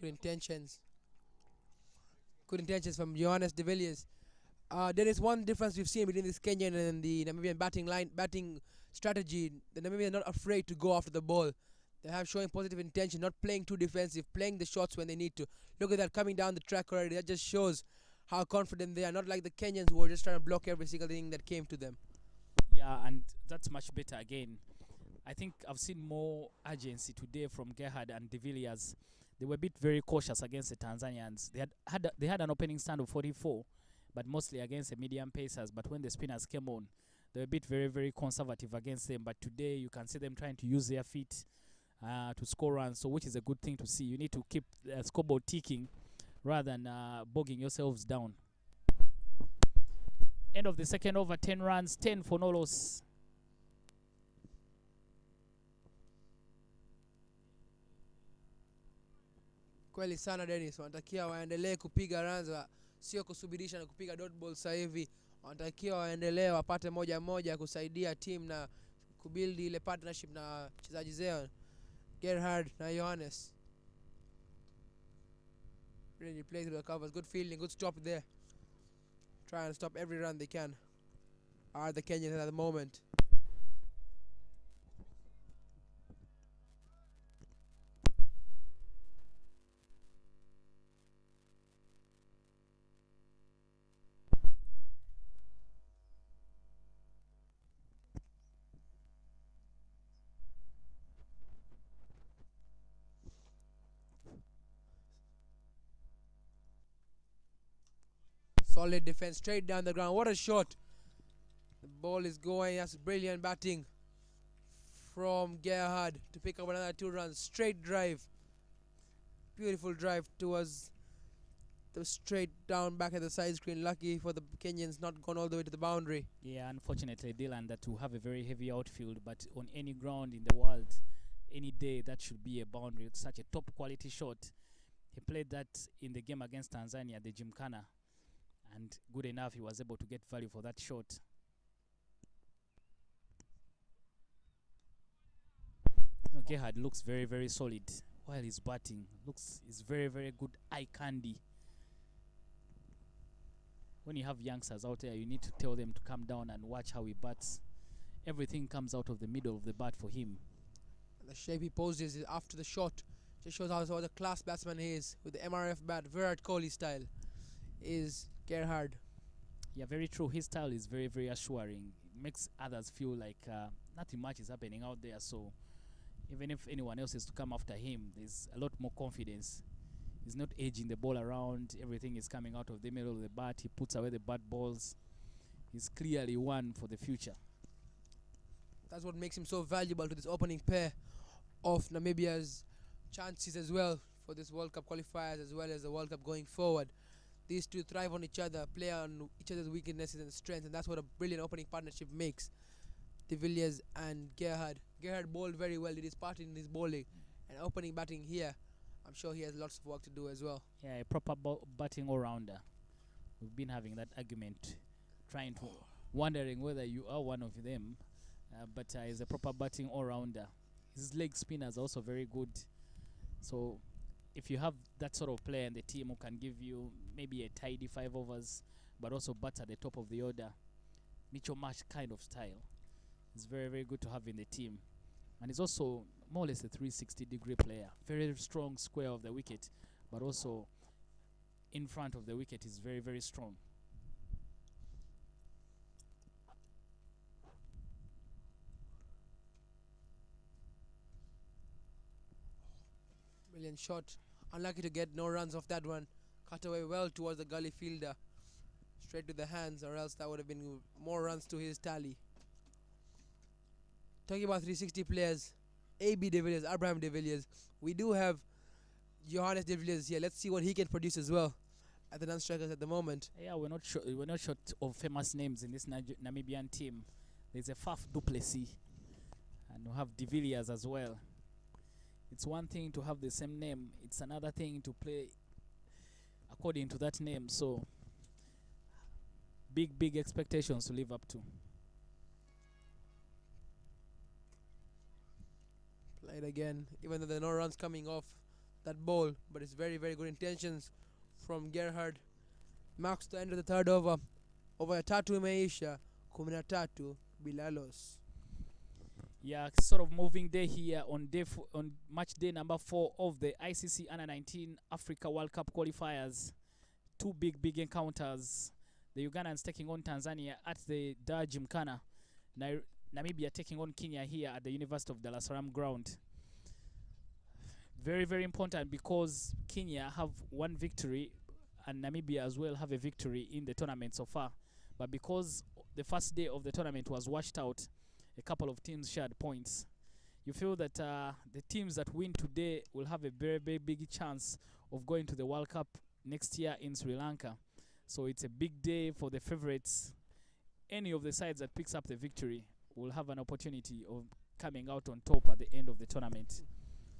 Good intentions from Johannes de Villiers. There is one difference we've seen between this Kenyan and the Namibian batting strategy. The Namibian are not afraid to go after the ball. They have showing positive intention, not playing too defensive, playing the shots when they need to. Look at that coming down the track already. That just shows how confident they are. Not like the Kenyans who were just trying to block every single thing that came to them. Yeah, and that's much better again. I think I've seen more urgency today from Gerhard and de Villiers. They were a bit very cautious against the Tanzanians. They had an opening stand of 44, but mostly against the medium pacers. But when the spinners came on, they were a bit very conservative against them. But today you can see them trying to use their feet to score runs, so which is a good thing to see. You need to keep the scoreboard ticking rather than bogging yourselves down. End of the second over, 10 runs, 10 for no loss. Kweli sana Dennis, wanatakia waendelee kupiga runs, sio kusubirisha na kupiga dot ball sasa hivi. Wanatakiwa waendelee wapate moja kusaidia team na kubuild ile partnership na wachezaji zao Gerhard na Johannes. Really play through the covers, good fielding, good stop there. Try and stop every run they can. Are the Kenyans at the moment. Solid defense, straight down the ground. What a shot. The ball is going. That's brilliant batting from Gerhard to pick up another 2 runs. Straight drive. Beautiful drive towards the straight down back at the side screen. Lucky for the Kenyans, not gone all the way to the boundary. Yeah, unfortunately, Dylan, that will have a very heavy outfield, but on any ground in the world, any day, that should be a boundary. It's such a top quality shot. He played that in the game against Tanzania, the Gymkhana. And good enough, he was able to get value for that shot. Gerhard looks very solid while he's batting. Is very good eye candy. When you have youngsters out there, you need to tell them to come down and watch how he bats. Everything comes out of the middle of the bat for him. And the shape he poses after the shot just shows how the class batsman he is with the MRF bat, Virat Kohli style, is Gerhard. Yeah, very true. His style is very assuring. It makes others feel like nothing much is happening out there. So even if anyone else is to come after him, there's a lot more confidence. He's not edging the ball around. Everything is coming out of the middle of the bat. He puts away the bad balls. He's clearly one for the future. That's what makes him so valuable to this opening pair of Namibia's chances as well for this World Cup qualifiers as well as the World Cup going forward. These two thrive on each other, play on each other's weaknesses and strengths, and that's what a brilliant opening partnership makes. De Villiers and Gerhard. Gerhard bowled very well, did his part in his bowling, and opening batting here, I'm sure he has lots of work to do as well. Yeah, a proper batting all-rounder. We've been having that argument, wondering whether you are one of them, but he's a proper batting all-rounder. His leg spinners are also very good. So if you have that sort of player in the team who can give you maybe a tidy 5 overs, but also bat at the top of the order, Mitchell Marsh kind of style, it's very good to have in the team. And he's also more or less a 360-degree player. Very strong square of the wicket, but also in front of the wicket is very strong. Brilliant shot. Unlucky to get no runs off that one. Cut away well towards the gully fielder. Straight to the hands, or else that would have been more runs to his tally. Talking about 360 players, AB de Villiers, Abraham de Villiers. We do have Johannes de Villiers here. Let's see what he can produce as well at the non-strikers at the moment. Yeah, we're not short of famous names in this Namibian team. There's a Faf Duplessis, and we have de Villiers as well. It's one thing to have the same name. It's another thing to play according to that name. So big expectations to live up to. Played again, even though there are no runs coming off that ball, but it's very good intentions from Gerhard. Marks the end of the third over. Over tatu imeisha 13 bila loss. Yeah, sort of moving day here on match day number 4 of the ICC Under-19 Africa World Cup qualifiers. 2 big encounters. The Ugandans taking on Tanzania at the Dar Gymkhana. Namibia taking on Kenya here at the University of Dar es Salaam ground. Very important because Kenya have 1 victory and Namibia as well have a victory in the tournament so far. But because the first day of the tournament was washed out. A couple of teams shared points. You feel that the teams that win today will have a very, very big chance of going to the World Cup next year in Sri Lanka. So it's a big day for the favorites. Any of the sides that picks up the victory will have an opportunity of coming out on top at the end of the tournament.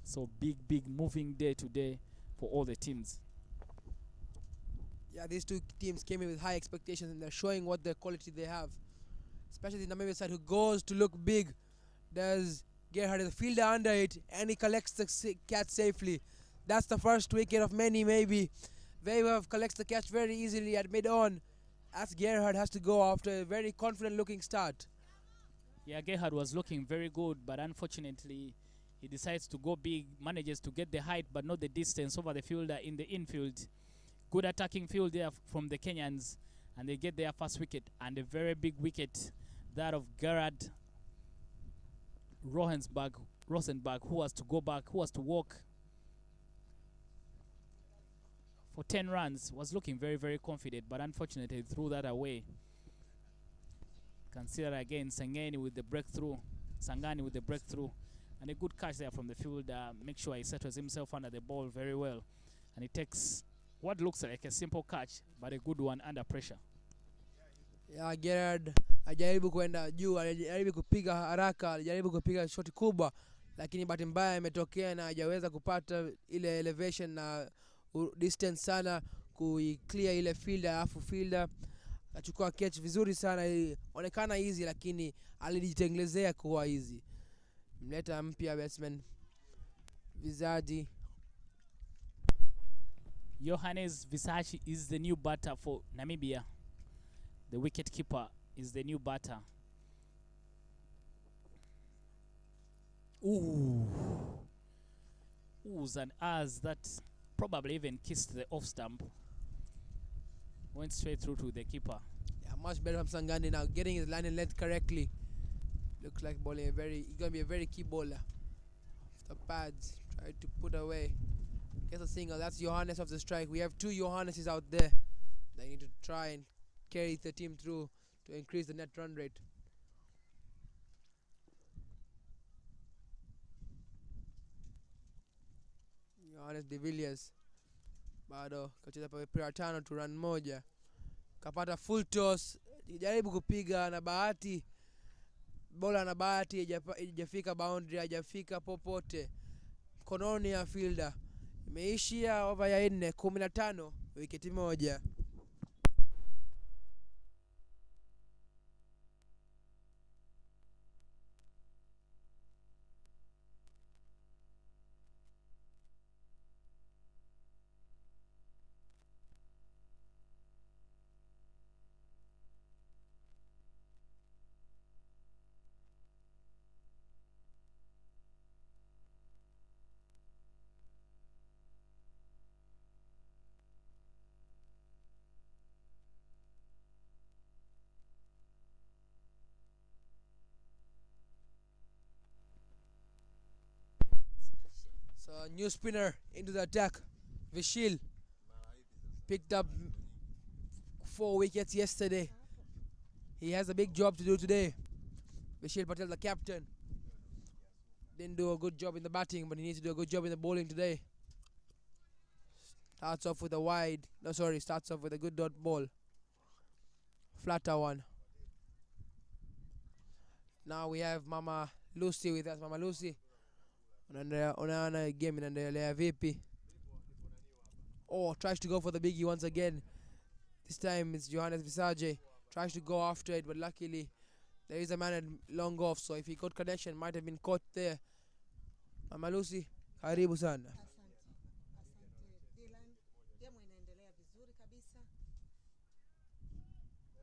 So big moving day today for all the teams. Yeah, these two teams came in with high expectations and they're showing what the quality they have. Especially the Namibia side who goes to look big. There's Gerhard, the fielder under it, and he collects the catch safely. That's the first wicket of many, maybe. Vaibhav collects the catch very easily at mid-on. As Gerhard has to go after a very confident-looking start. Yeah, Gerhard was looking very good, but unfortunately, he decides to go big, manages to get the height, but not the distance over the fielder in the infield. Good attacking field there from the Kenyans, and they get their first wicket, and a very big wicket, that of Gerhard Rosenberg, who was to go back, who was to walk for 10 runs, was looking very, very confident, but unfortunately threw that away. Consider again Sangani with the breakthrough, and a good catch there from the field. Make sure he settles himself under the ball very well, and he takes what looks like a simple catch, but a good one under pressure. Yeah, Gerard ajaribu kwenda juu, ajaribu kupiga haraka, ajaribu kupiga shoti kubwa, lakini bahati mbaya imetokea na hajaweza kupata ile elevation na distance sana kuiclear ile fielder, alafu fielder achukua catch vizuri sana. Onekana easy, lakini alijitengelezea kuwa easy. Mleta mpya batsman Vizaji. Johannes Visachi is the new batter for Namibia. The wicket keeper is the new batter. Oohs and ahs that probably even kissed the off stump. Went straight through to the keeper. Yeah, much better from Sangani now, getting his line and length correctly. Looks like bowling he's gonna be a very key bowler. The pads try to put away. Gets a single. That's Johannes of the strike. We have two Johanneses out there. They need to try and carry the team through to increase the net run rate. Johannes de Villiers bado kacheza pa mpira tano tu run moja. Kapata full toss, jaribu kupiga na bahati. Bola na bahati hajafika boundary, hajafika popote. Mkononi ya fielder. Imeishia over ya 4, 15, wiketi moja. So new spinner into the attack. Vishil picked up 4 wickets yesterday. He has a big job to do today. Vishil Patel, the captain, didn't do a good job in the batting, but he needs to do a good job in the bowling today. Starts off with a good dot ball. Flatter one. Now we have Mama Lucy with us. Mama Lucy, unaona game inaendelea vipi? Tries to go for the biggie once again. This time it's Johannes Visaje. Tries to go after it, but luckily there is a man at long off, so if he got connection, might have been caught there. Mama Lucy, karibu sana.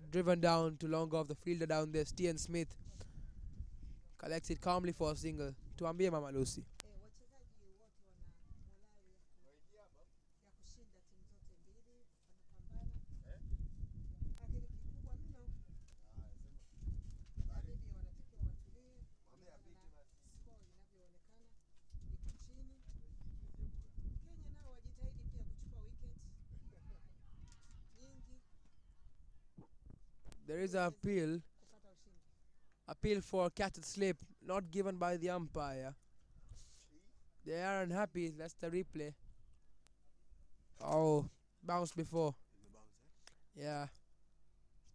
Driven down to long off, the fielder down there, Stian Smith, collects it calmly for a single. Tuambie Mama Lucy. There is an appeal. kupata ushindi. Appeal for catch and slip, not given by the umpire. They are unhappy. That's the replay. Oh, bounced before. Yeah,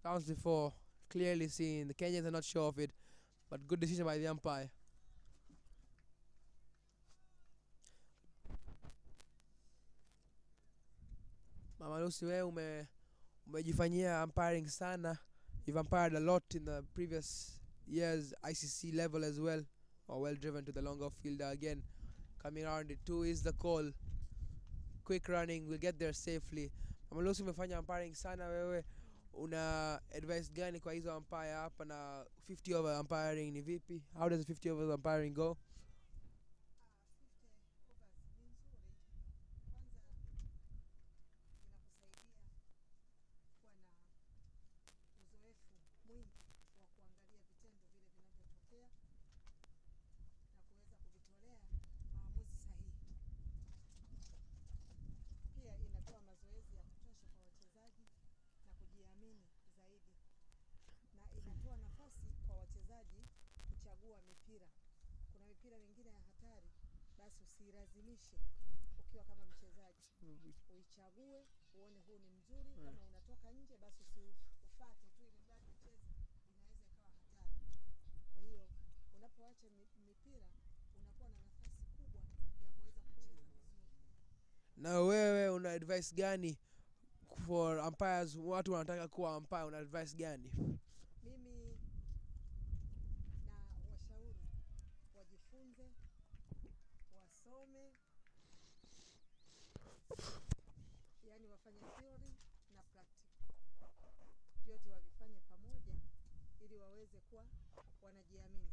bounced before. Clearly seen. The Kenyans are not sure of it, but good decision by the umpire. Mama Lucy, wewe umejifanyia umpiring sana. You've umpired a lot in the previous years ICC level as well. Or well driven to the longer fielder again. Coming around it, 2 is the call. Quick running, will get there safely. Mama Lucy, umefanya umpiring sana wewe. Una advice gani kwa hizo umpire hapa na 50 over umpiring ni vipi? How does 50 over umpiring go? 50 overs ni nzuri. Kwanza inakusaidia kuwa na uzoefu mwingi wa kuangalia vitendo vile vinavyotokea na kuweza kuvitolea maamuzi sahihi. Pia inatoa mazoezi ya kutosha kwa wachezaji na kujiamini zaidi. Na inatoa nafasi kwa wachezaji kuchagua mipira. Kuna mipira mingine ya hatari, basi usilazimishe ukiwa kama mchezaji. Uichague, uone huu ni mzuri, kama unatoka nje basi usiufate tu ili mradi ucheze, inaweza ikawa hatari. Kwa hiyo unapoacha mipira unakuwa na nafasi kubwa ya kuweza kucheza vizuri. Na wewe una advice gani for umpires? Watu wanataka kuwa umpire, una advice gani? Mimi na washauri wajifunze, wasome, yani wafanye theory na practical. Yote wavifanye pamoja ili waweze kuwa wanajiamini.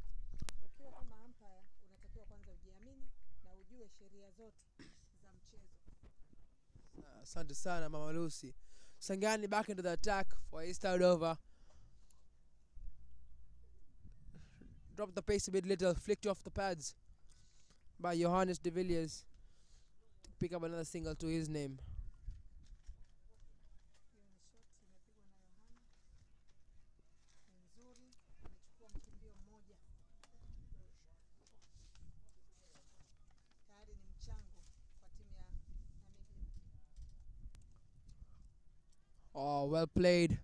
Ukiwa kama umpire unatakiwa kwanza ujiamini na ujue sheria zote za mchezo. Asante sana Mama Lucy. Sangani back into the attack for his third over. Drop the pace a bit little, flicked off the pads by Johannes de Villiers to pick up another single to his name. Hiyo ni shot imepigwa na Yohana. Ni nzuri, amechukua mkimbio mmoja. Tayari ni mchango kwa timu ya Namibia. Oh, well played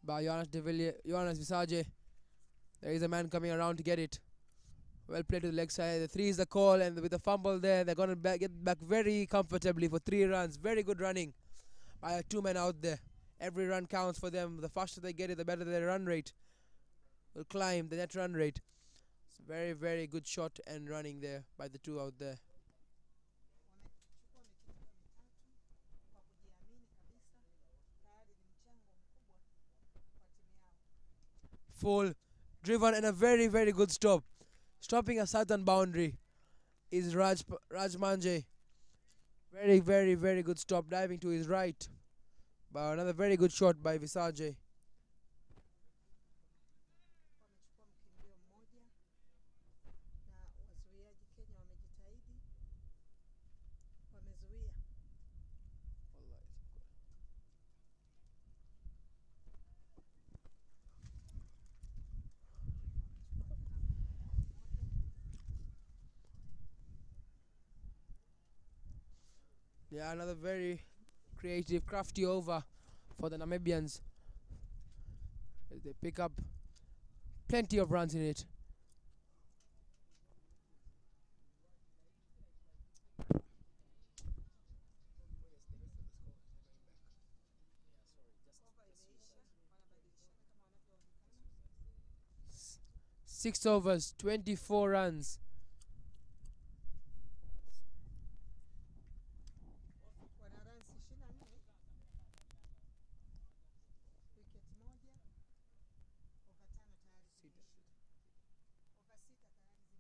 by Johannes Visaje. There is a man coming around to get it. Well played to the leg side. The 3 is the call, and with the fumble there, they're going to get back very comfortably for 3 runs. Very good running by 2 men out there. Every run counts for them. The faster they get it, the better their run rate will climb, the net run rate. It's a very, very good shot and running there by the 2 out there. Wamechukua mikimbio mitatu kwa kujiamini kabisa. Tayari ni mchango mkubwa kwa timu yao. Full, driven, and a very, very good stop. Stopping a southern boundary is Raj Manje. Very, very, very good stop. Diving to his right. But another very good shot by Visaje. Wamechukua mkimbio mmoja na wazuiaji Kenya wamejitahidi. Wamezuia. Yeah, another very creative, crafty over for the Namibians. They pick up plenty of runs in it. S- 6 overs, 24 runs. Wana runs 24. Wicket moja. Over 5 tayari zimeisha. Over 6 tayari zimeisha.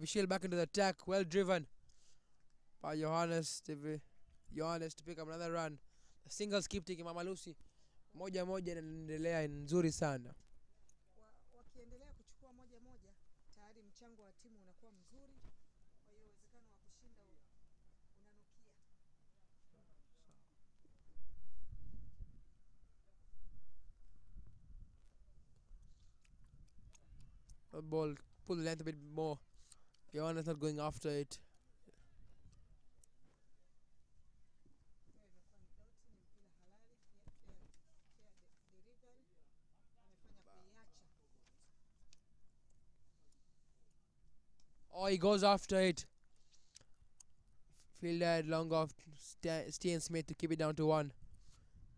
Vishal back into the attack, well driven by Johannes to pick up another run. The singles keep taking. Mama Lucy moja inaendelea nzuri sana. Wakiendelea kuchukua moja moja, tayari mchango wa timu unakuwa mzuri. Kwa hiyo uwezekano wa kushinda unanukia. ball, pull the length a bit more. Johannes not going after it. Oh, he goes after it. Fielder long off Stian Smith to keep it down to 1.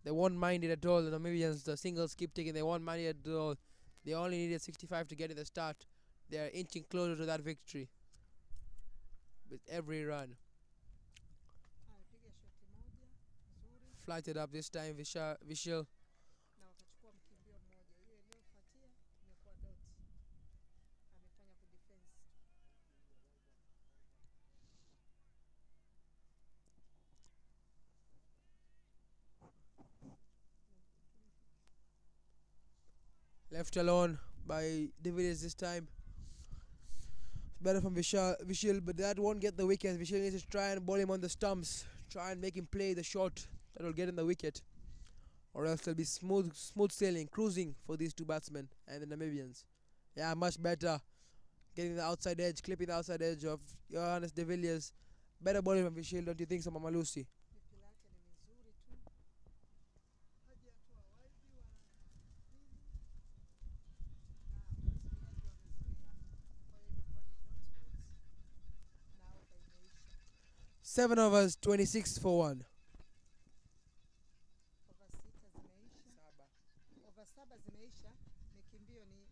They won't mind it at all. The Namibians, the singles keep taking. They won't mind it at all. They only needed 65 to get in the start. They are inching closer to that victory with every run. Flighted up this time, Vishal. Left alone by De Villiers this time. Better from Vishal, but that won't get the wicket. Vishal needs to try and ball him on the stumps. Try and make him play the shot that will get in the wicket. Or else it'll be smooth sailing, cruising for these two batsmen and the Namibians. Yeah, much better. Getting the outside edge, clipping the outside edge of Johannes De Villiers. Better bowling from Vishal, don't you think so, Mama Lucy? Seven overs, 26 for 1. Over saba zimeisha, mikimbio ni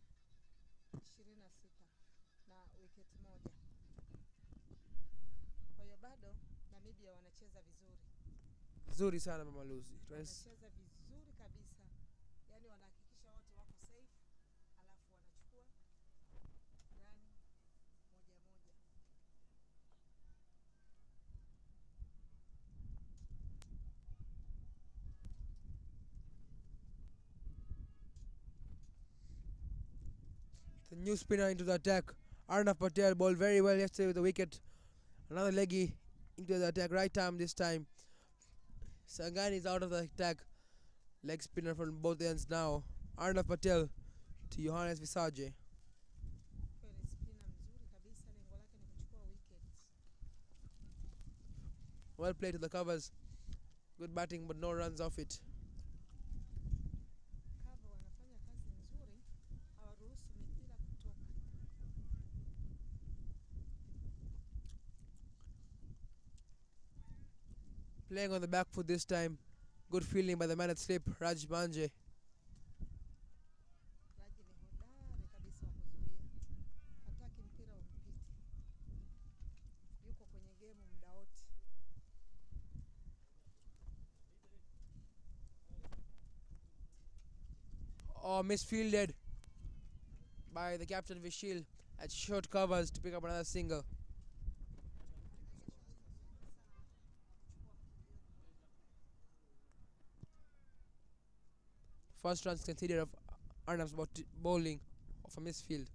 26 na wicket moja. Kwa hiyo bado Namibia wanacheza vizuri. Nzuri sana Mama Lucy. Wanacheza vizuri kabisa. Yaani wanahakikisha wote wako safe, alafu wanachukua run moja moja. The new spinner into the attack. Arnav Patel bowled very well yesterday with the wicket. Another leggy into the attack, right arm this time. Sangani is out of the attack. Leg spinner from both ends now. Arnav Patel to Johannes Visaje. Kweli spinner mzuri kabisa, lengo lake ni kuchukua wickets. Well played to the covers. Good batting but no runs off it. Cover wanafanya kazi nzuri, hawaruhusu mipira kutoka. Playing on the back foot this time. Good fielding by the man at slip, Raj Manje. Raji ni hodari kabisa wa kuzuia. Hataki mpira umpite. Yuko kwenye game muda wote. Oh, misfielded by the captain Vishil at short covers to pick up another single. First runs considered of Arnav's bowling of a misfield.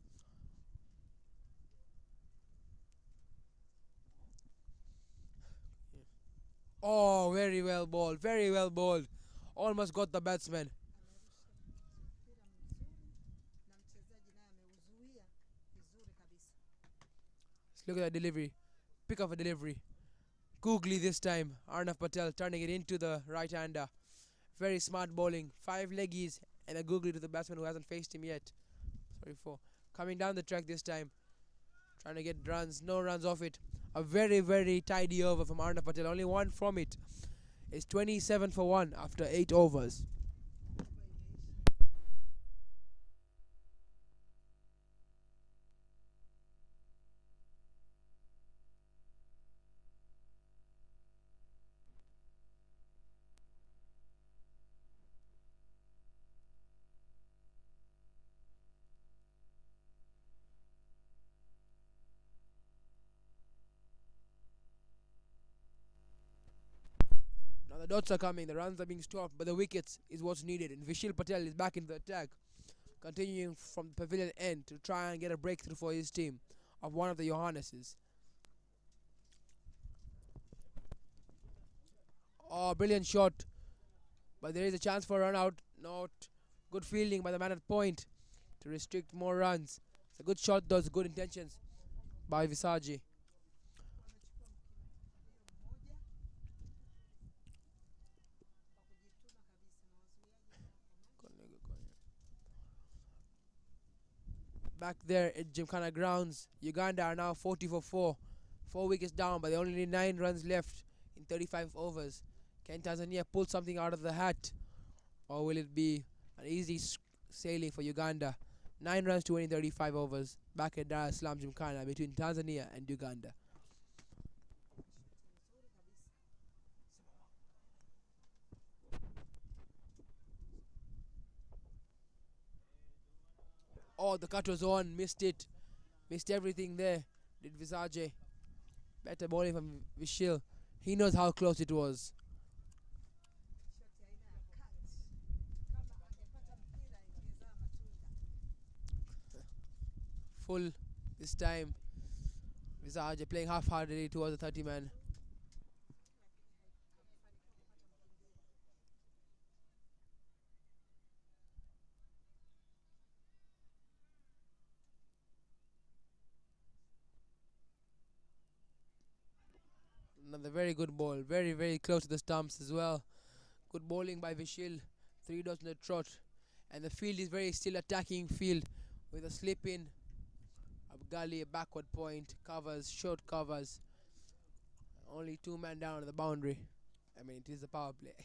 Oh, very well bowled, very well bowled. Almost got the batsman. Mpira mzuri na mchezaji naye ameuzuia vizuri kabisa. Let's look at that delivery. Pick up a delivery. Googly this time. Arnav Patel turning it into the right-hander. Very smart bowling. 5 leggies and a googly to the batsman who hasn't faced him yet. Sorry for coming down the track this time. Trying to get runs. No runs off it. A very, very tidy over from Arnav Patel. Only one from it. It's 27 for 1 after 8 overs. Now the dots are coming, the runs are being stopped, but the wickets is what's needed. And Vishil Patel is back in the attack, continuing from the pavilion end to try and get a breakthrough for his team of one of the Johannes's. Oh, brilliant shot. But there is a chance for a run out. Not good fielding by the man at point to restrict more runs. It's a good shot, those good intentions by Visage. Back there at Gymkhana grounds, Uganda are now 40 for 4. 4 wickets down, but they only need 9 runs left in 35 overs. Can Tanzania pull something out of the hat, or will it be an easy sailing for Uganda? 9 runs to win in 35 overs. Back at Dar es Salaam Gymkhana between Tanzania and Uganda. Oh, the cut was on, missed it. Missed everything there, did Visage. Better bowling from Vishil. He knows how close it was. Full this time. Visage playing half-heartedly towards the 30 man. Another very good ball, very, very close to the stumps as well. Good bowling by Vishil, 3 dots in the trot. And the field is very still attacking field with a slip in, a gully, a backward point, covers, short covers. Only 2 men down at the boundary. I mean, it is a power play.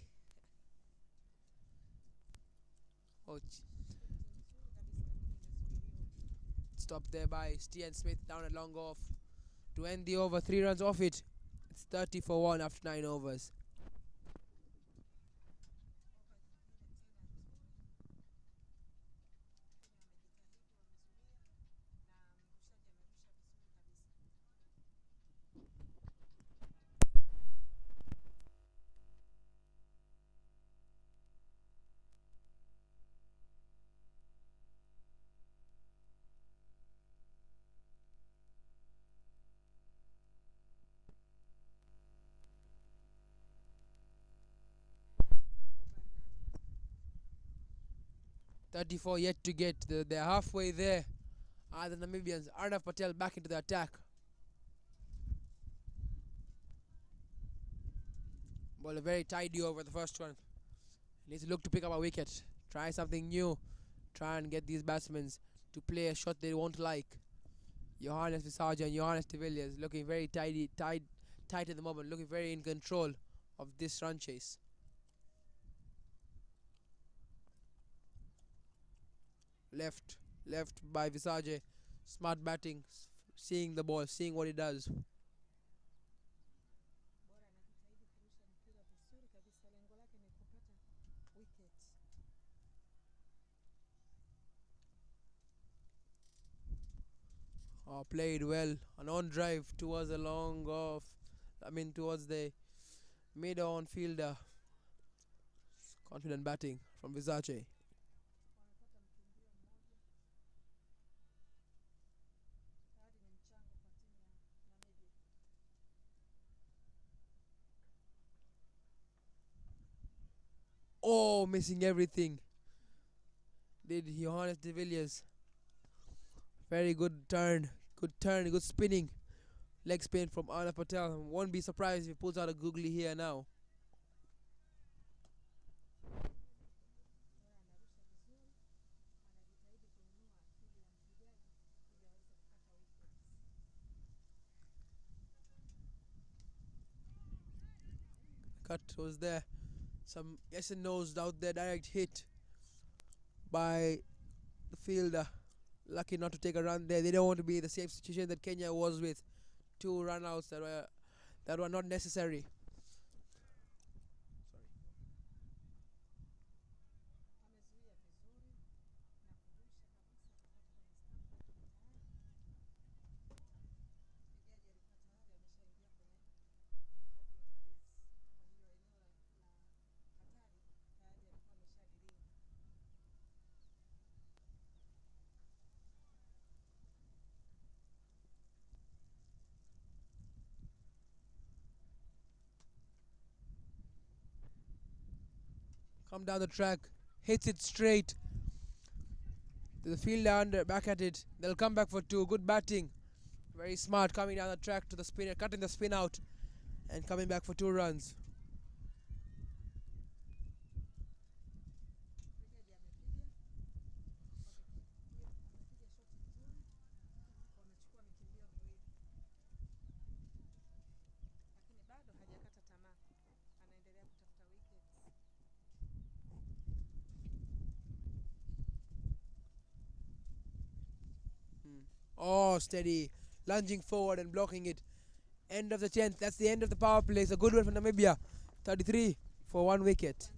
Stopped there by Stian Smith down at long off to end the over. 3 runs off it. It's 30 for 1 after 9 overs. .34 yet to get. They're halfway there. The Namibians. Arnav Patel back into the attack. Ball a very tidy over the first one. Needs to look to pick up a wicket. Try something new. Try and get these batsmen to play a shot they won't like. Johannes Visage and Johannes de Villiers looking very tight at the moment. Looking very in control of this run chase. Left by Visage. Smart batting, seeing the ball, seeing what he does. Played well. An on drive towards the long off. Towards the mid on fielder. Confident batting from Visage. Oh, missing everything. Did Johannes de Villiers. Very good turn, good spinning. Leg spin from Arnav Patel. Won't be surprised if he pulls out a googly here now. Cut was there. Some yes and no's out there. Direct hit by the fielder. Lucky not to take a run there. They don't want to be in the same situation that Kenya was with. 2 run-outs that were not necessary. Come down the track, hits it straight. The fielder under, back at it. They'll come back for 2. Good batting. Very smart, coming down the track to the spinner, cutting the spin out and coming back for 2 runs. Oh, steady. Lunging forward and blocking it. End of the 10th. That's the end of the power play. It's a good one for Namibia. 33 for 1 wicket.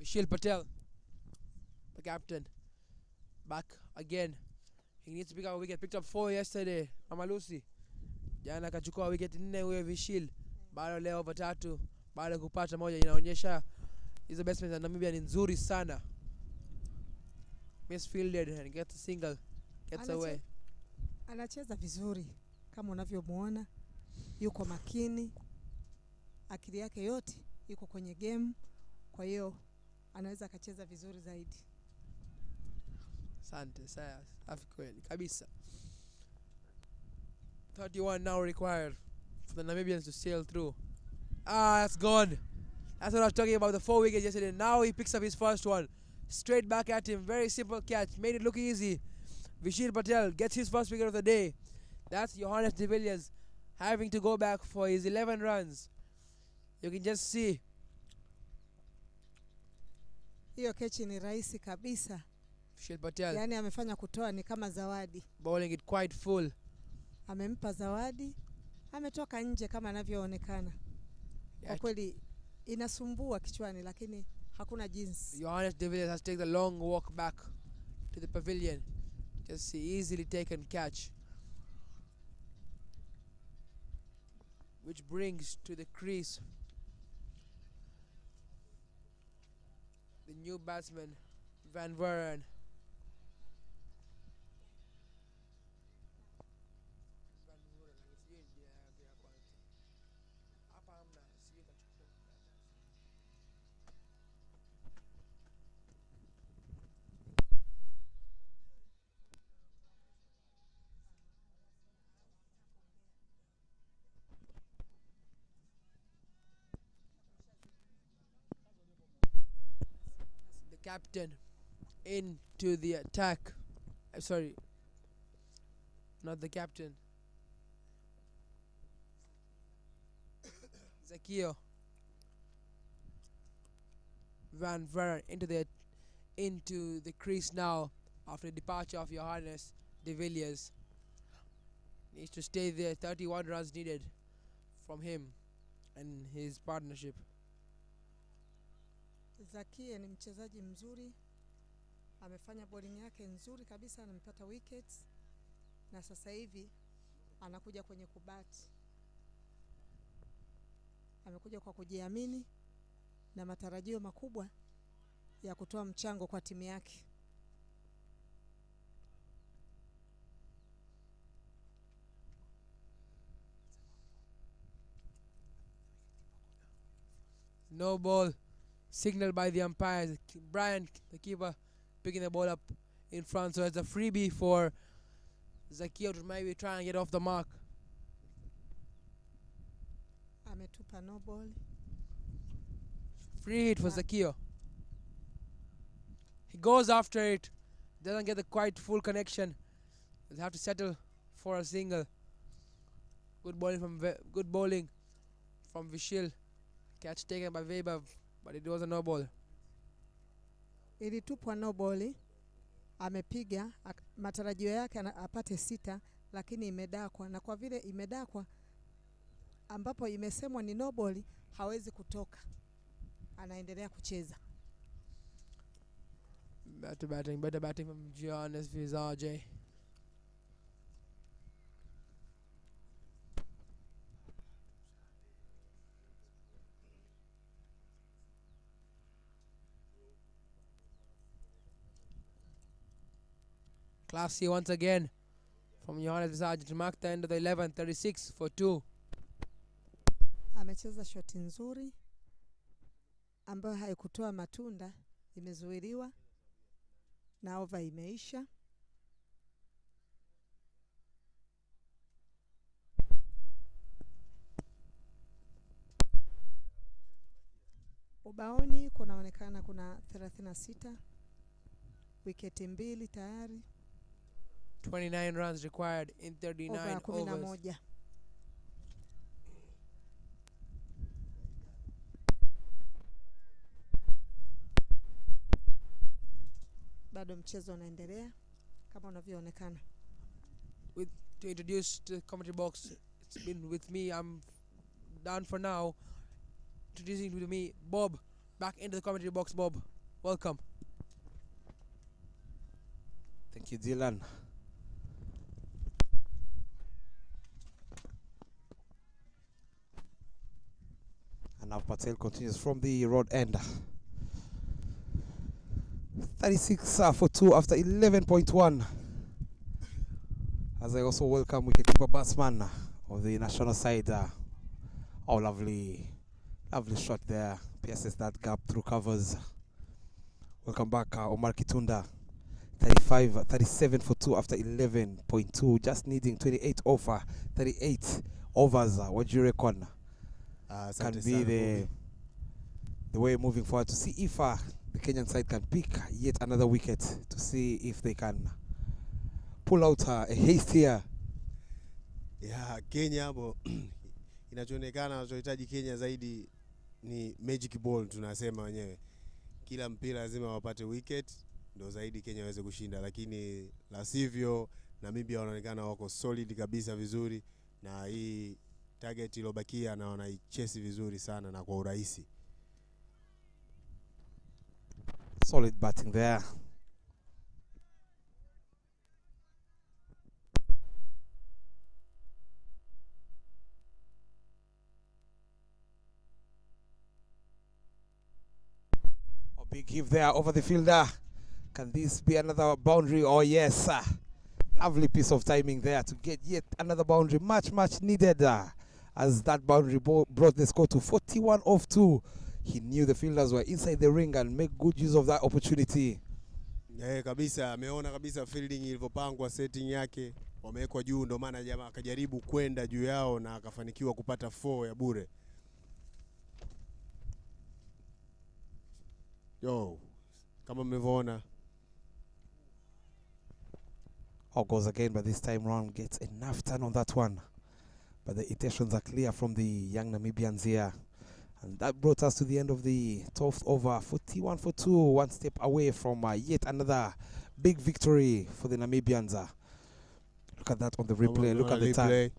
Vishal Patel, the captain, back again. He needs to pick up a wicket. Picked up 4 yesterday. Amalusi jana kachukua wicket 4 huyo Vishal. Bado leo over 3. Bado kupata moja, inaonyesha hizo batsmen za Namibia ni nzuri sana. Misfielded and gets a single, gets away. Anacheza vizuri kama unavyomuona, yuko makini, akili yake yote yuko kwenye game, kwa hiyo anaweza akacheza vizuri zaidi. Asante saya, safi kweli kabisa. 31 now required for the Namibians to sail through. That's gone. That's what I was talking about, the 4 wickets yesterday. Now he picks up his first one. Straight back at him, very simple catch, made it look easy. Vishal Patel gets his first wicket of the day. That's Johannes de Villiers having to go back for his 11 runs. You can just see. Hiyo kechi ni rahisi kabisa. Vishal Patel. Yani amefanya kutoa ni kama zawadi. Bowling it quite full. Amempa zawadi. Ametoka nje kama anavyoonekana. Kwa kweli inasumbua kichwani lakini hakuna jinsi. Johannes de Villiers has taken a long walk back to the pavilion. Just easily taken catch. Which brings to the crease the new batsman, Van Vuren. Captain into the attack. Sorry, not the captain. Zakio Van Vuren into the crease now after the departure of Johannes de Villiers. Needs to stay there. 31 runs needed from him and his partnership. Zakia ni mchezaji mzuri. Amefanya bowling yake nzuri kabisa, amepata wickets. Na sasa hivi anakuja kwenye kubati. Amekuja kwa kujiamini na matarajio makubwa ya kutoa mchango kwa timu yake. No ball. Signaled by the umpires. Brian, the keeper, picking the ball up in front. So it's a freebie for Zakio to maybe try and get off the mark. Ametupa no ball. Free hit for Zakio. He goes after it. Doesn't get the quite full connection. He'll have to settle for a single. Good bowling from Vishal. Catch taken by Weber. But it was a no ball. Ilitupwa no ball. Amepiga matarajio yake apate 6 lakini imedakwa, na kwa vile imedakwa ambapo imesemwa ni no ball hawezi kutoka. Anaendelea kucheza. Better batting from Giannis Visage. Classy once again from Johannes Visage to mark the end of the 11, 36 for 2. Amecheza shoti nzuri ambayo haikutoa matunda, imezuiliwa na over imeisha. Ubaoni kunaonekana kuna 36, wiketi 2 tayari. 29 runs required in 39 overs. Bado mchezo unaendelea kama unavyoonekana. To introduce the commentary box, it's been with me. I'm done for now. Introducing with me Bob, back into the commentary box. Bob, welcome. Thank you, Dylan. And now Patel continues from the road end. 36 for 2 after 11.1. As I also welcome wicketkeeper batsman of the national side. Oh, lovely shot there. Pierces that gap through covers. Welcome back, Omar Kitunda. 37 for 2 after 11.2. Just needing 28 over 38 overs. What do you reckon? Can be the way moving forward to see if the Kenyan side can pick yet another wicket, to see if they can pull out a haste here. Yeah, Kenya hapo inachoonekana wanachohitaji Kenya zaidi ni magic ball, tunasema wenyewe. Kila mpira lazima wapate wicket ndio zaidi Kenya waweze kushinda, lakini la sivyo Namibia wanaonekana wako solid kabisa vizuri, na hii target iliyobakia na wanaichase vizuri sana na kwa urahisi. Solid batting there. A big give there over the fielder. Can this be another boundary? Oh yes, lovely piece of timing there to get yet another boundary. Much needed, as that boundary brought the score to 41 off 2. He knew the fielders were inside the ring and make good use of that opportunity. Kabisa, ameona kabisa fielding ilivyopangwa, setting yake, wamewekwa juu, ndio maana jamaa akajaribu kwenda juu yao na akafanikiwa kupata 4 ya bure. Kama mmeona. Goes again, but this time round gets enough turn on that one. But the intentions are clear from the young Namibians here. And that brought us to the end of the 12th over, 41 for 2, one step away from yet another big victory for the Namibians. Look at that on the replay, look at the time.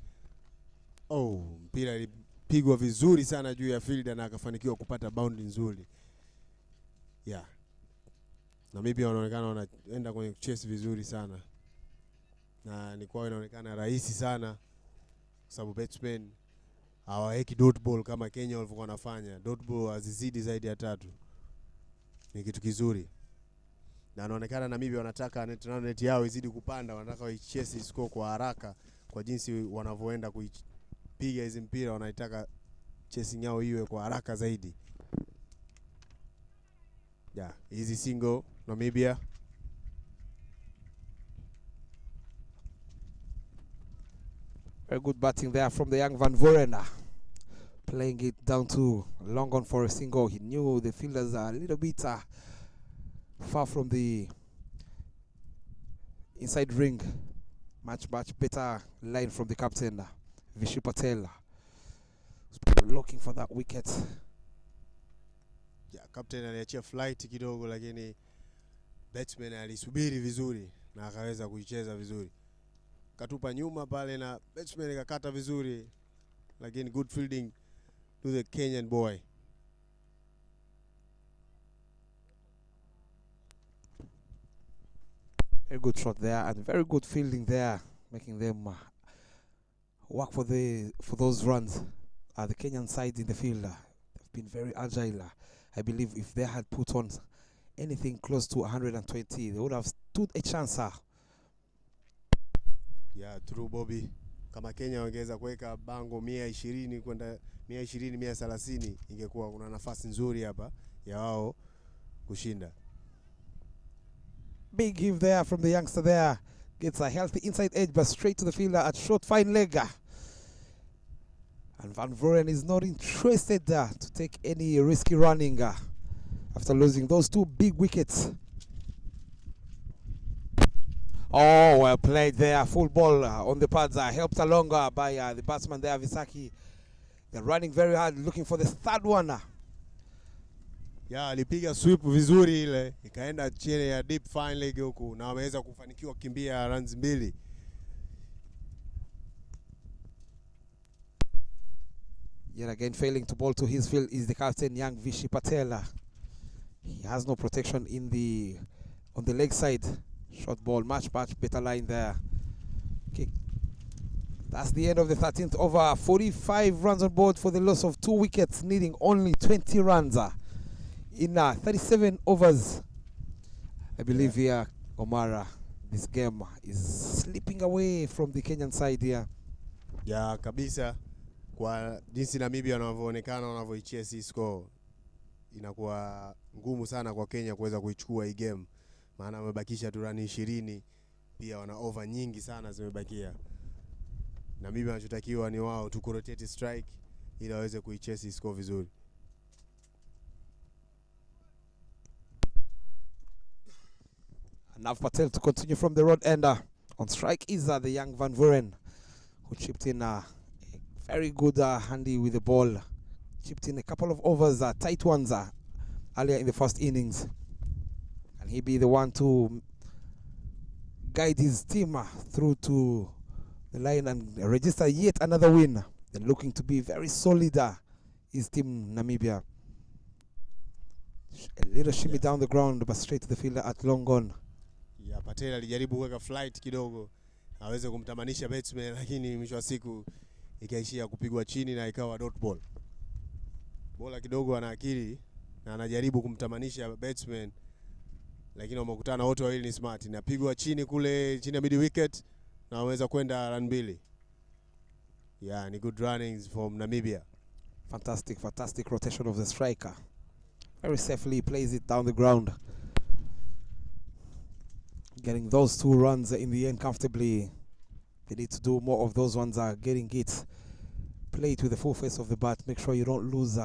Mpira ilipigwa vizuri sana juu ya fielder na akafanikiwa kupata boundary nzuri. Namibia wanaonekana wanaenda kwenye chase vizuri sana. Na ni kwa inaonekana rahisi sana kwa sababu batsmen hawaweki dot ball kama Kenya walivyokuwa wanafanya. Dot ball hazizidi zaidi ya 3. Ni kitu kizuri. Na inaonekana Namibia wanataka net yao izidi kupanda, wanataka waichase score kwa haraka kwa jinsi wanavyoenda kuipiga hizo mpira, wanaitaka chasing yao iwe kwa haraka zaidi. Easy single Namibia. Very good batting there from the young Van Vuren. Playing it down to long on for a single. He knew the fielders are a little bit far from the inside ring. Much better line from the captain, Vishu Patel. Looking for that wicket. Captain aliachia flight kidogo, lakini batsman alisubiri vizuri na akaweza kuicheza vizuri. Katupa nyuma pale na batsman akakata vizuri, lakini good fielding to the Kenyan boy. Very good shot there and very good fielding there, making them work for those runs. The Kenyan side in the field have been very agile. I believe if they had put on anything close to 120, they would have stood a chance. Yeah, true Bobby. Kama Kenya wangeweza kuweka bango 120 kwenda 120 130, ingekuwa kuna nafasi nzuri hapa ya wao kushinda. Big give there from the youngster there. Gets a healthy inside edge, but straight to the fielder at short, fine leg. And Van Voren is not interested to take any risky running after losing those two big wickets. Oh, well played there. Full ball on the pads, helped along by the batsman there, Visaki. They're running very hard, looking for the third one. Yeah, alipiga sweep vizuri ile, ikaenda chini ya deep fine leg huku na wameweza kufanikiwa kukimbia runs 2. Yet again failing to bowl to his field is the captain, Young Vishi Patela. He has no protection on the leg side. Short ball, much better line there. Okay. That's the end of the 13th over. 45 runs on board for the loss of 2 wickets, needing only 20 runs in 37 overs. I believe here, Omara, this game is slipping away from the Kenyan side here. Yeah, kabisa. Kwa jinsi Namibia wanavyoonekana wanavyoicheza hii score, inakuwa ngumu sana kwa Kenya kuweza kuichukua hii game. Maana wamebakisha tu run 20, pia wana over nyingi sana zimebakia. Namibia wanachotakiwa ni wao tu rotate strike ili waweze kuicheza hii score vizuri. Nav Patel to continue from the road end. On strike is the young Van Vuren, who chipped in a very good handy with the ball. Chipped in a couple of overs, tight ones earlier in the first innings. And he be the one to guide his team through to the line and register yet another win. They're looking to be very solid, his team Namibia. A little shimmy down the ground, but straight to the fielder at long on. Yeah, Patel alijaribu kuweka flight kidogo aweze kumtamanisha batsman, lakini mwisho wa siku ikaishia kupigwa chini na ikawa dot ball. Bola kidogo ana akili na anajaribu kumtamanisha batsman, lakini wamekutana wote wawili ni smart. Inapigwa chini kule chini ya mid wicket na waweza kwenda run 2. Yeah, ni good runnings from Namibia. Fantastic rotation of the striker. Very safely plays it down the ground. Getting those 2 runs in the end comfortably. They need to do more of those ones, getting it. Play it with the full face of the bat. Make sure you don't lose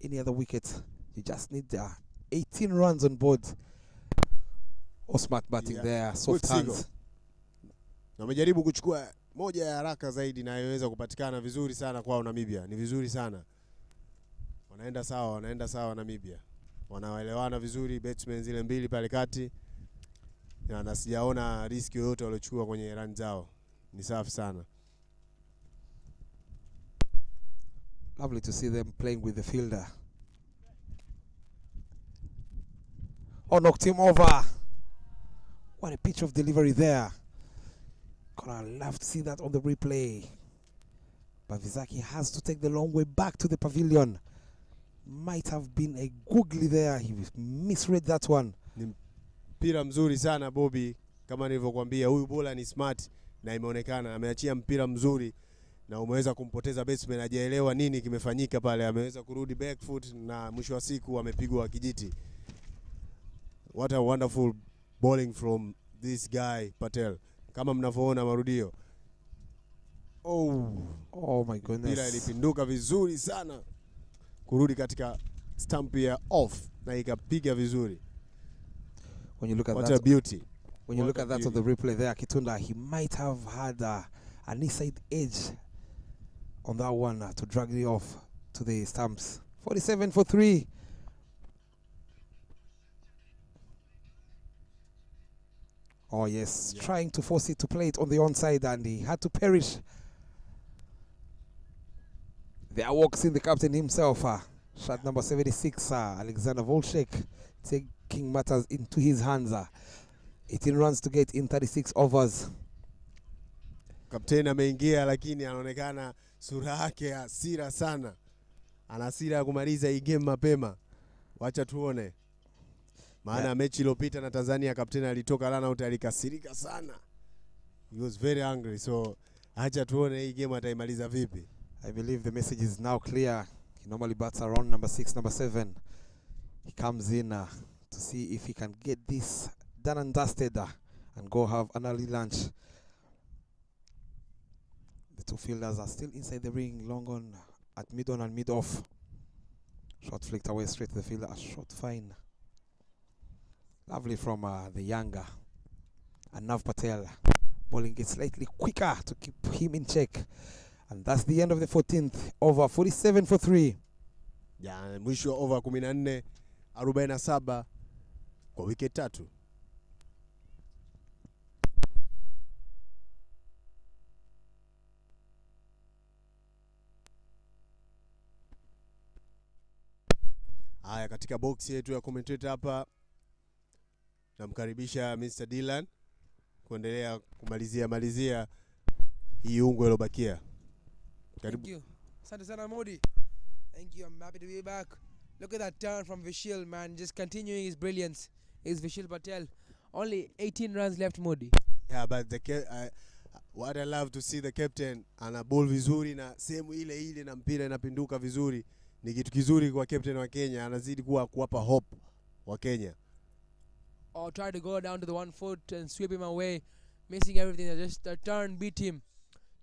any other wicket. You just need 18 runs on board. Oh, smart batting there, soft hands. Na wamejaribu kuchukua moja ya haraka zaidi na inaweza kupatikana vizuri sana kwao Namibia. Ni vizuri sana. Wanaenda sawa Namibia. Wanaelewana vizuri batsmen zile 2 pale kati. Na sijaona risk yoyote waliochukua kwenye run zao. Ni safi sana. Lovely to see them playing with the fielder. Oh, knocked him over. What a pitch of delivery there. Gonna love to see that on the replay. But Visaki has to take the long way back to the pavilion. Might have been a googly there. He misread that one. Mpira mzuri sana Bobby, kama nilivyokuambia huyu bowler ni smart na imeonekana ameachia mpira mzuri na umeweza kumpoteza batsman, hajaelewa nini kimefanyika pale, ameweza kurudi back foot na mwisho wa siku amepigwa kijiti. What a wonderful bowling from this guy Patel. Kama mnavyoona marudio. Oh my goodness. Mpira ilipinduka vizuri sana kurudi katika stump ya off na ikapiga vizuri. When you look at what that, a beauty. When you look at that on the replay there, Kitunda, he might have had an inside edge on that one to drag it off to the stumps. 47 for 3. Oh yes, trying to force it to play it on the onside, and he had to perish. There walks in the captain himself, shot number 76, Alexander Volchek, taking matters into his hands. 18 runs to get in 36 overs. Kapteni ameingia lakini anaonekana sura yake hasira sana. Ana hasira ya kumaliza hii game mapema. Wacha tuone. Maana mechi iliyopita na Tanzania kapteni alitoka run out alikasirika sana. He was very angry, so acha tuone hii game ataimaliza vipi. I believe the message is now clear. He normally bats around number 6, number 7. He comes in to see if he can get this done and dusted and go have an early lunch. The two fielders are still inside the ring, long on at mid on and mid off. Shot flicked away straight to the fielder, a shot fine. Lovely from the younger Nav Patel. Bowling it slightly quicker to keep him in check. And that's the end of the 14th over, 47 for 3. Ya mwisho wa over 14 47 kwa wicket 3. Haya, katika box yetu ya commentator hapa namkaribisha Mr. Dylan kuendelea kumalizia hii ungo iliyobakia. Thank you. Asante sana Modi. Thank you. I'm happy to be back. Look at that turn from Vishil, man. Just continuing his brilliance. Is Vishil Patel. Only 18 runs left, Modi. Yeah, but what I love to see the captain ana ball vizuri na sehemu ile na mpira inapinduka vizuri. Ni kitu kizuri kwa captain wa Kenya, anazidi kuwapa hope wa Kenya. Or try to go down to the 1 foot and sweep him away, missing everything. Just the turn beat him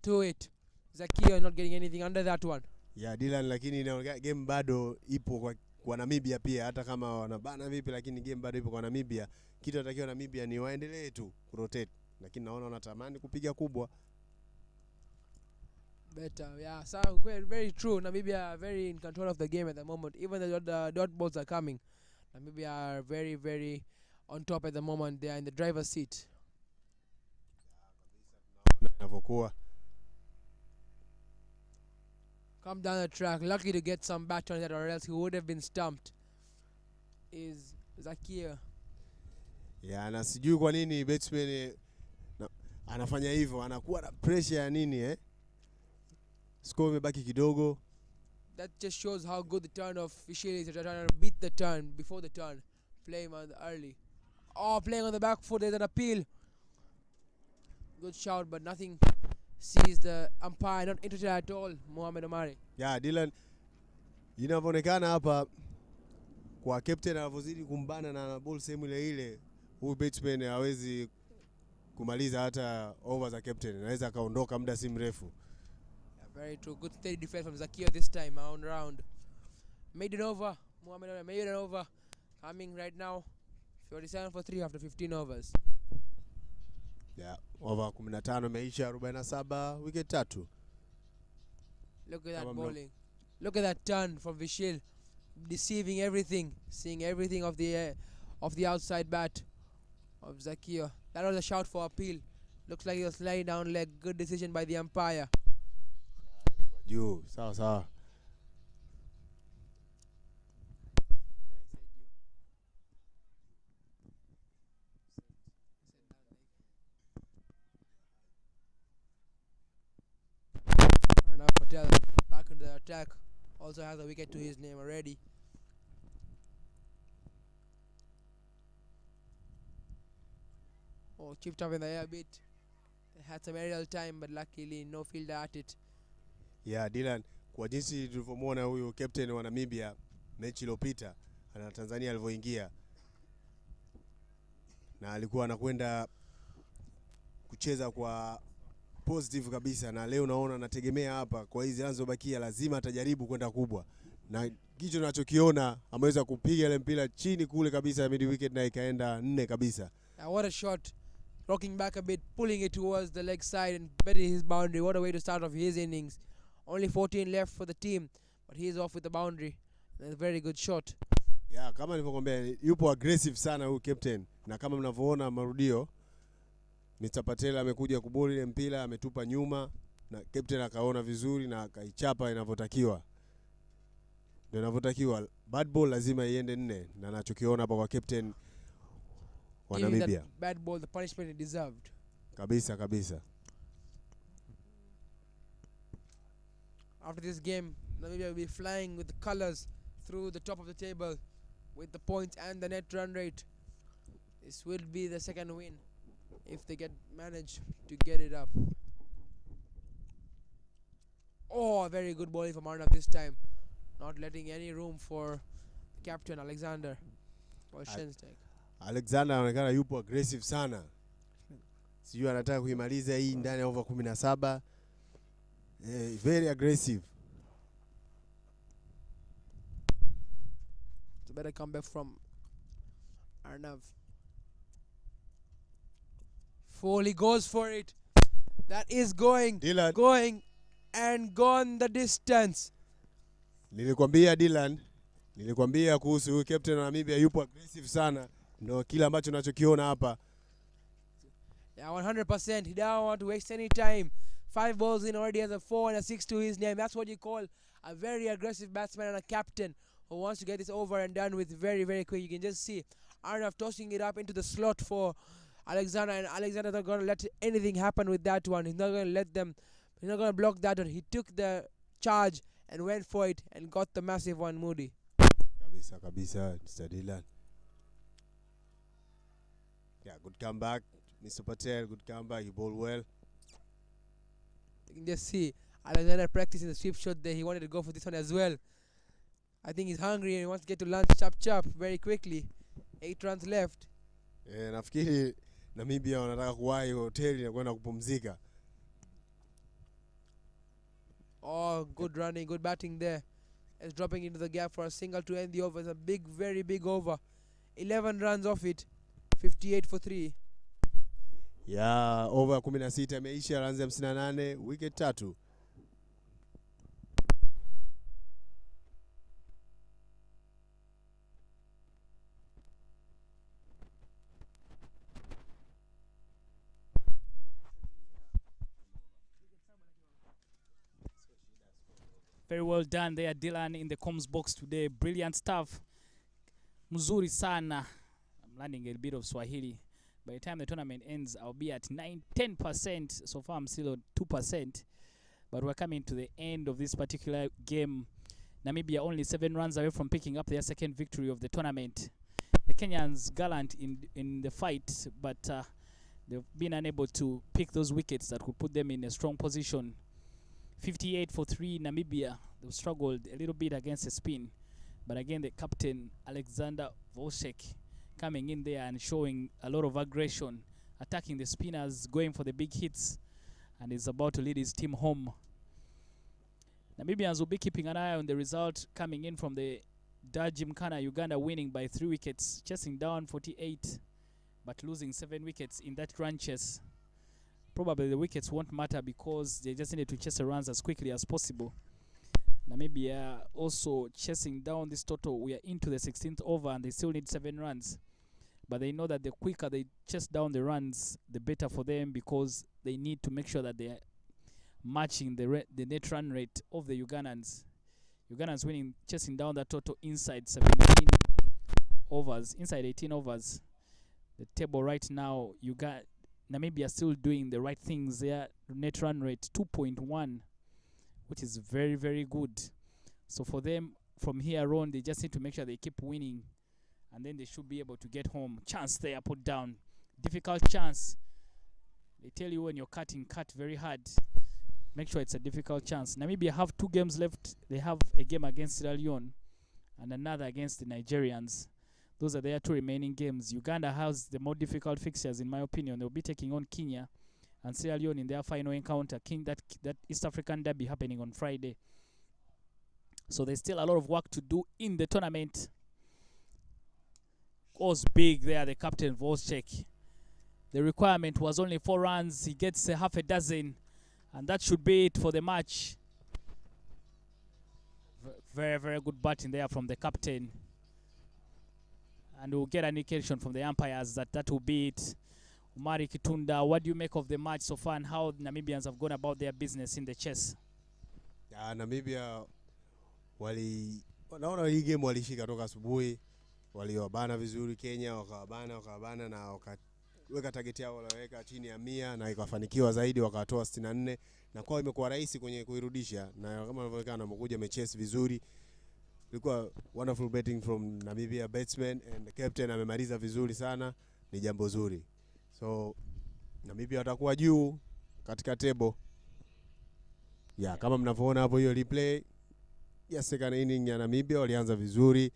to it. Zakia not getting anything under that one. Yeah, Dylan, lakini game bado ipo kwa Namibia pia, hata kama wanabana vipi, lakini game bado ipo kwa Namibia. Kitu atakiwa Namibia ni waendelee tu kurotate, lakini naona wanatamani kupiga kubwa. Better, yeah. So very true. Namibia are very in control of the game at the moment. Even the dot balls are coming. Namibia are very, very on top at the moment. They are in the driver's seat. Come down the track. Lucky to get some bat on that, or else he would have been stumped. Is Zakia. Yeah, na sijui kwa nini batsman anafanya hivyo, anakuwa na pressure ya nini Score imebaki kidogo. That just shows how good the turn of Vishil is. They're trying to beat the turn before the turn. Playing on the early. Oh, playing on the back foot. There's an appeal. Good shout, but nothing sees the umpire. Not interested at all, Mohamed Omari. Yeah, Dylan, inavyoonekana hapa kwa captain anavozidi kumbana na ball sehemu ile, huyu batsman hawezi kumaliza hata over za captain. Anaweza akaondoka muda si mrefu. Very true. Good steady defense from Zakia this time round. Made it over. Mohamed Omari made it over. Coming right now. 47 for 3 after 15 overs. Yeah, over 15 imeisha 47, wicket 3. Look at that bowling. Look at that turn from Vishil. Deceiving everything. Seeing everything of the outside bat of Zakia. That was a shout for appeal. Looks like he was lying down leg. Good decision by the umpire. You, sawa. Now Patel back into the attack. Also has a wicket to his name already. Oh, chipped up in the air a bit. They had some aerial time, but luckily no fielder at it. Yeah, Dylan, kwa jinsi tulivyomuona huyu captain wa Namibia mechi iliyopita na Tanzania alivyoingia, na alikuwa anakwenda kucheza kwa positive kabisa, na leo naona anategemea hapa kwa hizi zinazobakia lazima atajaribu kwenda kubwa, na kicho tunachokiona ameweza kupiga ile mpira chini kule kabisa mid wicket na ikaenda 4 kabisa. What a shot, rocking back a bit, pulling it towards the leg side and betting his boundary. What a way to start off his innings. Only 14 left for the team, but he's off with the boundary. A very good shot. Yeah, kama nilivyokuambia yupo aggressive sana huyu captain, na kama mnavyoona marudio Mr. Patel amekuja kuboli ile mpira, ametupa nyuma na captain akaona vizuri na akaichapa inavyotakiwa. Ndio inavyotakiwa. Bad ball lazima iende 4, na anachokiona hapa kwa captain wa giving Namibia. that bad ball the punishment it deserved. Kabisa kabisa. After this game, Namibia will be flying with the colors through the top of the table with the points and the net run rate. This will be the second win if they manage to get it up. Oh, very good bowling from Arnav this time, not letting any room for captain Alexander or Shenstek. Alexander anaonekana yupo aggressive sana. Sijui anataka kuimaliza hii ndani ya over 17. Very aggressive. It's a better comeback from Arnav. Foley goes for it. That is going, Dylan. going and gone the distance. Nilikwambia Dylan, nilikwambia kuhusu huyu captain wa Namibia yupo aggressive sana. Ndio kila ambacho tunachokiona hapa. Yeah, 100%. He don't want to waste any time. 5 balls in, already has a 4 and a 6 to his name. That's what you call a very aggressive batsman and a captain who wants to get this over and done with very, very quick. You can just see Arnav tossing it up into the slot for Alexander, and Alexander's not going to let anything happen with that one. He's not going to let them, he's not going to block that one. He took the charge and went for it and got the massive one, Moody. Kabisa kabisa, Mr. Dylan. Yeah, good comeback. Mr. Patel, good comeback. You bowled well. You can just see Alexander practicing the sweep shot there. He wanted to go for this one as well. I think he's hungry and he wants to get to lunch chap very quickly. 8 runs left. Nafikiri Namibia wanataka kuwahi hoteli na kwenda kupumzika. Oh, good running, good batting there. It's dropping into the gap for a single to end the over. It's a big, very big over. 11 runs off it. 58 for 3. Yeah, over 16 imeisha, runs 58, wicket 3. Very well done there, Dylan, in the comms box today. Brilliant stuff. Mzuri sana. I'm learning a bit of Swahili. By the time the tournament ends, I'll be at 10%. So far, I'm still at 2%. But we're coming to the end of this particular game. Namibia only 7 runs away from picking up their second victory of the tournament. The Kenyans gallant in the fight, but they've been unable to pick those wickets that could put them in a strong position. 58 for 3 Namibia. They've struggled a little bit against the spin. But again, the captain, Alexander Volchek, coming in there and showing a lot of aggression, attacking the spinners, going for the big hits, and is about to lead his team home. Namibians will be keeping an eye on the result coming in from the Gymkhana, Uganda winning by 3 wickets, chasing down 48, but losing 7 wickets in that run chase. Probably the wickets won't matter because they just needed to chase the runs as quickly as possible. Namibia also chasing down this total. We are into the 16th over and they still need 7 runs. But they know that the quicker they chase down the runs, the better for them, because they need to make sure that they are matching the net run rate of the Ugandans. Ugandans winning, chasing down that total inside 17 overs, inside 18 overs. The table right now, Namibia still doing the right things. Their net run rate 2.1, which is very, very good. So for them, from here on, they just need to make sure they keep winning, and then they should be able to get home. Chance there, put down. Difficult chance. They tell you when you're cutting, cut very hard. Make sure it's a difficult chance. Namibia have 2 games left. They have a game against Sierra Leone and another against the Nigerians. Those are their 2 remaining games. Uganda has the more difficult fixtures, in my opinion. They'll be taking on Kenya and Sierra Leone in their final encounter. That East African derby happening on Friday. So there's still a lot of work to do in the tournament. Was big there, the captain Volchek. The requirement was only 4 runs. He gets half a dozen, and that should be it for the match. Very, very good batting there from the captain. And we'll get an indication from the umpires that will be it. Umari Kitunda, what do you make of the match so far and how Namibians have gone about their business in the chess? Namibia naona hii game walishika toka asubuhi. waliowabana vizuri Kenya, wakawabana na wakaweka target yao waloweka chini ya 100 na ikafanikiwa zaidi, wakatoa 64 na kwao imekuwa rahisi kwenye kuirudisha, na kama inavyoonekana wamekuja mechase vizuri. Ilikuwa wonderful betting from Namibia batsman and the captain amemaliza vizuri sana, ni jambo zuri. So Namibia watakuwa juu katika table. Kama mnavyoona hapo hiyo replay ya second inning ya Namibia walianza vizuri.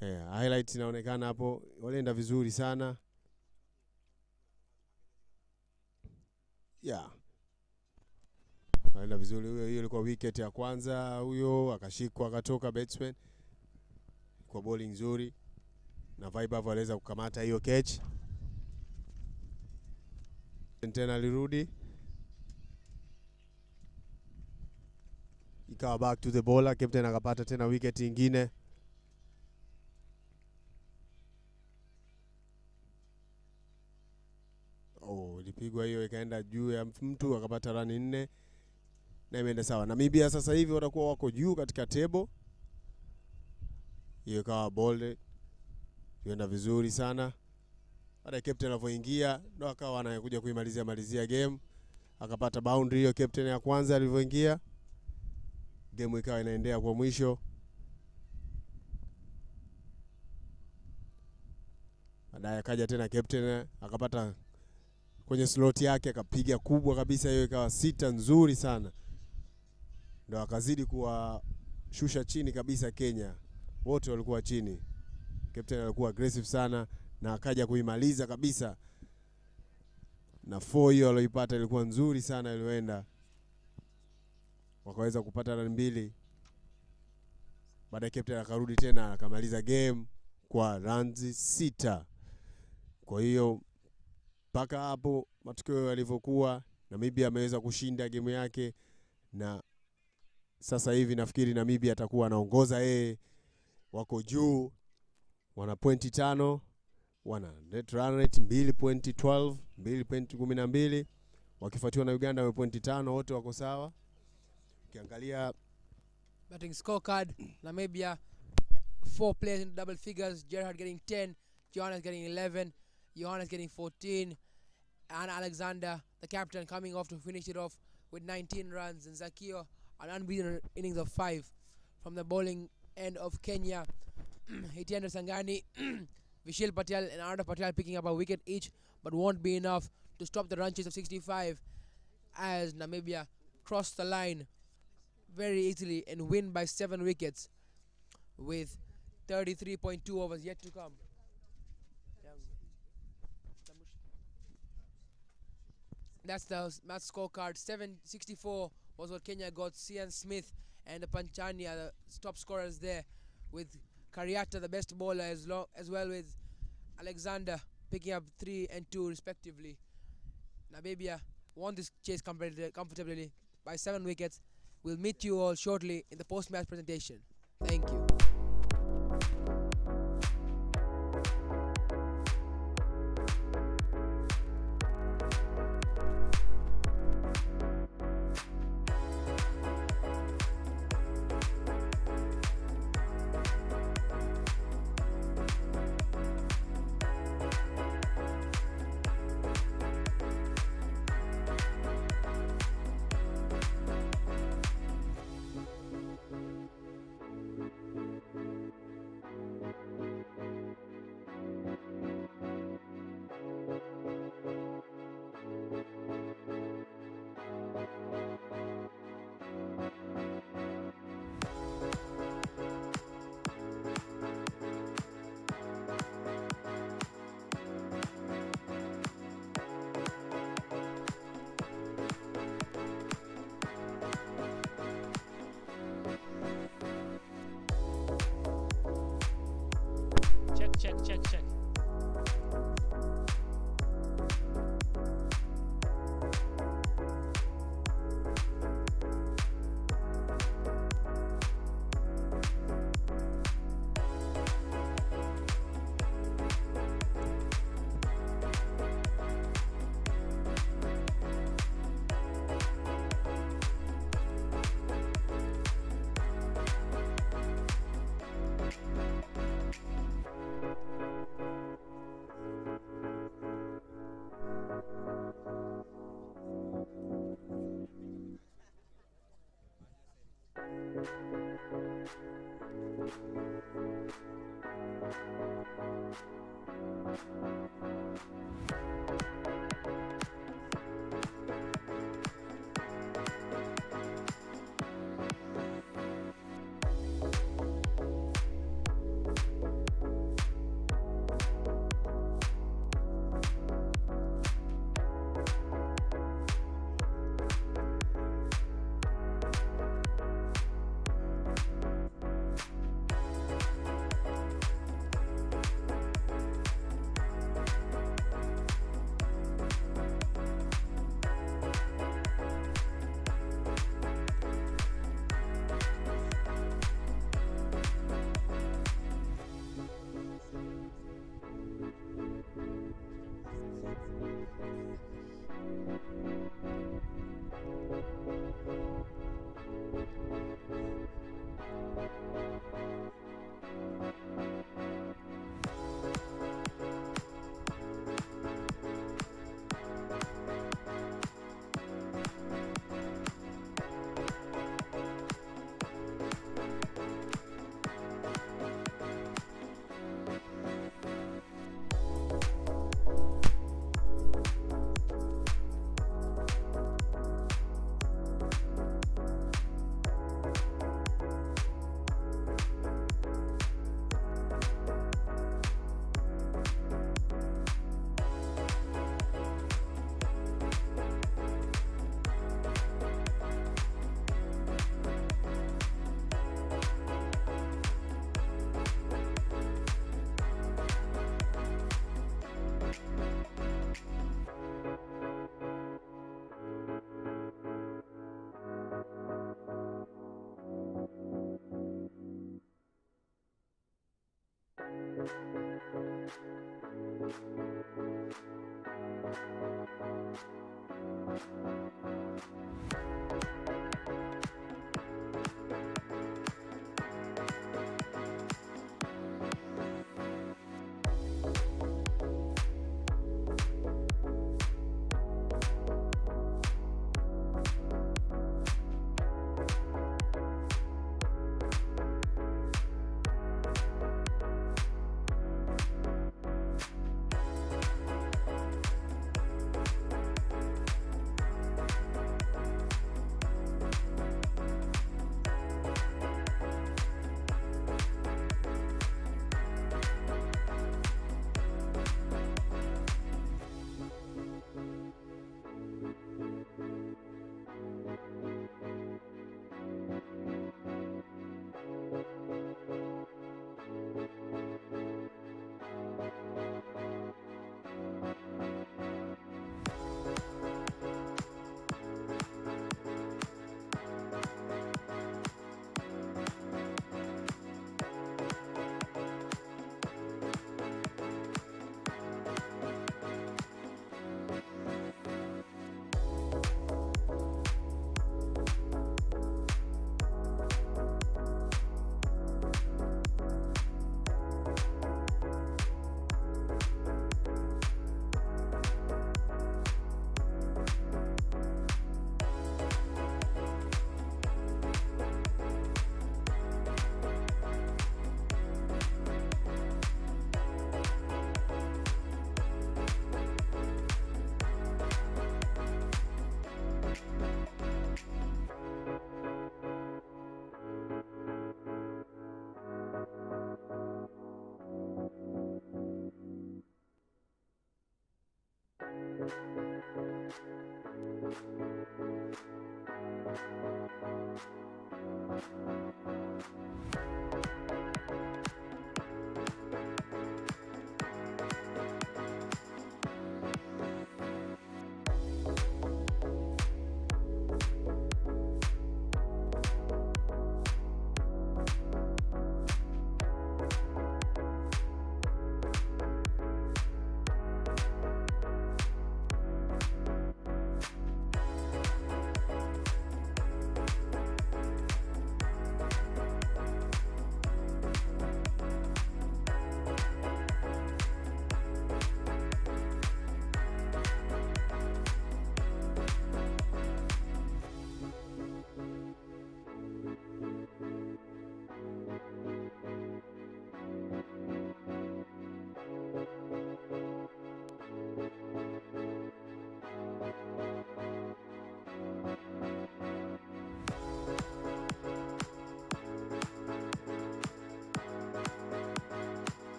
Highlights inaonekana hapo, walienda vizuri sana. Walienda vizuri. Hiyo ilikuwa wicket ya kwanza, huyo akashikwa akatoka batsman. Kwa bowling nzuri na Vibe hapo aliweza kukamata hiyo catch. Tena alirudi. Ikawa back to the bowler, captain akapata tena wicket nyingine. Ilipigwa hiyo ikaenda juu ya mtu akapata run 4 na imeenda sawa. Namibia sasa hivi watakuwa wako juu katika table. Hiyo ikawa bowled. Ienda vizuri sana. Baada ya captain alipoingia ndo akawa anakuja kuimalizia game. Akapata boundary hiyo captain ya kwanza alipoingia. Game ikawa inaendelea kwa mwisho. Baadaye akaja tena captain akapata kwenye slot yake akapiga kubwa kabisa, hiyo ikawa 6 nzuri sana. Ndio akazidi kuwa shusha chini kabisa Kenya. Wote walikuwa chini. Captain alikuwa aggressive sana na akaja kuimaliza kabisa. Na 4 hiyo aliyoipata ilikuwa nzuri sana iliyoenda. Wakaweza kupata run 2. Baada ya captain akarudi tena akamaliza game kwa runs 6. Kwa hiyo mpaka hapo matukio yalivyokuwa, Namibia ameweza kushinda game yake na sasa hivi nafikiri Namibia atakuwa anaongoza yeye. Wako juu, wana pointi 5, wana net run rate 2.12, 2.12, wakifuatiwa na Uganda wa pointi 5, wote wako sawa. Ukiangalia batting scorecard, Namibia 4 players in double figures, Gerhard getting 10, Johannes getting 11, Johannes getting 14, and Alexander, the captain, coming off to finish it off with 19 runs, and Zakio, an unbeaten innings of 5 from the bowling end of Kenya. Hitiendra Sangani, Vishal Patel and Arda Patel picking up a wicket each, but won't be enough to stop the run chase of 65 as Namibia cross the line very easily and win by 7 wickets with 33.2 overs yet to come. That's the match scorecard. 764 was what Kenya got. Cian Smith and Panchani are the top scorers there, with Kariata the best bowler as well with Alexander picking up 3 and 2 respectively. Namibia won this chase comfortably by 7 wickets. We'll meet you all shortly in the post-match presentation. Thank you.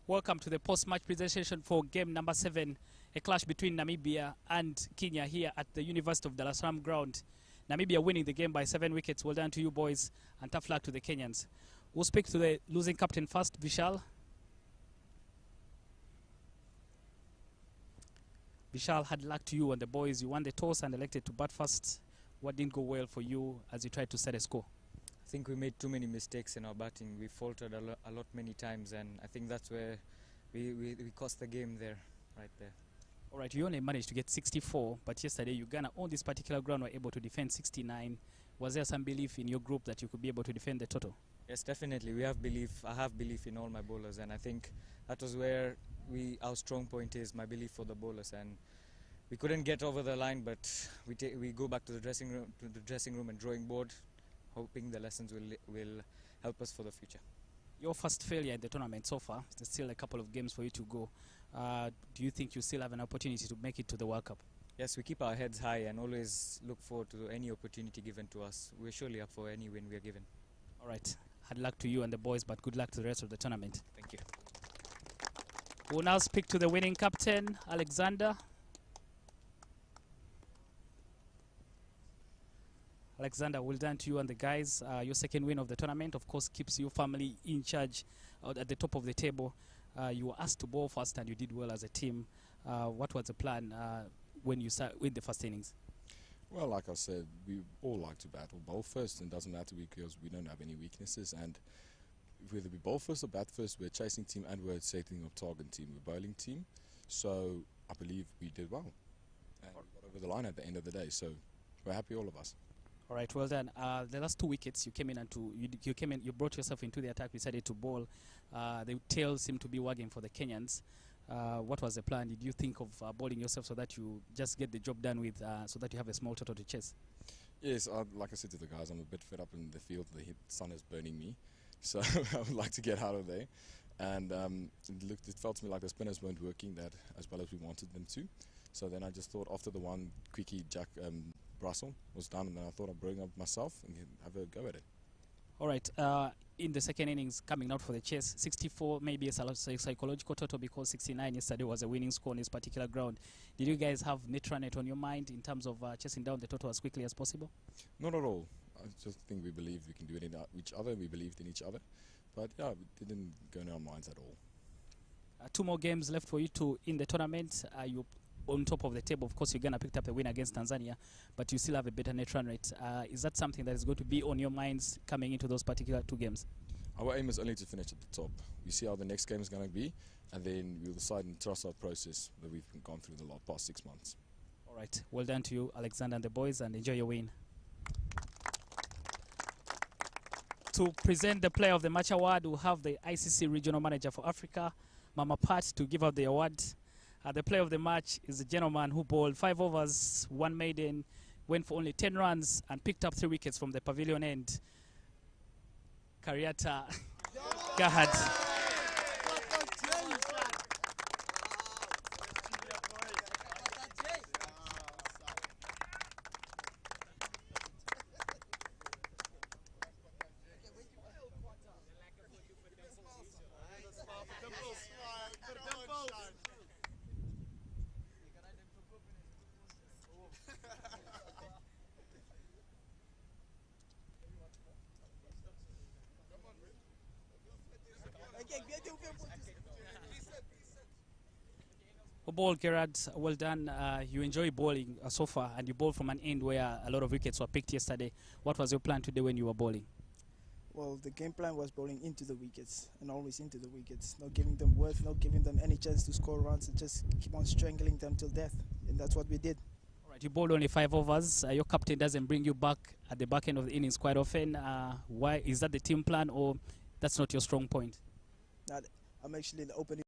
Welcome to the post-match presentation for game number 7, a clash between Namibia and Kenya here at the University of Dar es Salaam ground. Namibia winning the game by 7 wickets. Well done to you boys, and tough luck to the Kenyans. We'll speak to the losing captain first, Vishal. Vishal, had luck to you and the boys. You won the toss and elected to bat first. What didn't go well for you as you tried to set a score? I think we made too many mistakes in our batting. We faltered a lot many times, and I think that's where we cost the game there, right there. All right, you only managed to get 64, but yesterday Uganda on this particular ground were able to defend 69. Was there some belief in your group that you could be able to defend the total? Yes, definitely. We have belief. I have belief in all my bowlers, and I think that was where our strong point is, my belief for the bowlers. And we couldn't get over the line, but we go back to the dressing room and drawing board, hoping the lessons will help us for the future. Your first failure in the tournament so far. There's still a couple of games for you to go. Do you think you still have an opportunity to make it to the World Cup? Yes, we keep our heads high and always look forward to any opportunity given to us. We're surely up for any win we are given. All right. Had luck to you and the boys, but good luck to the rest of the tournament. Thank you. We'll now speak to the winning captain, Alexander. Alexander, well done to you and the guys. Your second win of the tournament, of course, keeps your family in charge at the top of the table. You were asked to bowl first and you did well as a team. What was the plan when you with the first innings? Well, like I said, we all like to bowl first, and it doesn't matter because we don't have any weaknesses. And whether we bowl first or bat first, we're a chasing team and we're a setting of target team, we're a bowling team. So I believe we did well, and we got over the line at the end of the day. So we're happy, all of us. All right, well done. The last 2 wickets, you came in and you brought yourself into the attack, decided to bowl. The tail seemed to be wagging for the Kenyans. What was the plan? Did you think of bowling yourself so that you just get the job done with, so that you have a small total to chase? Yes, like I said to the guys, I'm a bit fed up in the field. The sun is burning me, so I would like to get out of there. And it felt to me like the spinners weren't working that as well as we wanted them to. So then I just thought after the one quickie Jack Russell was done, and then I thought I'd bring up myself and have a go at it. All right. In the second innings, coming out for the chase, 64 maybe a psychological total because 69 yesterday was a winning score on this particular ground. Did you guys have net run on your mind in terms of chasing down the total as quickly as possible? Not at all. I just think we believed we can do it in each other. We believed in each other. But yeah, it didn't go in our minds at all. 2 more games left for you to in the tournament. You on top of the table. Of course, Uganda picked up a win against Tanzania, but you still have a better net run rate. Is that something that is going to be on your minds coming into those particular 2 games? Our aim is only to finish at the top. We see how the next game is going to be, and then we'll decide and trust our process that we've gone through the past 6 months. All right. Well done to you, Alexander and the boys, and enjoy your win. To present the Player of the Match award, we'll have the ICC Regional Manager for Africa, Mama Pat, to give out the award. The Player of the Match is a gentleman who bowled 5 overs, 1 maiden, went for only 10 runs, and picked up 3 wickets from the pavilion end. Kariata Gahad. Ball, Gerard, well done. You enjoy bowling so far, and you bowled from an end where a lot of wickets were picked yesterday. What was your plan today when you were bowling? Well, the game plan was bowling into the wickets and always into the wickets, not giving them worth, not giving them any chance to score runs, and just keep on strangling them till death. And that's what we did. All right, you bowled only 5 overs. Your captain doesn't bring you back at the back end of the innings quite often. Why is that the team plan, or that's not your strong point? I'm actually in the opening.